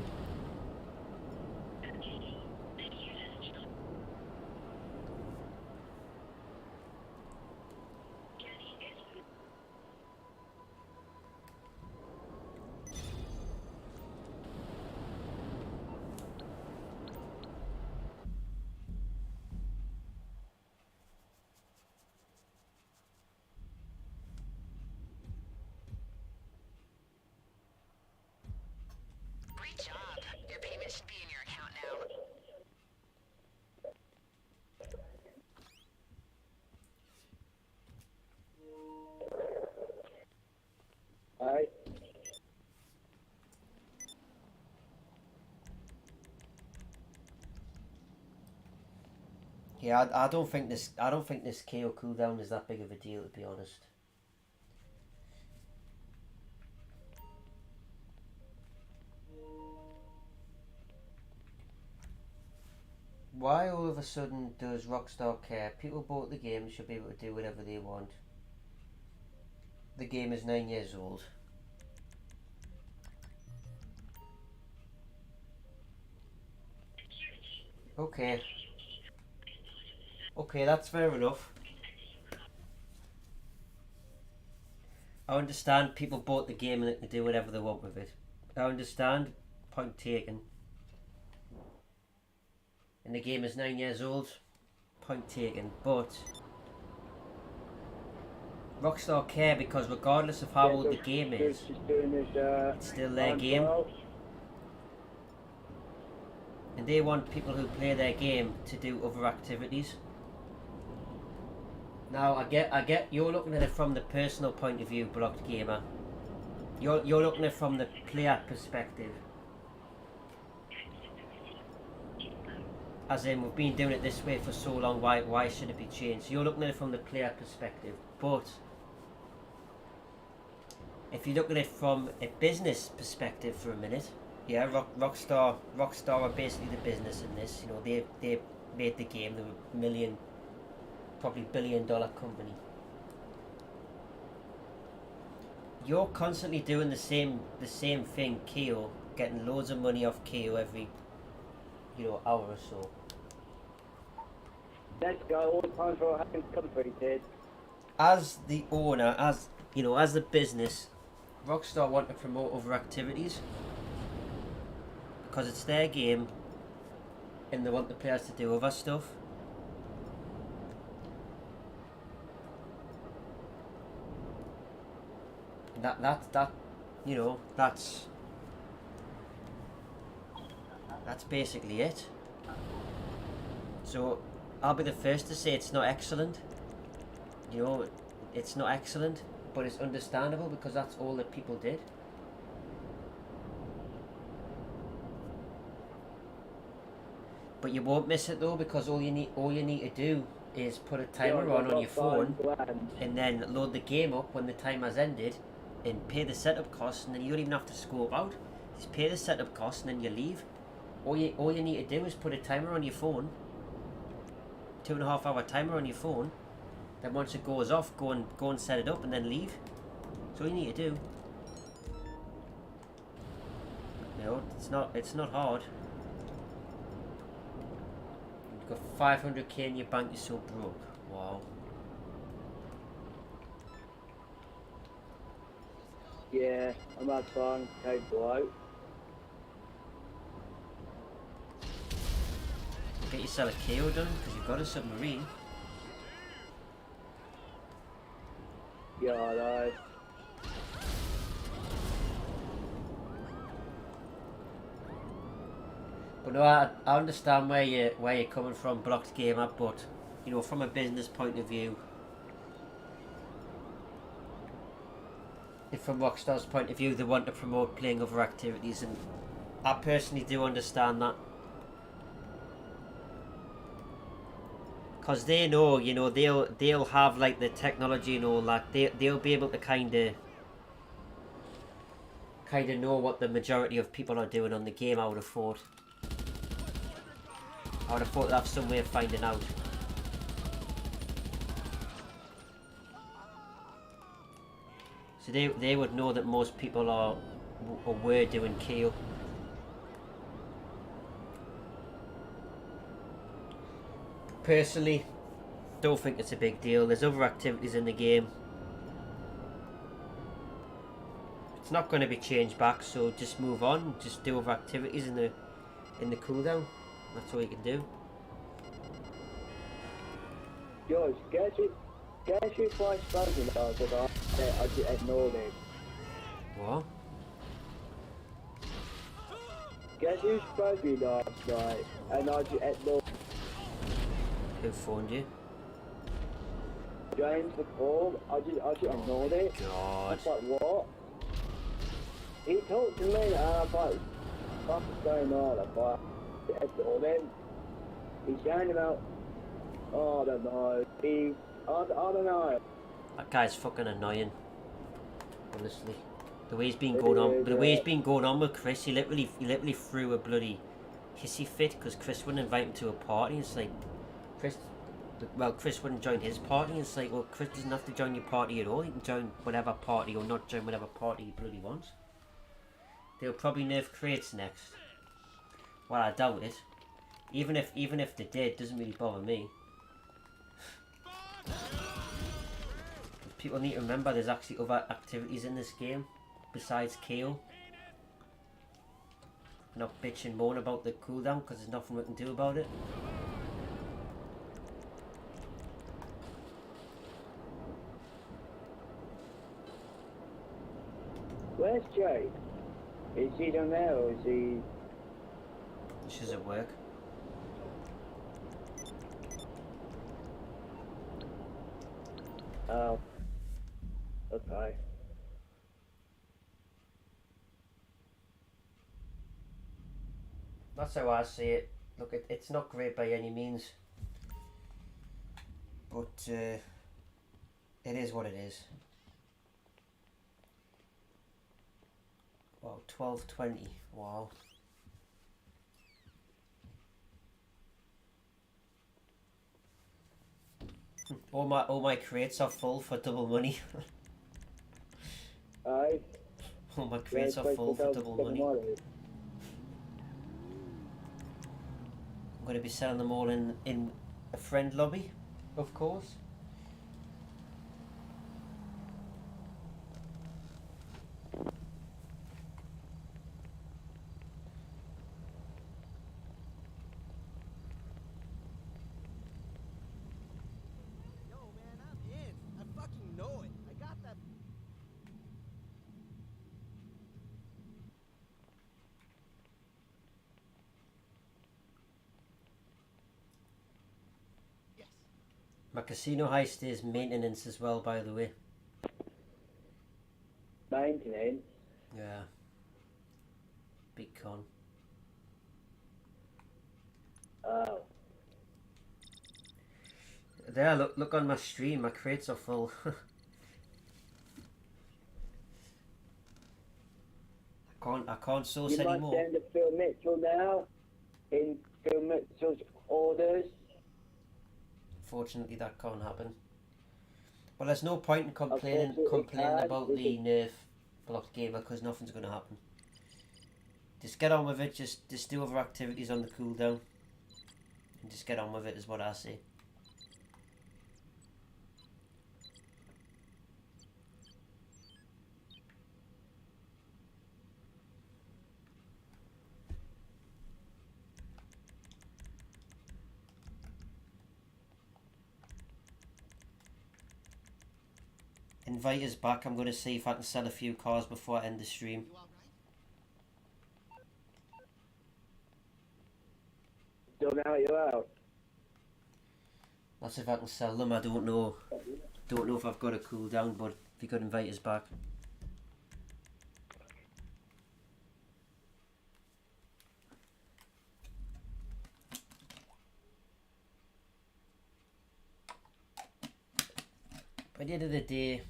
Great job. Yeah, I don't think this KO cooldown is that big of a deal, to be honest. Why all of a sudden does Rockstar care? People bought the game, should be able to do whatever they want. The game is 9 years old. Okay. Okay, that's fair enough. I understand people bought the game and they can do whatever they want with it. I understand. Point taken. And the game is 9 years old. Point taken. But Rockstar care because regardless of how old the game is, it's still their game. And they want people who play their game to do other activities. Now I get you're looking at it from the personal point of view, Blocked Gamer. You're looking at it from the player perspective. As in, we've been doing it this way for so long, why should it be changed? You're looking at it from the player perspective, but if you look at it from a business perspective for a minute, yeah, Rockstar are basically the business in this. You know, they made the game. They're a million, probably billion-dollar company. You're constantly doing the same thing, KO, getting loads of money off KO every, hour or so. Let's go, all the time for having completed. As the owner, as the business, Rockstar want to promote other activities because it's their game and they want the players to do other stuff. That's basically it. So I'll be the first to say it's not excellent. It's not excellent, but it's understandable because that's all that people did. But you won't miss it though, because all you need to do is put a timer on your phone and then load the game up when the timer's ended and pay the setup costs, and then you don't even have to scope out. Just pay the setup costs and then you leave. All you need to do is put a timer on your phone, 2.5 hour timer on your phone. Then once it goes off, go and set it up and then leave. That's all you need to do. It's not hard. You've got 500k in your bank, you're so broke. Wow. Yeah, I'm not fine, okay, bloke. Get yourself a KO done, because you've got a submarine. Yeah, I know. But no, I understand where you're coming from, Blocked Gamer, but from a business point of view, if from Rockstar's point of view, they want to promote playing other activities, and I personally do understand that. Because they know, they'll have like the technology and all that. They'll be able to kind of know what the majority of people are doing on the game. I would have thought they'd have some way of finding out. So they would know that most people are or were doing KO. Personally, don't think it's a big deal. There's other activities in the game. It's not going to be changed back, so just move on. Just do other activities in the cooldown. That's all you can do. George, guess who plays Frozen now, because I just ignored him. What? Guess who's Frozen last night, and I just ignored him. Who phoned you? James the call, I just ignored it. God. I was like, what? He talked to me and I was like, what's going on? I ignored him. He's shouting about Oh, I don't know. I don't know. That guy's fucking annoying. Honestly. The way he's been It going on, is, the way he's been going on with Chris, he literally threw a bloody hissy fit because Chris wouldn't invite him to a party. It's like, Chris wouldn't join his party. It's like, well, Chris doesn't have to join your party at all. He can join whatever party or not join whatever party he bloody wants. They'll probably nerf crates next. Well, I doubt it. Even if they did, it doesn't really bother me. People need to remember there's actually other activities in this game besides KO. Not bitch and moan about the cooldown because there's nothing we can do about it. Where's Jay? Is he down there or is he... She's at work. Oh. Okay. That's how I see it. Look, it's not great by any means. But it is what it is. Wow, 12:20. Wow. All my crates are full for double money. Aye. All my crates are full for double money. I'm going to be selling them all in a friend lobby, of course. My casino heist is maintenance as well, by the way. Maintenance? Yeah. Big con. Oh. There, look on my stream, my crates are full. I can't source anymore. You might send to Phil Mitchell now, in Phil Mitchell's orders. Unfortunately, that can't happen. Well, there's no point in complaining about the nerf blocked gamer because nothing's going to happen. Just get on with it. Just do other activities on the cooldown, and just get on with it is what I say. Invite us back. I'm going to see if I can sell a few cars before I end the stream. Don't know how you're out. That's if I can sell them. I don't know. Don't know if I've got a cooldown, but if you could invite us back. By the end of the day,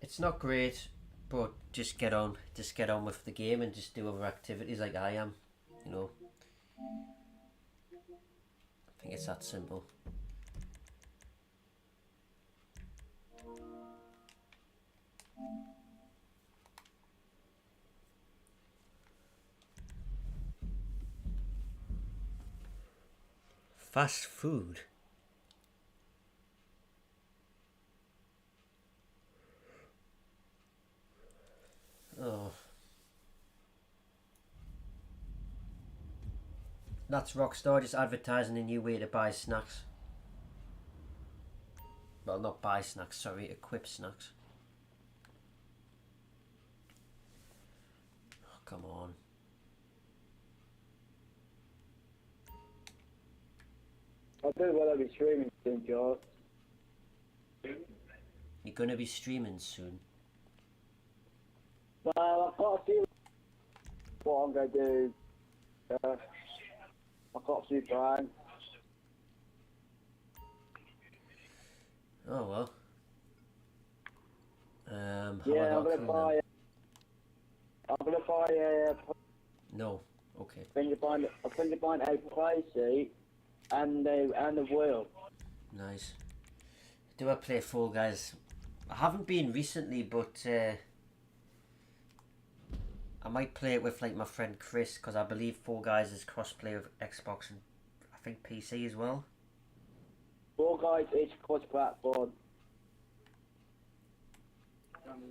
it's not great, but just get on with the game and just do other activities like I am, you know. I think it's that simple. Fast food. Oh. That's Rockstar just advertising a new way to buy snacks. Well, not buy snacks, sorry, equip snacks. Oh, come on. I do what I'll be streaming soon, George. You're gonna be streaming soon. Well, I can't see what I'm going to do. I got to Brian. Oh well. Yeah, I'm gonna buy. I'm gonna buy a. No. Okay. I'm gonna buy a play seat and the wheel. Nice. Do I play Fall Guys? I haven't been recently, but I might play it with like my friend Chris, because I believe Fall Guys is crossplay with Xbox and I think PC as well. Fall Guys is cross-platform.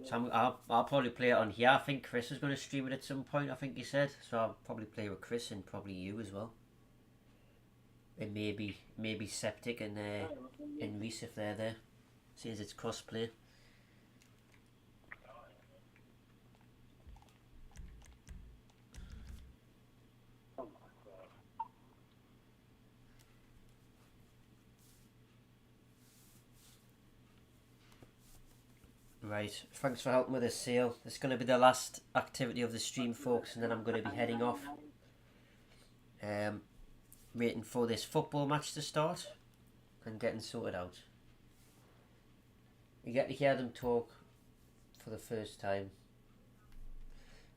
So I'll probably play it on here. I think Chris is going to stream it at some point, I think he said. So I'll probably play with Chris and probably you as well. And maybe Septic and Reese if they're there, since it's crossplay. Right, thanks for helping with this sale. It's going to be the last activity of the stream, folks, and then I'm going to be heading off. Waiting for this football match to start and getting sorted out. You get to hear them talk for the first time.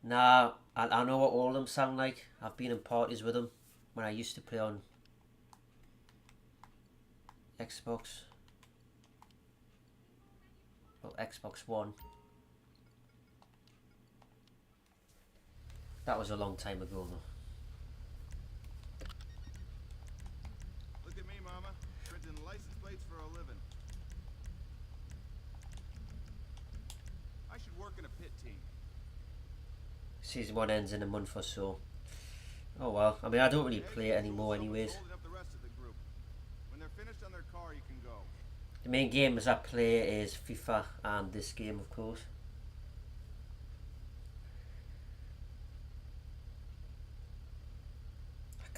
Nah, I know what all of them sound like. I've been in parties with them when I used to play on Xbox. Well, Xbox One. That was a long time ago though. Look at me, Mama. Printing license plates for a living. I should work in a pit team. Season 1 ends in a month or so. Oh well, I mean I don't really play it anymore anyways. Holding up the rest of the group. When they're finished on their car, you can go. The main games I play is FIFA and this game, of course.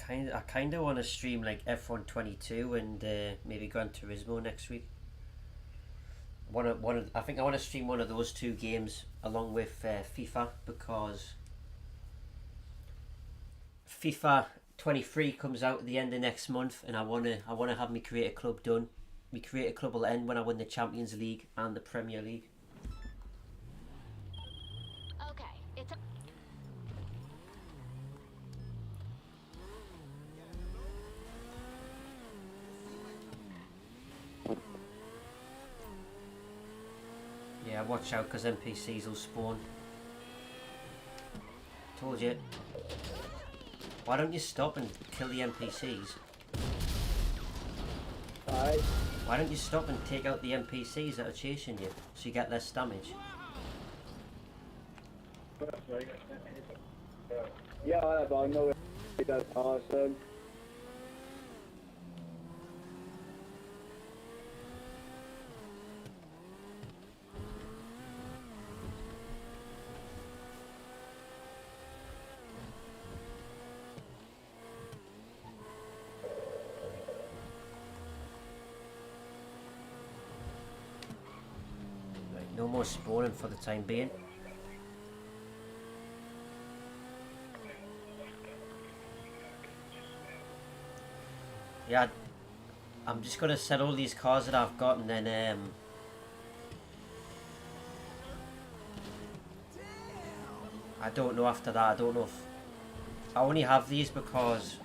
I kind of want to stream like F1 22 and maybe Gran Turismo next week. I think I want to stream one of those two games along with FIFA, because FIFA 23 comes out at the end of next month, and I wanna have my creator club done. My creator club will end when I win the Champions League and the Premier League. Okay, it's a Yeah, watch out, because NPCs will spawn. Told you. Why don't you stop and kill the NPCs? Alright. Why don't you stop and take out the NPCs that are chasing you, so you get less damage? Yeah, I know that's awesome. Right, no more spawning for the time being. Yeah, I'm just gonna sell all these cars that I've got, and then I don't know after that. I don't know if I only have these because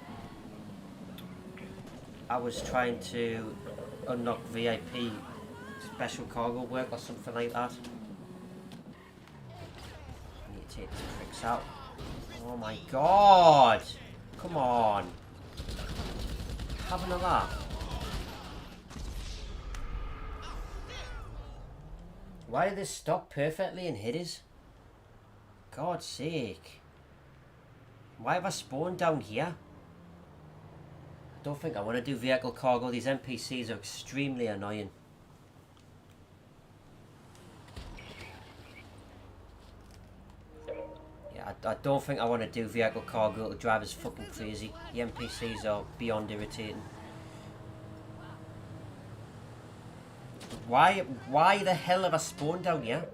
I was trying to unlock VIP special cargo work or something like that. I need to take these pricks out. Oh my god! Come on! Having a laugh. Why did this stop perfectly and hit us? God's sake. Why have I spawned down here? I don't think I want to do vehicle cargo. These NPCs are extremely annoying. Yeah, I don't think I want to do vehicle cargo. It'll drive us fucking crazy. The NPCs are beyond irritating. Why the hell have I spawned down here?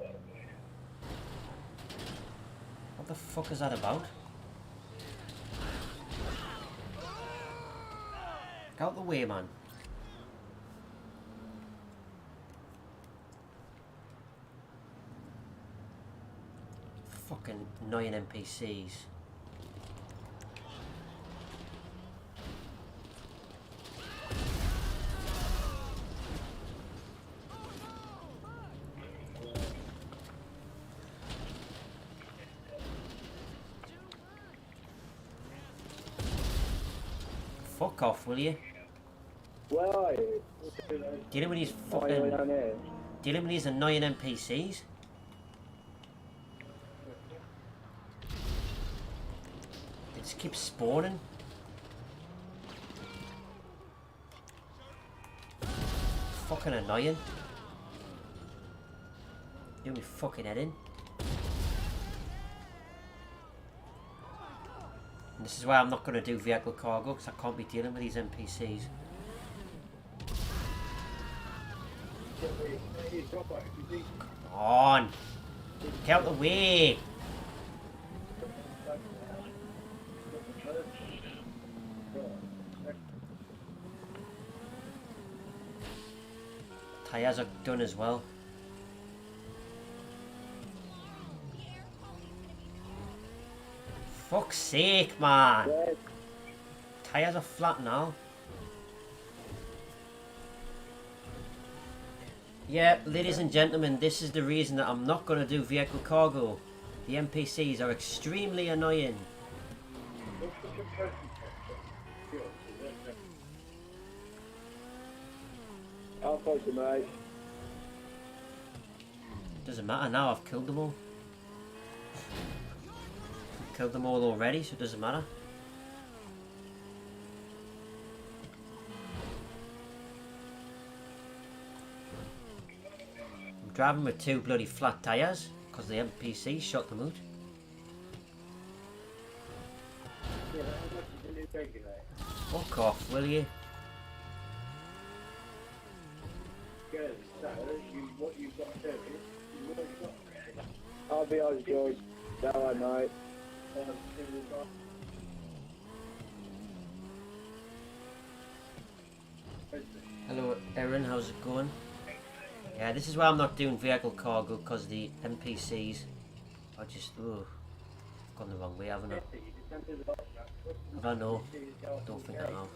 What the fuck is that about? Get out the way, man. Fucking annoying NPCs. Fuck off, will you? Where are you? Dealing with these Oh, you're fucking... down here. Dealing with these annoying NPCs. They just keep spawning. Fucking annoying. Doing me fucking head in. And this is why I'm not going to do vehicle cargo, because I can't be dealing with these NPCs. Come on! Get out the way! Tyres are done as well. Fuck's sake, man! Tyres are flat now. Yeah, ladies and gentlemen, this is the reason that I'm not going to do vehicle cargo. The NPCs are extremely annoying. I'll fight you, mate. Doesn't matter now, I've killed them all. Killed them all already, so it doesn't matter. I'm driving with 2 bloody flat tyres, because the NPC shot them out. Fuck off, will you? I'll be honest, George. No, I know. Hello Erin, how's it going? Yeah, this is why I'm not doing vehicle cargo, because the NPCs are just, ugh, gone the wrong way, haven't I? I don't know. I don't think I have.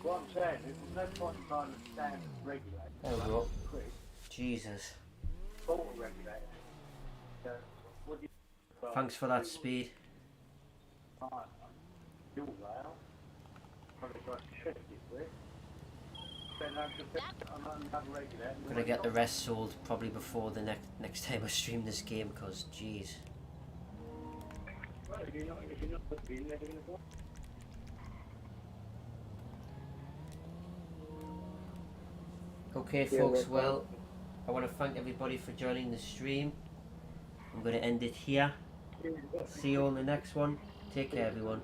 What I'm saying is there's no point in trying to stand and regulate. There we go. Jesus. Thanks for that speed. I'm gonna get the rest sold probably before the next time I stream this game, because jeez. Okay folks, well, I want to thank everybody for joining the stream. I'm going to end it here. See you on the next one. Take care everyone.